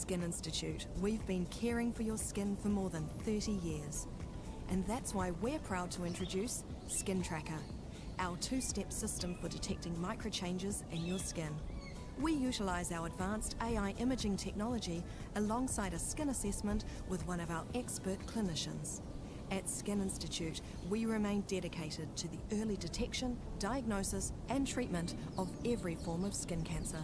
Skin Institute, we've been caring for your skin for more than 30 years. And that's why we're proud to introduce Skin Tracker, our two-step system for detecting microchanges in your skin. We utilise our advanced AI imaging technology alongside a skin assessment with one of our expert clinicians. At Skin Institute, we remain dedicated to the early detection, diagnosis and treatment of every form of skin cancer.